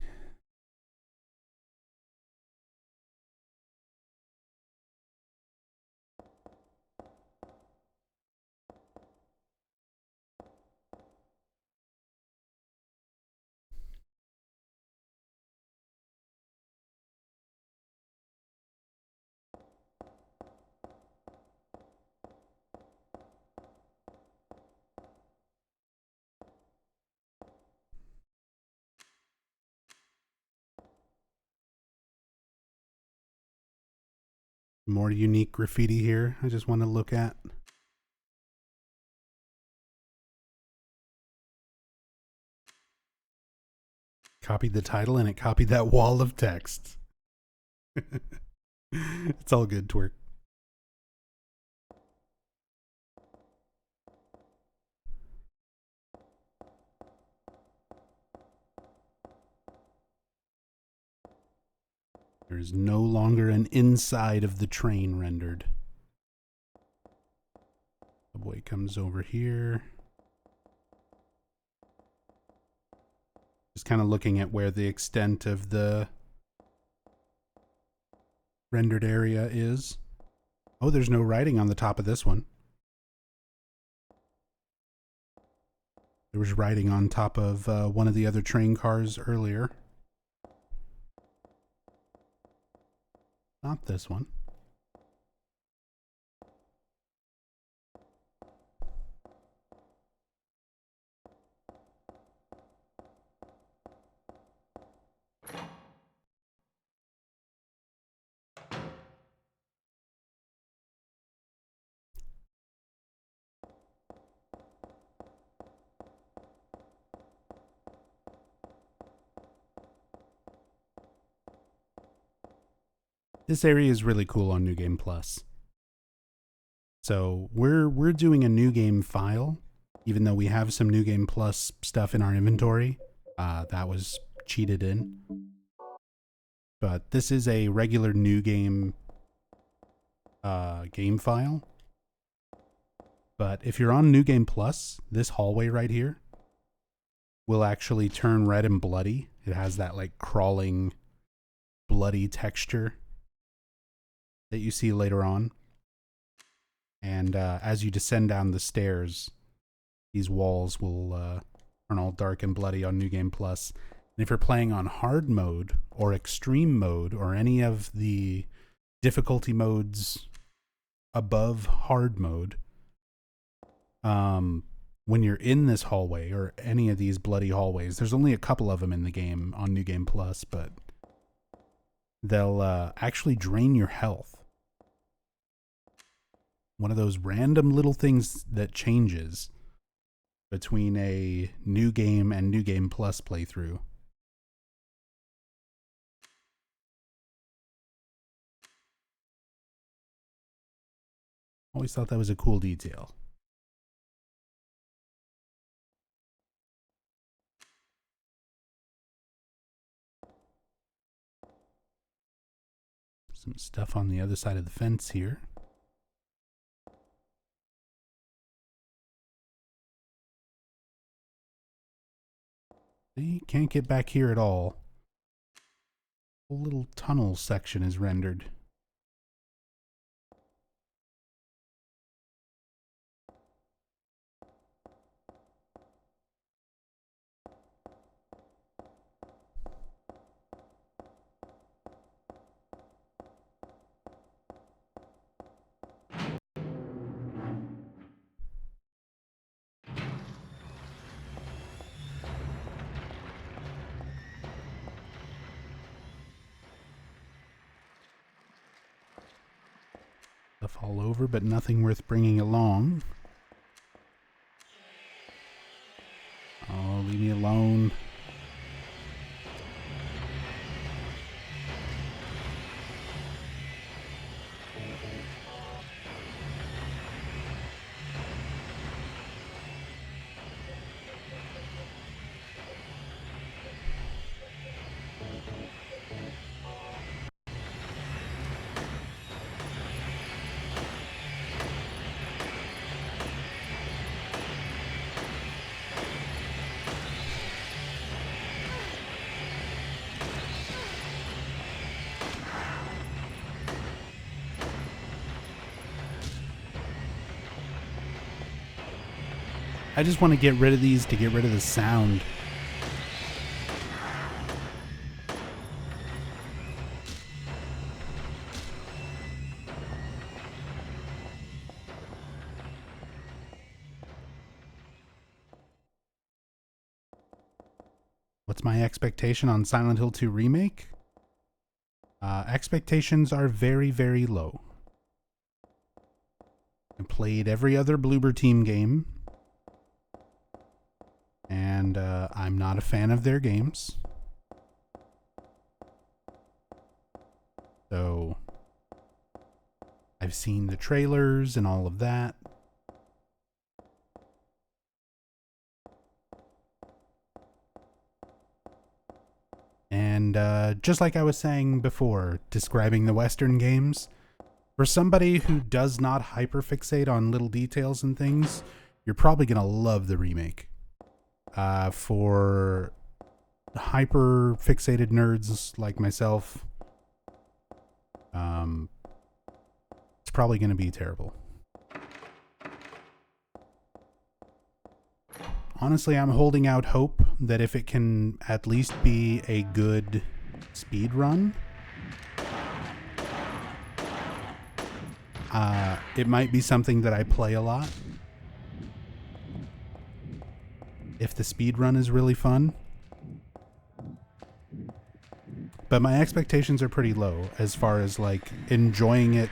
More unique graffiti here I just want to look at. Copied the title and it copied that wall of text. It's all good, twerk. There is no longer an inside of the train rendered. The boy comes over here. Just kind of looking at where the extent of the rendered area is. Oh, there's no writing on the top of this one. There was writing on top of one of the other train cars earlier. Not this one. This area is really cool on New Game Plus. So we're doing a New Game file, even though we have some New Game Plus stuff in our inventory. That was cheated in. But this is a regular New Game game file. But if you're on New Game Plus, this hallway right here will actually turn red and bloody. It has that like crawling, bloody texture that you see later on. And as you descend down the stairs, these walls will turn all dark and bloody on New Game Plus. And if you're playing on hard mode or extreme mode or any of the difficulty modes above hard mode, when you're in this hallway or any of these bloody hallways, there's only a couple of them in the game on New Game Plus, but they'll actually drain your health. One of those random little things that changes between a new game and New Game Plus playthrough. Always thought that was a cool detail. Some stuff on the other side of the fence here. See, can't get back here at all. A little tunnel section is rendered. Stuff all over, but nothing worth bringing along. Oh, leave me alone. I just want to get rid of these to get rid of the sound. What's my expectation on Silent Hill 2 Remake? Expectations are very, very low. I played every other Bloober Team game. And I'm not a fan of their games. So I've seen the trailers and all of that. And just like I was saying before, describing the Western games, for somebody who does not hyperfixate on little details and things, you're probably going to love the remake. For hyper fixated nerds like myself, it's probably going to be terrible. Honestly, I'm holding out hope that if it can at least be a good speed run, it might be something that I play a lot. If the speed run is really fun. But my expectations are pretty low as far as like enjoying it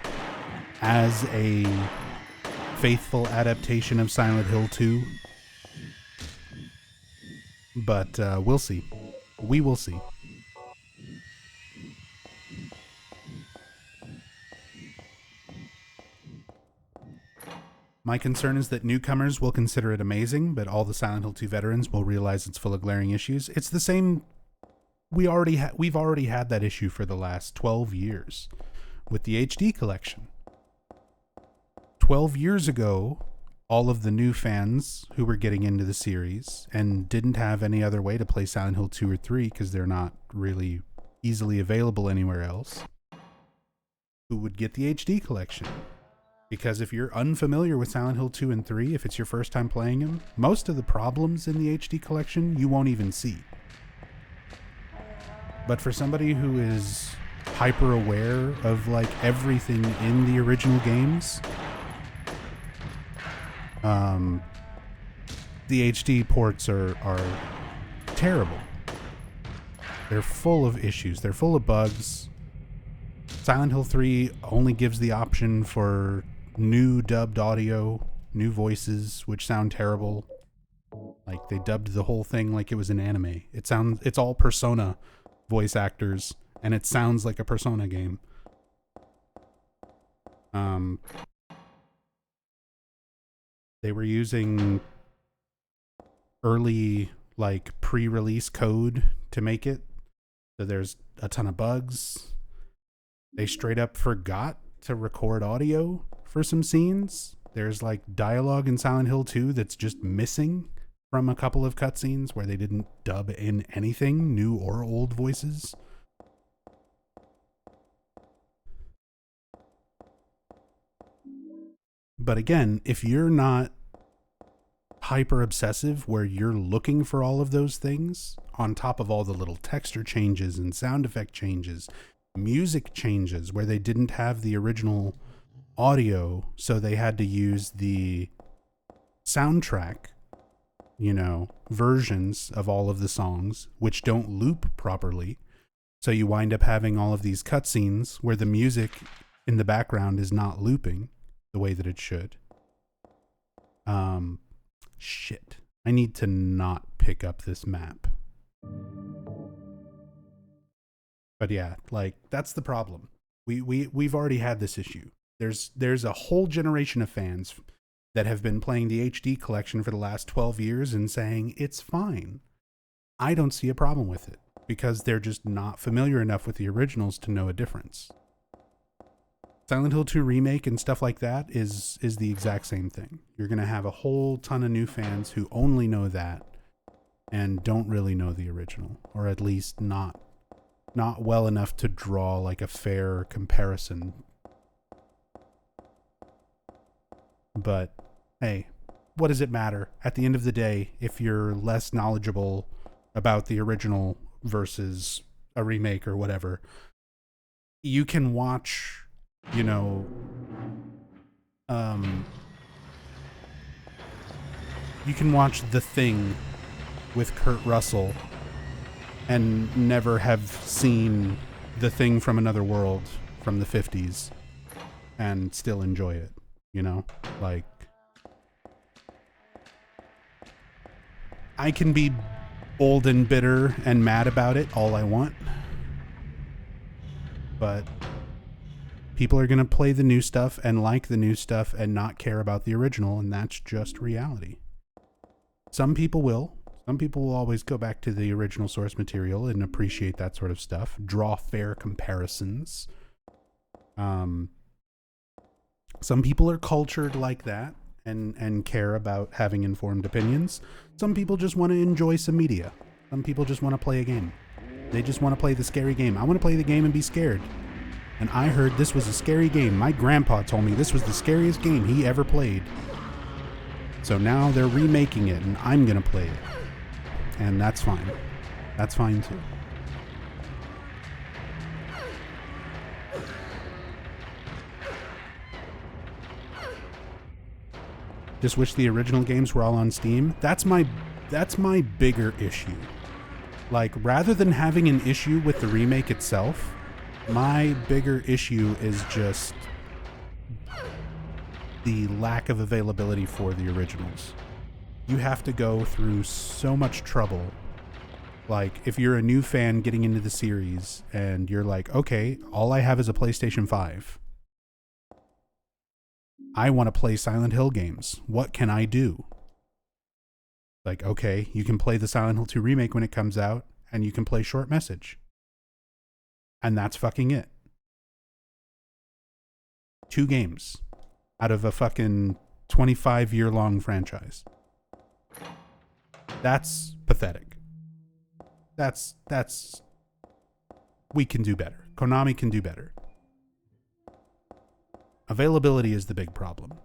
as a faithful adaptation of Silent Hill 2. But we'll see. We will see. My concern is that newcomers will consider it amazing, but all the Silent Hill 2 veterans will realize it's full of glaring issues. It's the same. We've already had that issue for the last 12 years with the HD collection. 12 years ago, all of the new fans who were getting into the series and didn't have any other way to play Silent Hill 2 or 3 because they're not really easily available anywhere else, who would get the HD collection. Because if you're unfamiliar with Silent Hill 2 and 3, if it's your first time playing them, most of the problems in the HD collection you won't even see. But for somebody who is hyper aware of like everything in the original games, the HD ports are terrible. They're full of issues. They're full of bugs. Silent Hill 3 only gives the option for new dubbed audio, new voices, which sound terrible. Like they dubbed the whole thing like it was an anime. It's all Persona voice actors, and it sounds like a Persona game. They were using early like pre-release code to make it, so there's a ton of bugs. They straight up forgot to record audio for some scenes. There's like dialogue in Silent Hill 2 that's just missing from a couple of cutscenes where they didn't dub in anything, new or old voices. But again, if you're not hyper obsessive where you're looking for all of those things on top of all the little texture changes and sound effect changes, music changes where they didn't have the original audio, so they had to use the soundtrack, versions of all of the songs, which don't loop properly. So you wind up having all of these cutscenes where the music in the background is not looping the way that it should. Shit. I need to not pick up this map. But yeah, like that's the problem. We've already had this issue. There's a whole generation of fans that have been playing the HD collection for the last 12 years and saying it's fine. I don't see a problem with it because they're just not familiar enough with the originals to know a difference. Silent Hill 2 Remake and stuff like that is the exact same thing. You're going to have a whole ton of new fans who only know that and don't really know the original, or at least not well enough to draw like a fair comparison. But hey, what does it matter? At the end of the day, if you're less knowledgeable about the original versus a remake or whatever, you can watch, you can watch The Thing with Kurt Russell and never have seen The Thing from Another World from the 50s and still enjoy it, Like, I can be old and bitter and mad about it all I want, but people are going to play the new stuff and like the new stuff and not care about the original, and that's just reality. Some people will. Some people will always go back to the original source material and appreciate that sort of stuff, draw fair comparisons. Some people are cultured like that and care about having informed opinions. Some people just want to enjoy some media. Some people just want to play a game. They just want to play the scary game. I want to play the game and be scared. And I heard this was a scary game. My grandpa told me this was the scariest game he ever played. So now they're remaking it, and I'm going to play it. And that's fine. That's fine too. Just wish the original games were all on Steam. That's my bigger issue. Like, rather than having an issue with the remake itself, my bigger issue is just the lack of availability for the originals. You have to go through so much trouble. Like, if you're a new fan getting into the series and you're like, okay, all I have is a PlayStation 5. I want to play Silent Hill games. What can I do? Like, okay, you can play the Silent Hill 2 remake when it comes out, and you can play Short Message. And that's fucking it. 2 games out of a fucking 25-year-long franchise. That's pathetic. That's we can do better. Konami can do better. Availability is the big problem.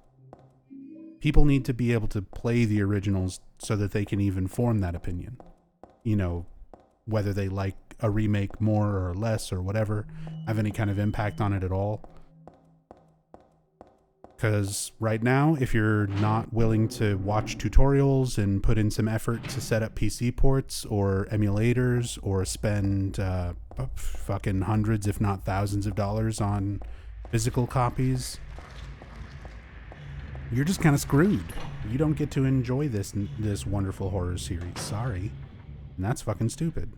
People need to be able to play the originals so that they can even form that opinion. You know, whether they like a remake more or less or whatever, have any kind of impact on it at all. Because right now, if you're not willing to watch tutorials and put in some effort to set up PC ports or emulators or spend fucking hundreds, if not thousands of dollars on physical copies, you're just kind of screwed. You don't get to enjoy this wonderful horror series. Sorry. And that's fucking stupid.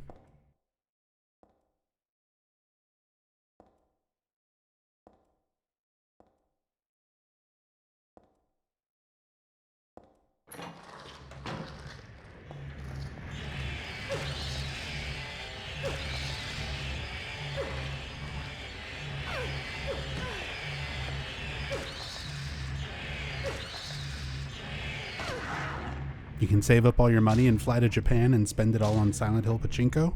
You can save up all your money and fly to Japan and spend it all on Silent Hill Pachinko?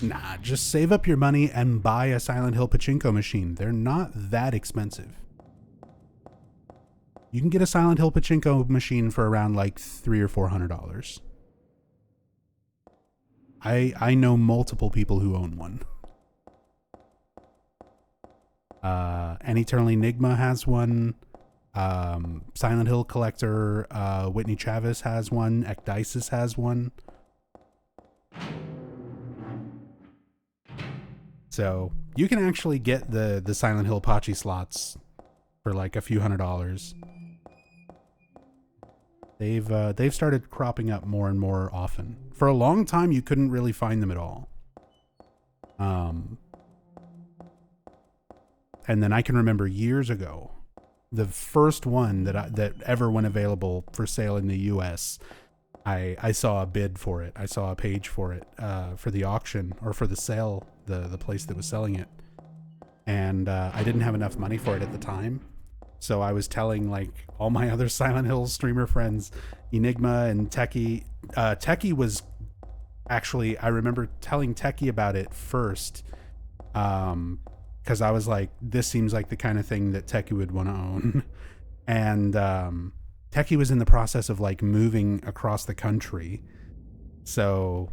Nah, just save up your money and buy a Silent Hill Pachinko machine. They're not that expensive. You can get a Silent Hill Pachinko machine for around like $300 or $400. I know multiple people who own one. An Eternal Enigma has one. Silent Hill Collector, Whitney Chavis has one. Ecdysis has one. So you can actually get the Silent Hill Pachi slots for like a few $100s. They've started cropping up more and more often. For a long time, you couldn't really find them at all. And then I can remember years ago, the first one that ever went available for sale in the U.S., I saw a bid for it. I saw a page for it for the auction or for the sale, the place that was selling it. And I didn't have enough money for it at the time. So I was telling like all my other Silent Hill streamer friends, Enigma and Techie. Techie was actually, I remember telling Techie about it first. Because I was like, this seems like the kind of thing that Techie would want to own. And Techie was in the process of like moving across the country. So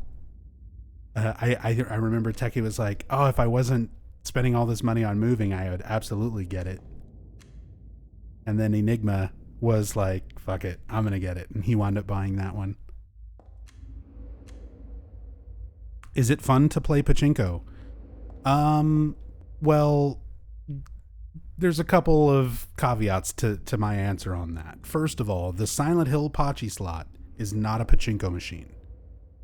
I remember Techie was like, oh, if I wasn't spending all this money on moving, I would absolutely get it. And then Enigma was like, fuck it, I'm going to get it. And he wound up buying that one. Is it fun to play Pachinko? Well, there's a couple of caveats to my answer on that. First of all, the Silent Hill Pachi slot is not a Pachinko machine.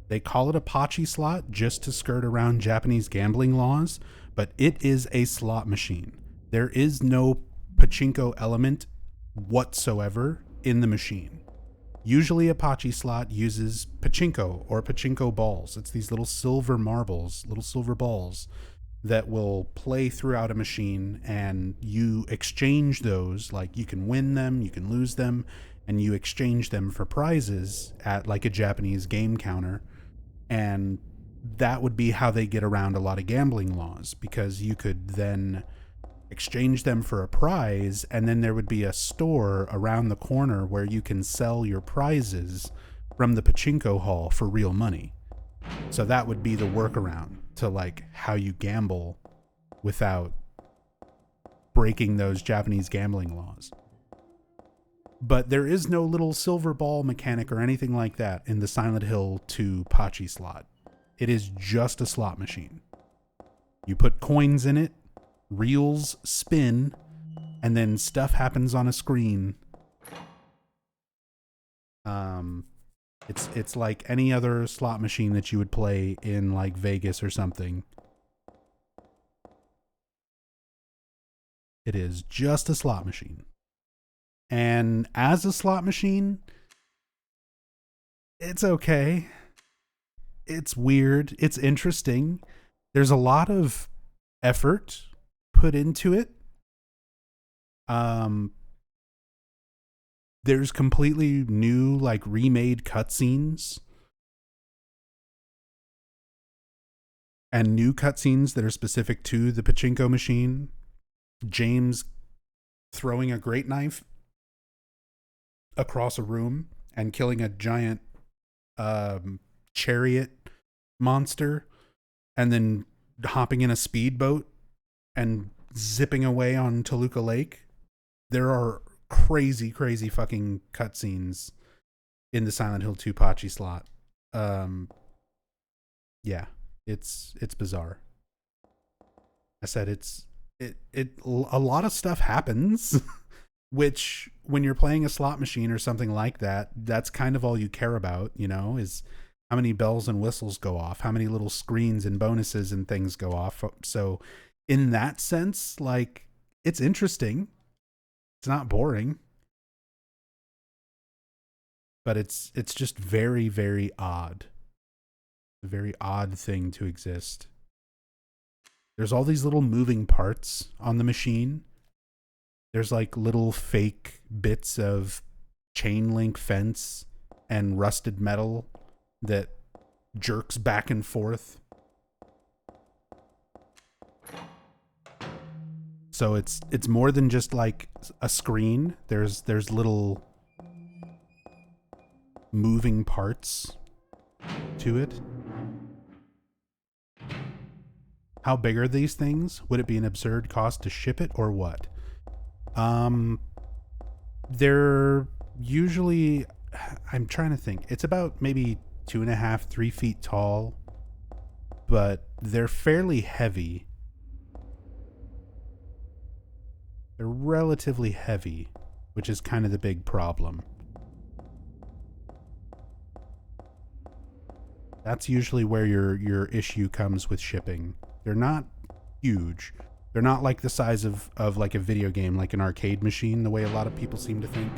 They call it a Pachi slot just to skirt around Japanese gambling laws, but it is a slot machine. There is no Pachinko element whatsoever in the machine. Usually a Pachi slot uses Pachinko or Pachinko balls. It's these little silver marbles, little silver balls that will play throughout a machine, and you exchange those. Like, you can win them, you can lose them, and you exchange them for prizes at like a Japanese game counter. And that would be how they get around a lot of gambling laws, because you could then exchange them for a prize, and then there would be a store around the corner where you can sell your prizes from the pachinko hall for real money. So that would be the workaround to like how you gamble without breaking those Japanese gambling laws. But there is no little silver ball mechanic or anything like that in the Silent Hill 2 Pachi slot. It is just a slot machine. You put coins in it, reels spin, and then stuff happens on a screen. It's like any other slot machine that you would play in like Vegas or something. It is just a slot machine. And as a slot machine, it's okay. It's weird. It's interesting. There's a lot of effort put into it. There's completely new, like, remade cutscenes. And new cutscenes that are specific to the pachinko machine. James throwing a great knife across a room and killing a giant chariot monster, and then hopping in a speedboat and zipping away on Toluca Lake. There are crazy fucking cutscenes in the Silent Hill 2 Pachi slot. Yeah, it's bizarre. I said a lot of stuff happens, which when you're playing a slot machine or something like that, that's kind of all you care about, you know, is how many bells and whistles go off, how many little screens and bonuses and things go off. So in that sense, like, it's interesting. It's not boring. But it's just very, very odd. A very odd thing to exist. There's all these little moving parts on the machine. There's like little fake bits of chain link fence and rusted metal that jerks back and forth. So it's more than just like a screen. There's little moving parts to it. How big are these things? Would it be an absurd cost to ship it or what? They're usually, I'm trying to think. It's about maybe 2.5, 3 feet tall, but they're fairly heavy. They're relatively heavy, which is kind of the big problem. That's usually where your issue comes with shipping. They're not huge. They're not like the size of like a video game, like an arcade machine, the way a lot of people seem to think.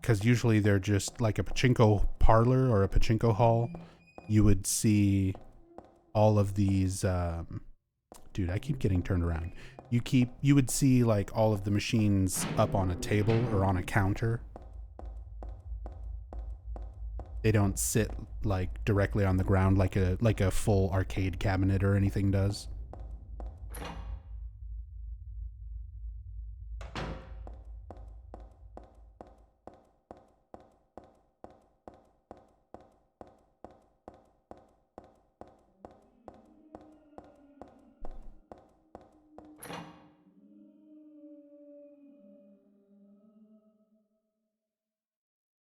Because usually they're just like a pachinko parlor or a pachinko hall. You would see all of these... dude, I keep getting turned around. You would see like all of the machines up on a table or on a counter. They don't sit like directly on the ground like a full arcade cabinet or anything does.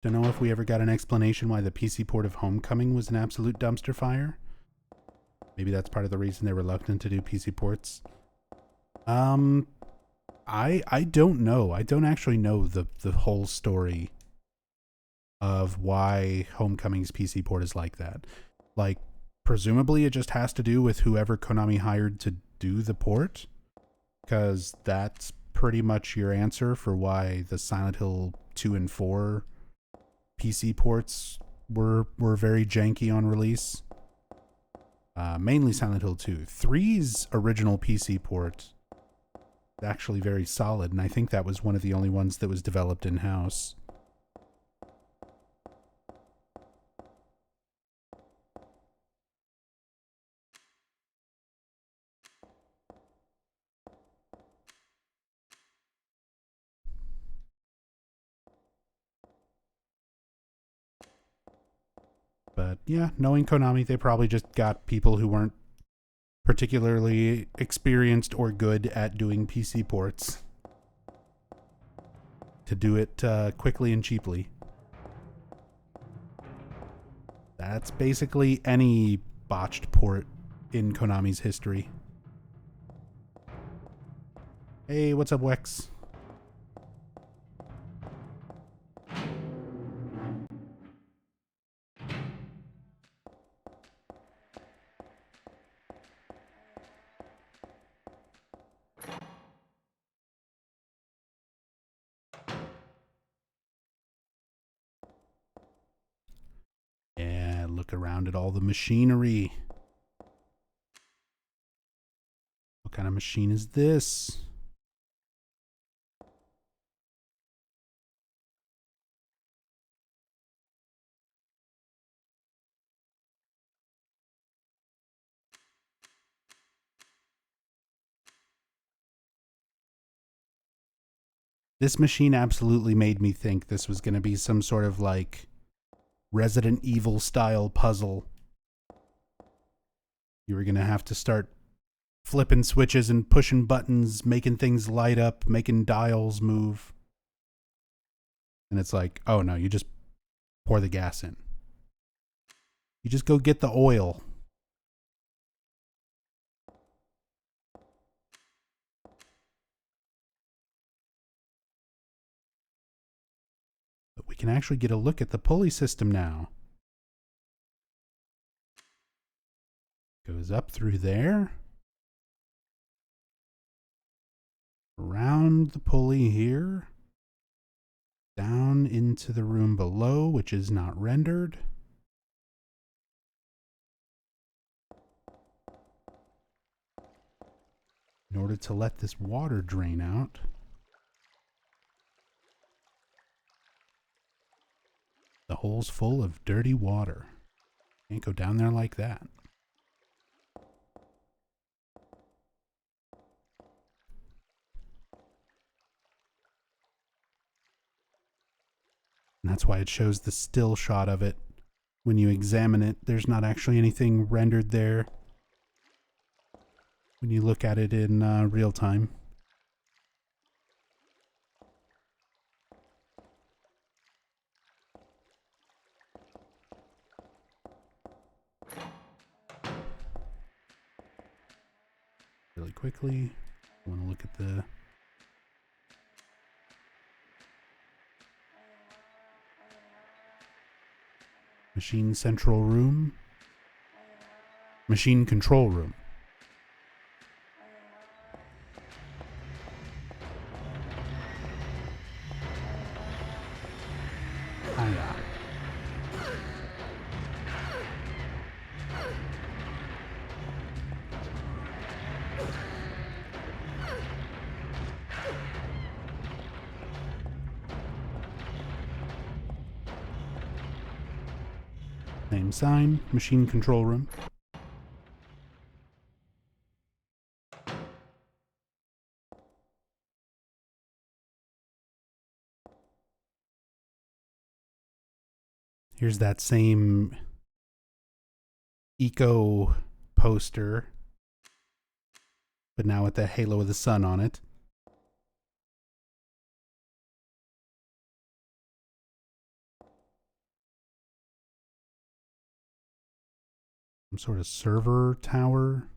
Don't know if we ever got an explanation why the PC port of Homecoming was an absolute dumpster fire. Maybe that's part of the reason they're reluctant to do PC ports. I don't know. I don't actually know the whole story of why Homecoming's PC port is like that. Like, presumably it just has to do with whoever Konami hired to do the port, because that's pretty much your answer for why the Silent Hill 2 and 4 PC ports were very janky on release. Mainly Silent Hill 2. 3's original PC port is actually very solid, and I think that was one of the only ones that was developed in-house. yeah, knowing Konami, they probably just got people who weren't particularly experienced or good at doing PC ports to do it quickly and cheaply. That's basically any botched port in Konami's history. Hey, what's up, Wex? Yeah, look around at all the machinery. What kind of machine is this? This machine absolutely made me think this was going to be some sort of like Resident Evil style puzzle. You were going to have to start flipping switches and pushing buttons, making things light up, making dials move. And it's like, oh no, you just pour the gas in. You just go get the oil. But we can actually get a look at the pulley system now. Goes up through there. Around the pulley here. Down into the room below, which is not rendered. In order to let this water drain out. The hole's full of dirty water. Can't go down there like that. And that's why it shows the still shot of it. When you examine it, there's not actually anything rendered there. When you look at it in real time. Really quickly, I want to look at the machine central room. Machine control room. Hiya. Same sign, machine control room. Here's that same eco poster, but now with the halo of the sun on it. Some sort of server tower.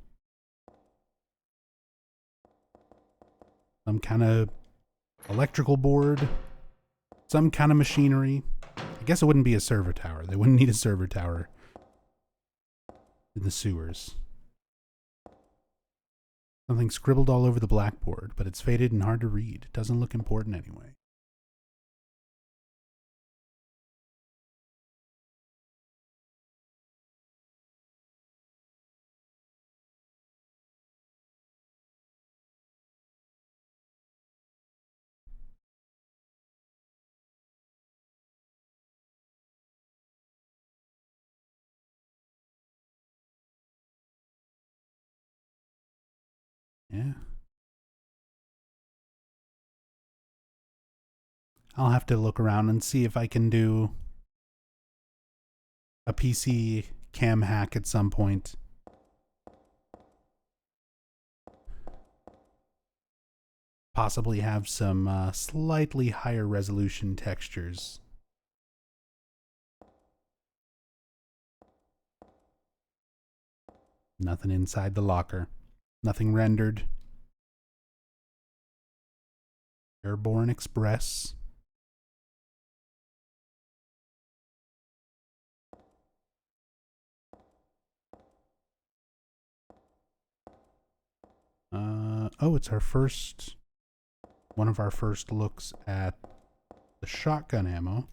Some kind of electrical board. Some kind of machinery. I guess it wouldn't be a server tower. They wouldn't need a server tower in the sewers. Something scribbled all over the blackboard, but it's faded and hard to read. It doesn't look important anyway. Yeah. I'll have to look around and see if I can do a PC cam hack at some point. Possibly have some slightly higher resolution textures. Nothing inside the locker. Nothing rendered. Airborne Express. Oh, it's our first, one of our first looks at the shotgun ammo.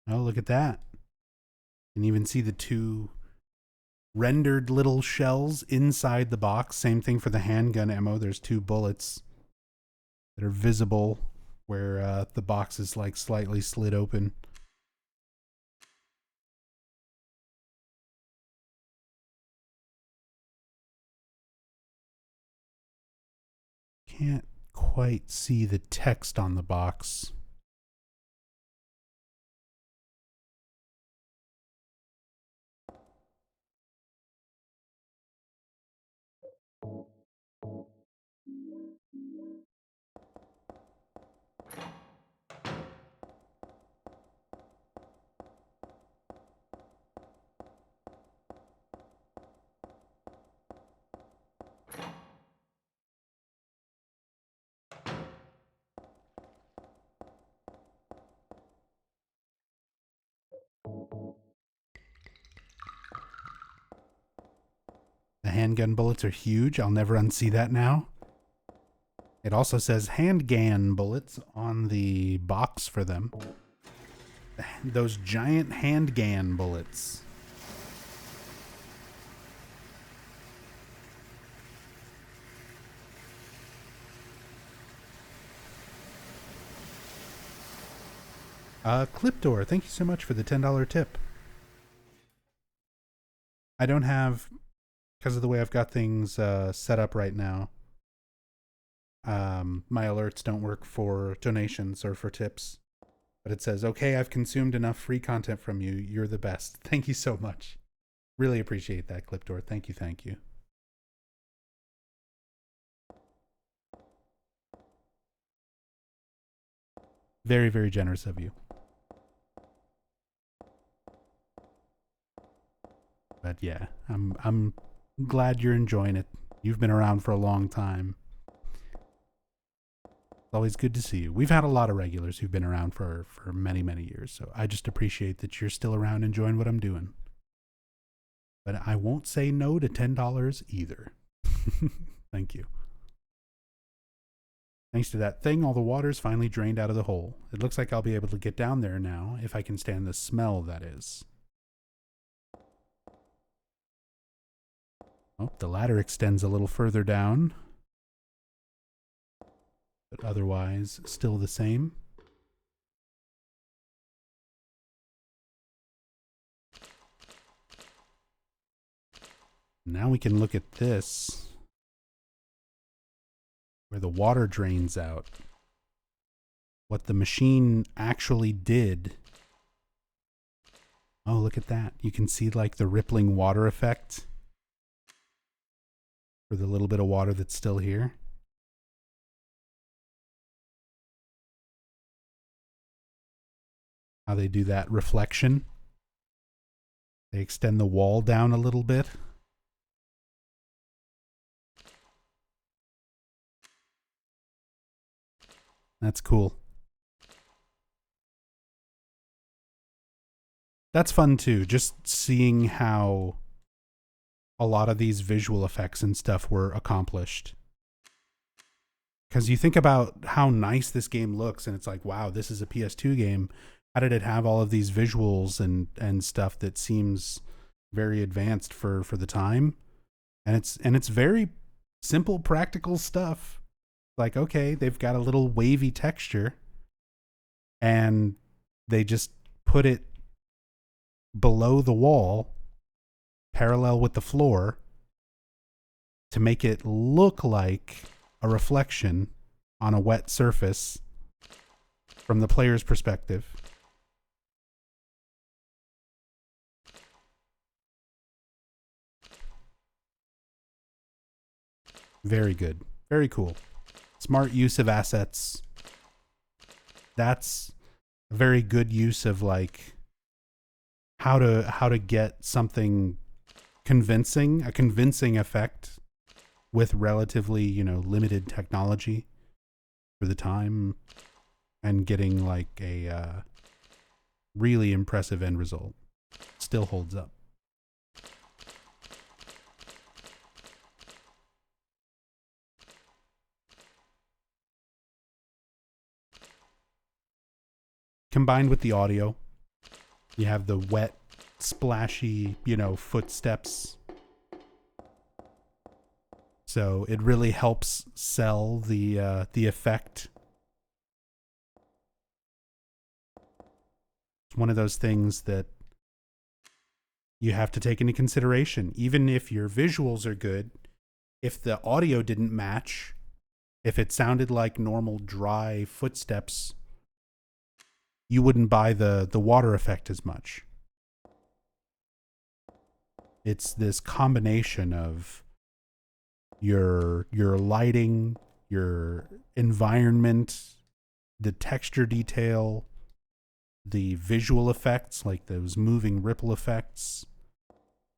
Oh, look at that. You can even see the two rendered little shells inside the box. Same thing for the handgun ammo. There's two bullets that are visible where the box is like slightly slid open. Can't quite see the text on the box. The handgun bullets are huge. I'll never unsee that now. It also says handgun bullets on the box for them. Those giant handgun bullets. Clipdoor, thank you so much for the $10 tip. I don't have, because of the way I've got things set up right now, my alerts don't work for donations or for tips. But it says, okay, I've consumed enough free content from you. You're the best. Thank you so much. Really appreciate that, Clipdoor. Thank you, thank you. Very, very generous of you. But yeah, I'm glad you're enjoying it. You've been around for a long time. It's always good to see you. We've had a lot of regulars who've been around for many, many years. So I just appreciate that you're still around enjoying what I'm doing. But I won't say no to $10 either. Thank you. Thanks to that thing, all the water's finally drained out of the hole. It looks like I'll be able to get down there now, if I can stand the smell, that is. Oh, the ladder extends a little further down. But otherwise, still the same. Now we can look at this, where the water drains out. What the machine actually did. Oh, look at that. You can see like the rippling water effect for the little bit of water that's still here. How they do that reflection. They extend the wall down a little bit. That's cool. That's fun too, just seeing how a lot of these visual effects and stuff were accomplished. Because you think about how nice this game looks, and it's like, wow, this is a PS2 game. How did it have all of these visuals and stuff that seems very advanced for the time? And it's very simple, practical stuff. Like, okay, they've got a little wavy texture, and they just put it below the wall, parallel with the floor, to make it look like a reflection on a wet surface from the player's perspective. Very good. Very cool. Smart use of assets. That's a very good use of like how to get something convincing, a convincing effect with relatively, limited technology for the time, and getting like a really impressive end result. Still holds up. Combined with the audio, you have the wet, splashy, footsteps. So it really helps sell the effect. It's one of those things that you have to take into consideration. Even if your visuals are good, if the audio didn't match, if it sounded like normal dry footsteps, you wouldn't buy the water effect as much. It's this combination of your lighting, your environment, the texture detail, the visual effects, like those moving ripple effects,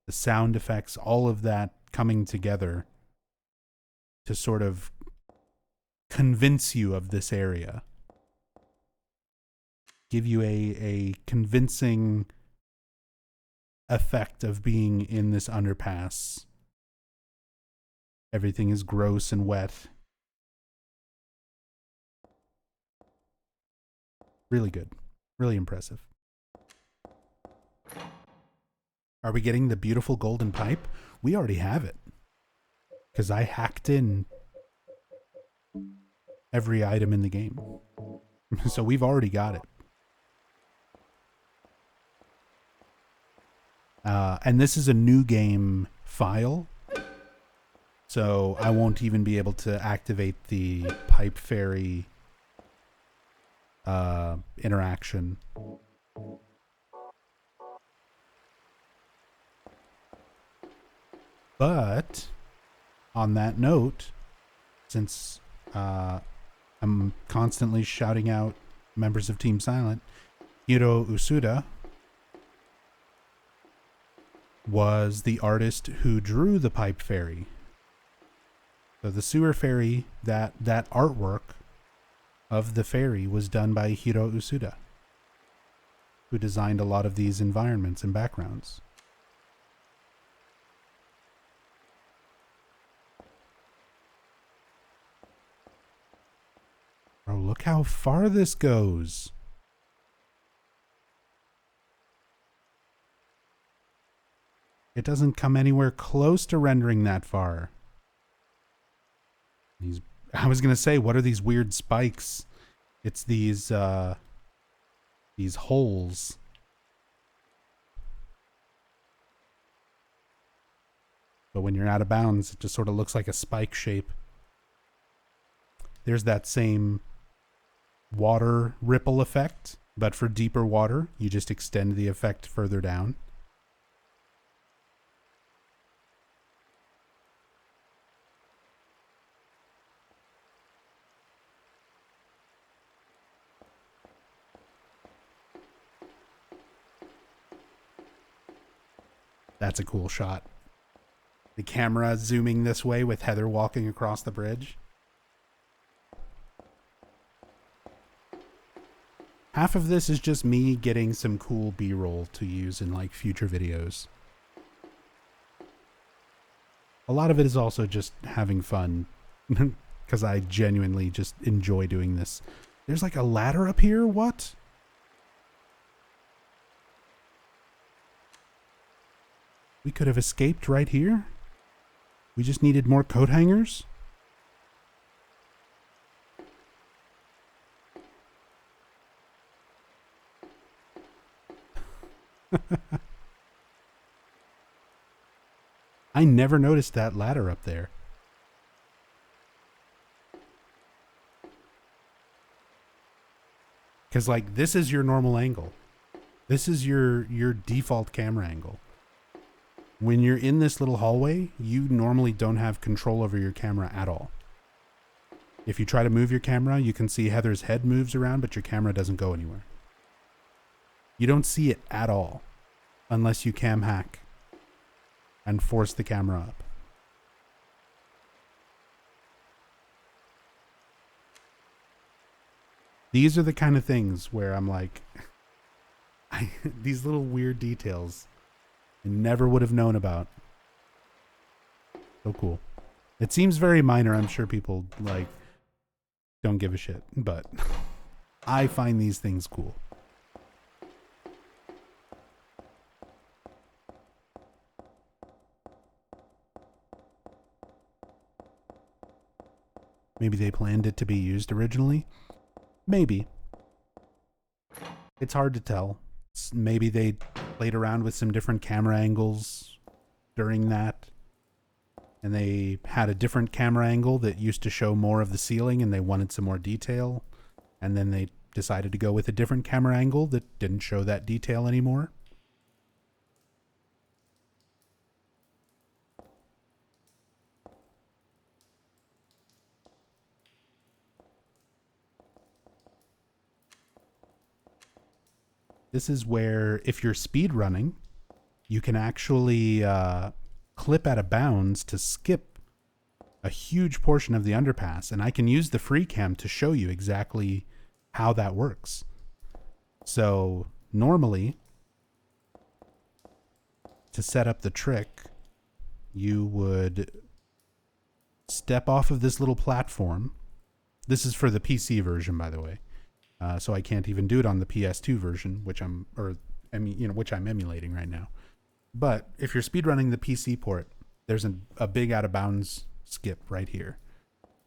the sound effects, all of that coming together to sort of convince you of this area. Give you a convincing effect of being in this underpass. Everything is gross and wet. Really good. Really impressive. Are we getting the beautiful golden pipe? We already have it. Because I hacked in every item in the game. So we've already got it. And this is a new game file. So I won't even be able to activate the pipe fairy interaction. But on that note, since I'm constantly shouting out members of Team Silent, Hiro Usuda was the artist who drew the pipe fairy. So the sewer fairy, that artwork of the fairy was done by Hiro Usuda, who designed a lot of these environments and backgrounds. Bro, look how far this goes. It doesn't come anywhere close to rendering that far. I was gonna say, what are these weird spikes? It's these holes. But when you're out of bounds, it just sort of looks like a spike shape. There's that same water ripple effect, but for deeper water, you just extend the effect further down. That's a cool shot. The camera zooming this way with Heather walking across the bridge. Half of this is just me getting some cool B-roll to use in like future videos. A lot of it is also just having fun because I genuinely just enjoy doing this. There's like a ladder up here? What? We could have escaped right here? We just needed more coat hangers? I never noticed that ladder up there. Because, like, this is your normal angle. This is your default camera angle. When you're in this little hallway, you normally don't have control over your camera at all. If you try to move your camera, you can see Heather's head moves around, but your camera doesn't go anywhere. You don't see it at all, unless you cam hack and force the camera up. These are the kind of things where I'm like, these little weird details I never would have known about. So cool. It seems very minor. I'm sure people like don't give a shit, but I find these things cool. Maybe they planned it to be used originally. Maybe. It's hard to tell. Maybe they played around with some different camera angles during that. And they had a different camera angle that used to show more of the ceiling and they wanted some more detail. And then they decided to go with a different camera angle that didn't show that detail anymore. This is where, if you're speed running, you can actually clip out of bounds to skip a huge portion of the underpass. And I can use the free cam to show you exactly how that works. So normally, to set up the trick, you would step off of this little platform. This is for the PC version, by the way. So I can't even do it on the PS2 version, which I'm emulating right now. But if you're speedrunning the PC port, there's a big out of bounds skip right here.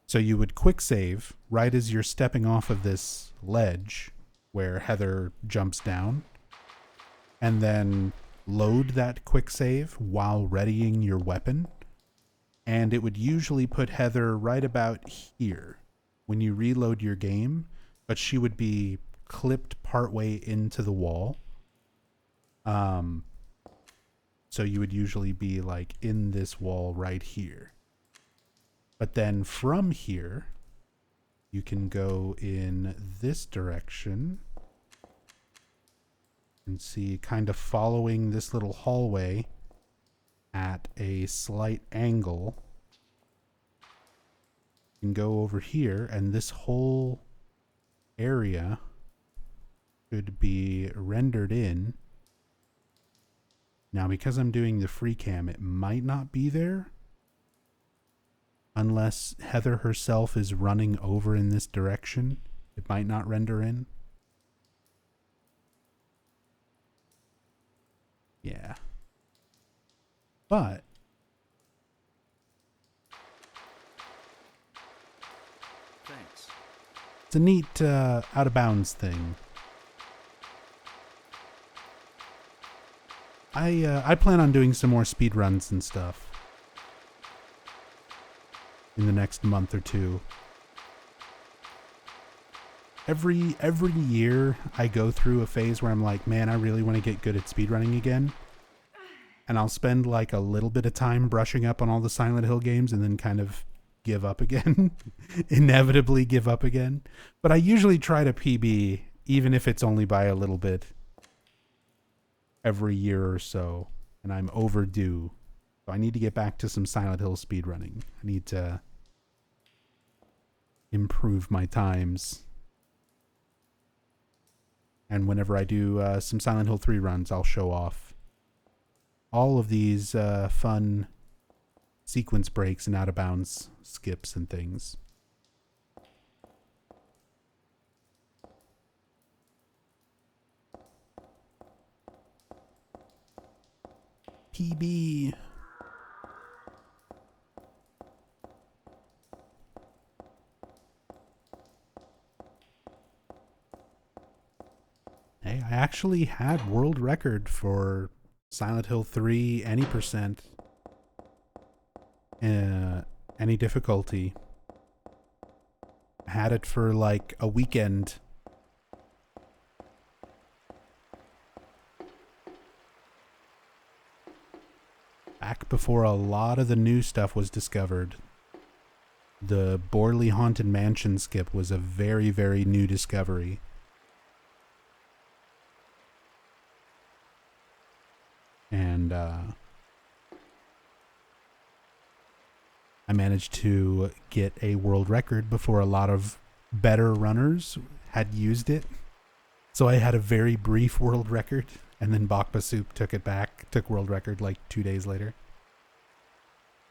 So you would quick save right as you're stepping off of this ledge where Heather jumps down, and then load that quick save while readying your weapon. And it would usually put Heather right about here when you reload your game, but she would be clipped partway into the wall. So you would usually be like in this wall right here. But then from here, you can go in this direction and see, kind of following this little hallway at a slight angle. You can go over here, and this whole area should be rendered in. Now, because I'm doing the free cam, it might not be there unless Heather herself is running over in this direction. It might not render in. Yeah. But Thanks. it's a neat out of bounds thing. I plan on doing some more speed runs and stuff in the next month or two. Every year I go through a phase where I'm like, man, I really want to get good at speedrunning again. And I'll spend like a little bit of time brushing up on all the Silent Hill games and then kind of give up again. Inevitably give up again. But I usually try to PB, even if it's only by a little bit, every year or so. And I'm overdue. So I need to get back to some Silent Hill speedrunning. I need to improve my times. And whenever I do some Silent Hill 3 runs, I'll show off all of these fun sequence breaks and out of bounds skips and things. PB. Hey, I actually had world record for Silent Hill 3 any percent any difficulty. Had it for like a weekend. Back before a lot of the new stuff was discovered. The Borley Haunted Mansion skip was a very, very new discovery. And I managed to get a world record before a lot of better runners had used it. So I had a very brief world record, and then Bakba Soup took it back, took world record like 2 days later.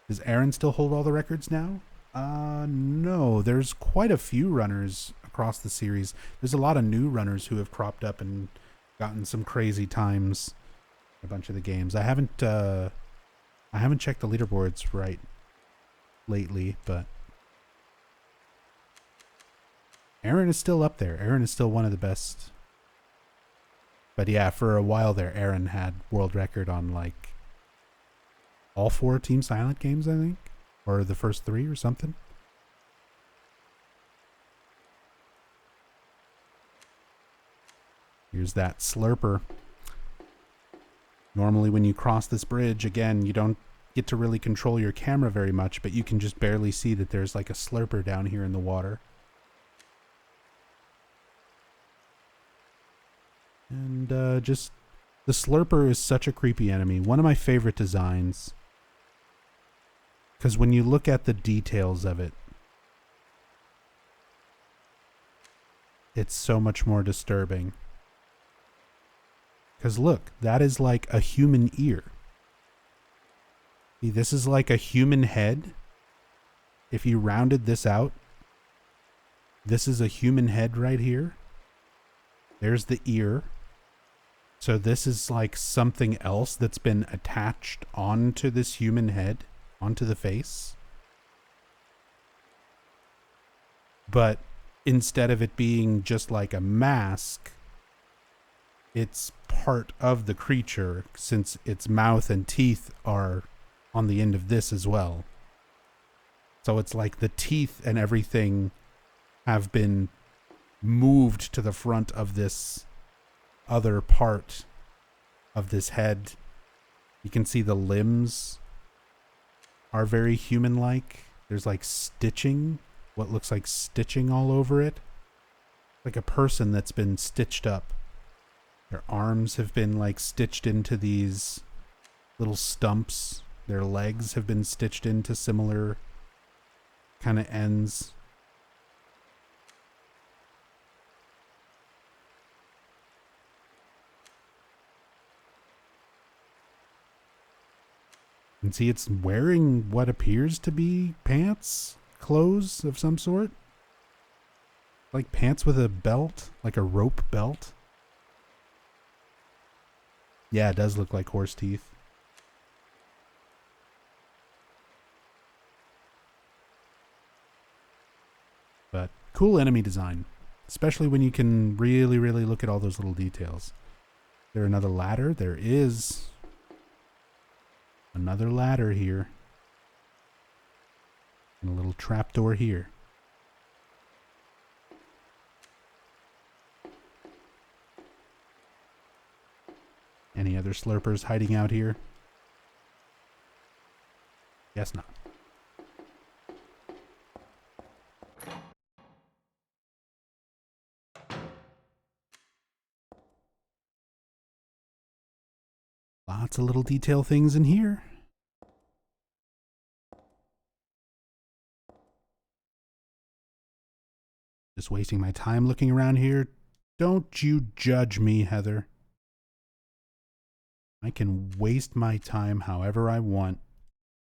Does Aaron still hold all the records now? No, there's quite a few runners across the series. There's a lot of new runners who have cropped up and gotten some crazy times in a bunch of the games. I haven't checked the leaderboards right lately, but Aaron is still up there. Aaron is still one of the best. But yeah, for a while there, Aaron had world record on like all 4 Team Silent games, I think. Or the first 3 or something. Here's that slurper. Normally when you cross this bridge, again, you don't get to really control your camera very much, but you can just barely see that there's like a slurper down here in the water. And just the slurper is such a creepy enemy. One of my favorite designs. Because when you look at the details of it, it's so much more disturbing. Because look, that is like a human ear. See, this is like a human head. If you rounded this out, this is a human head right here. There's the ear. So this is like something else that's been attached onto this human head, onto the face. But instead of it being just like a mask, it's part of the creature, since its mouth and teeth are on the end of this as well. So it's like the teeth and everything have been moved to the front of this other part of this head. You can see the limbs are very human-like. There's like stitching, what looks like stitching all over it. Like a person that's been stitched up. Their arms have been like stitched into these little stumps. Their legs have been stitched into similar kind of ends. And see, it's wearing what appears to be pants, clothes of some sort. Like pants with a belt, like a rope belt. Yeah, it does look like horse teeth. But cool enemy design, especially when you can really, really look at all those little details. Is there another ladder? There is another ladder here. And a little trapdoor here. Any other slurpers hiding out here? Guess not. Lots of little detail things in here. Just wasting my time looking around here. Don't you judge me, Heather. I can waste my time however I want,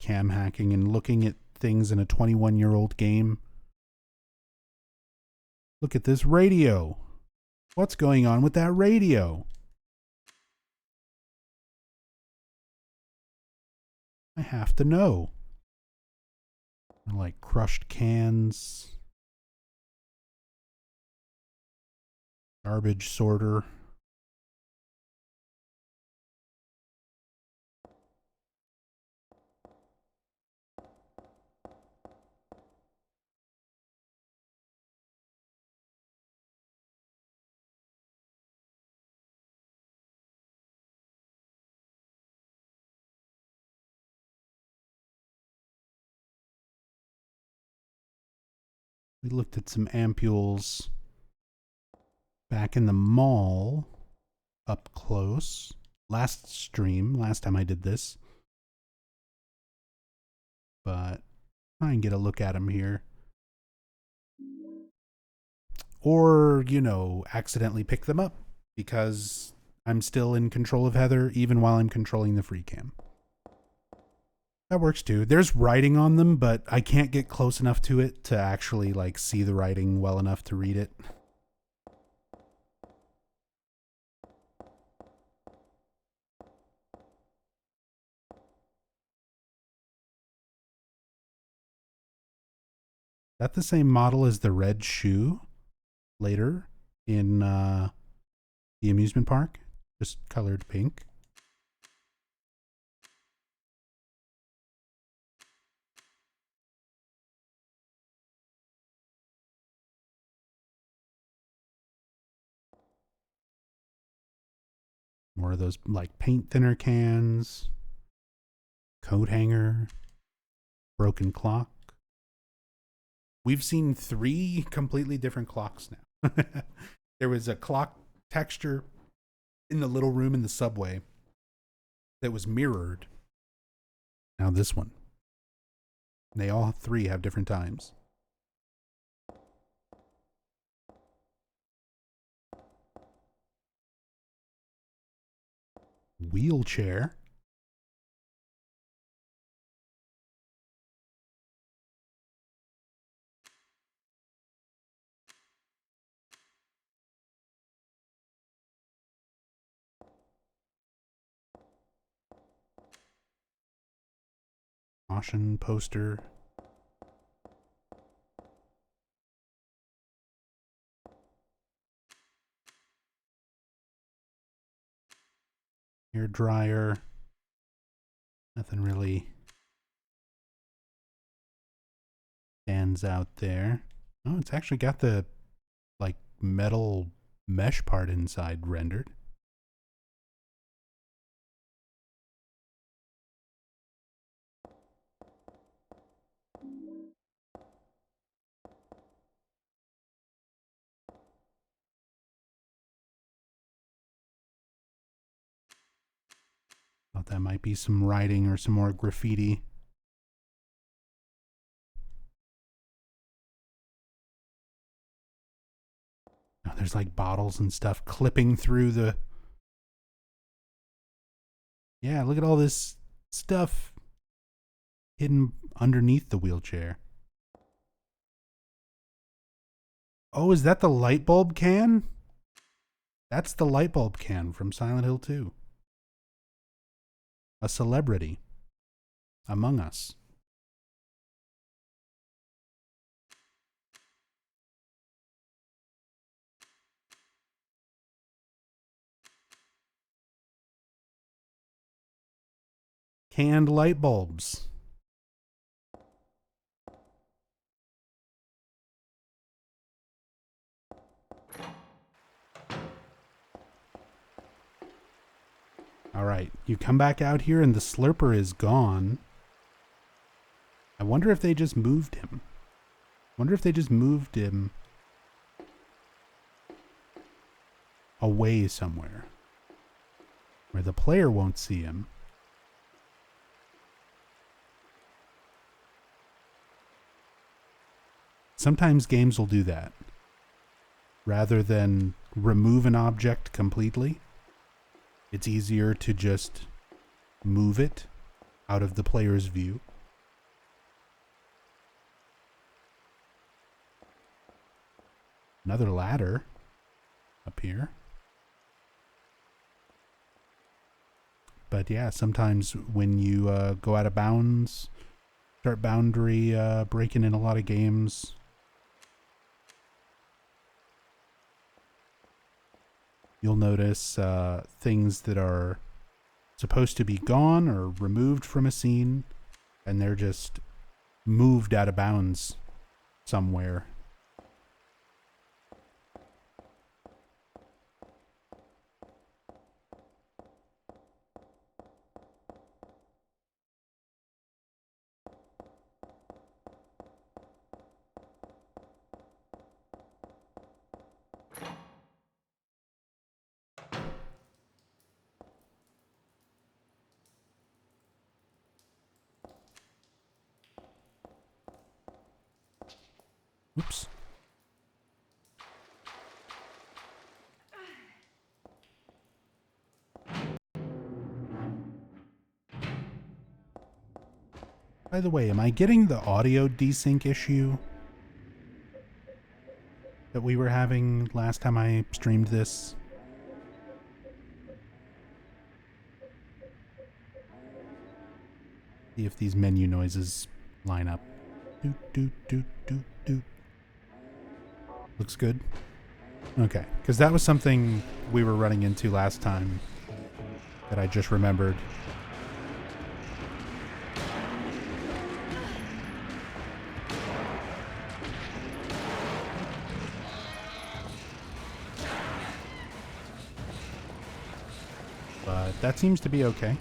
cam hacking and looking at things in a 21-year-old game. Look at this radio. What's going on with that radio? I have to know. I like crushed cans. Garbage sorter. We looked at some ampules back in the mall, up close. Last time I did this. But try and get a look at them here. Or, you know, accidentally pick them up because I'm still in control of Heather even while I'm controlling the free cam. That works too. There's writing on them, but I can't get close enough to it to actually like see the writing well enough to read it. Is that the same model as the red shoe later in the amusement park? Just colored pink. More of those like paint thinner cans, coat hanger, broken clock. We've seen 3 completely different clocks now. There was a clock texture in the little room in the subway that was mirrored. Now this one. They all 3 have different times. Wheelchair. Caution poster. Hair dryer. Nothing really stands out there. Oh, it's actually got the like metal mesh part inside rendered. Thought that might be some writing or some more graffiti. Oh, there's like bottles and stuff clipping through the... Yeah, look at all this stuff hidden underneath the wheelchair. Oh, is that the light bulb can? That's the light bulb can from Silent Hill 2. A celebrity among us. Canned light bulbs. All right, you come back out here and the Slurper is gone. I wonder if they just moved him. Away somewhere where the player won't see him. Sometimes games will do that. Rather than remove an object completely, it's easier to just move it out of the player's view. Another ladder up here. But yeah, sometimes when you go out of bounds, start boundary breaking in a lot of games, you'll notice things that are supposed to be gone or removed from a scene, and they're just moved out of bounds somewhere. By the way, am I getting the audio desync issue that we were having last time I streamed this? See if these menu noises line up. Doot, doot, doot, doot, doot. Looks good. Okay, because that was something we were running into last time that I just remembered. But that seems to be okay.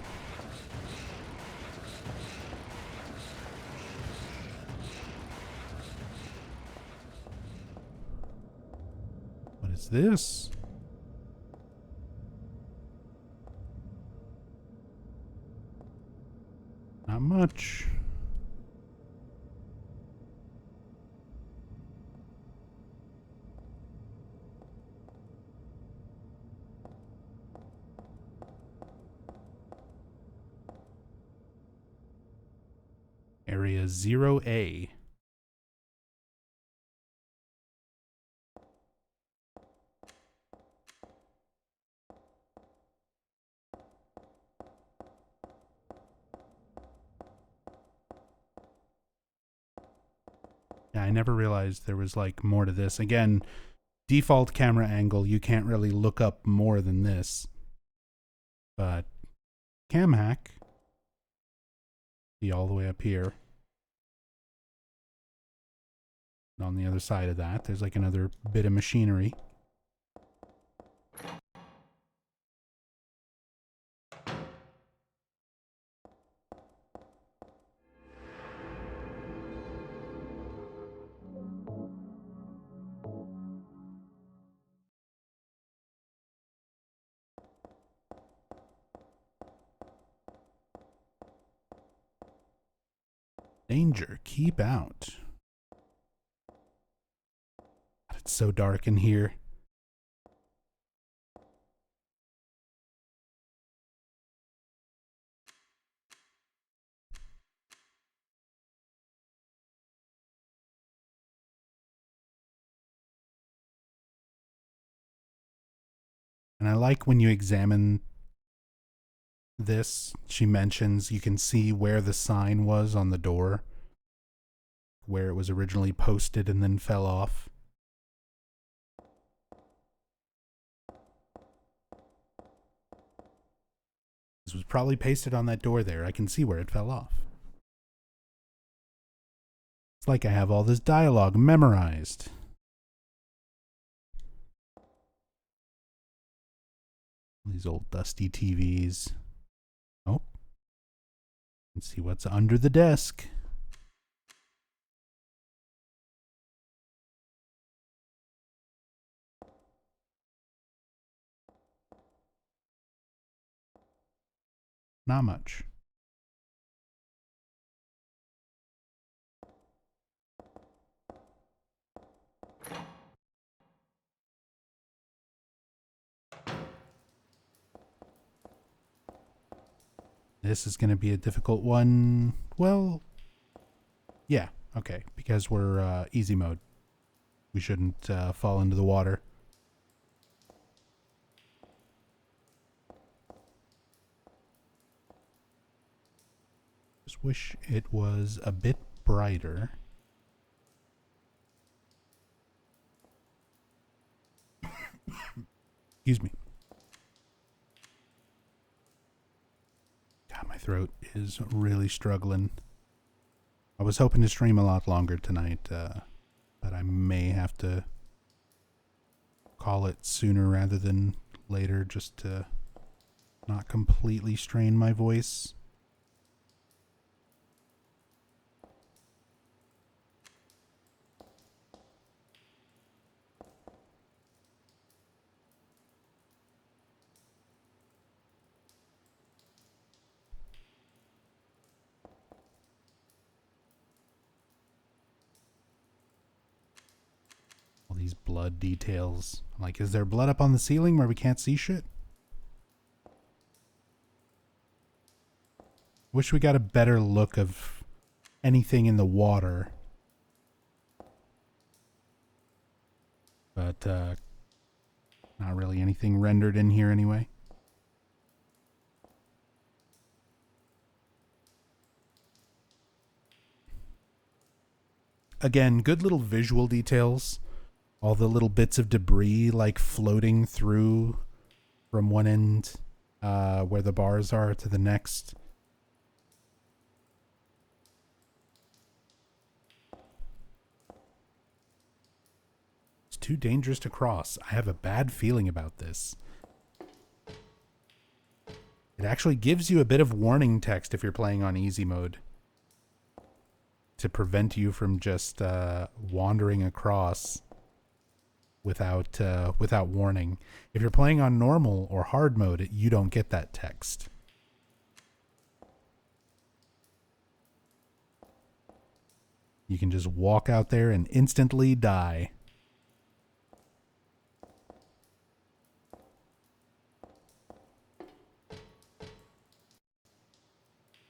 What is this? Not much. Area 0A. Yeah, I never realized there was like more to this. Again, default camera angle, you can't really look up more than this. But cam hack, be all the way up here. And on the other side of that, there's like another bit of machinery. Danger, keep out. It's so dark in here. And I like when you examine this, she mentions you can see where the sign was on the door, where it was originally posted and then fell off. This was probably pasted on that door there. I can see where it fell off. It's like I have all this dialogue memorized. These old dusty TVs. Oh. Let's see what's under the desk. Not much. This is going to be a difficult one. Well, yeah, okay, because we're easy mode. We shouldn't fall into the water. Just wish it was a bit brighter. Excuse me. God, my throat is really struggling. I was hoping to stream a lot longer tonight, but I may have to call it sooner rather than later just to not completely strain my voice. These blood details. Like, is there blood up on the ceiling where we can't see shit? Wish we got a better look of anything in the water. But not really anything rendered in here anyway. Again, good little visual details. All the little bits of debris like floating through from one end where the bars are to the next. It's too dangerous to cross. I have a bad feeling about this. It actually gives you a bit of warning text if you're playing on easy mode to prevent you from just wandering across without warning. If you're playing on normal or hard mode, you don't get that text. You can just walk out there and instantly die.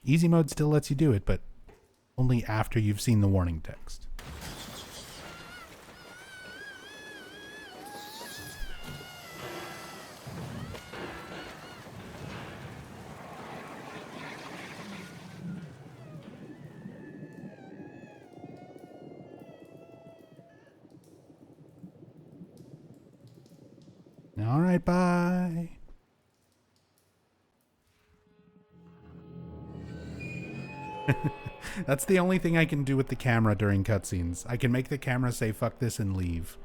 Easy mode still lets you do it, but only after you've seen the warning text. All right, bye. That's the only thing I can do with the camera during cutscenes. I can make the camera say fuck this and leave.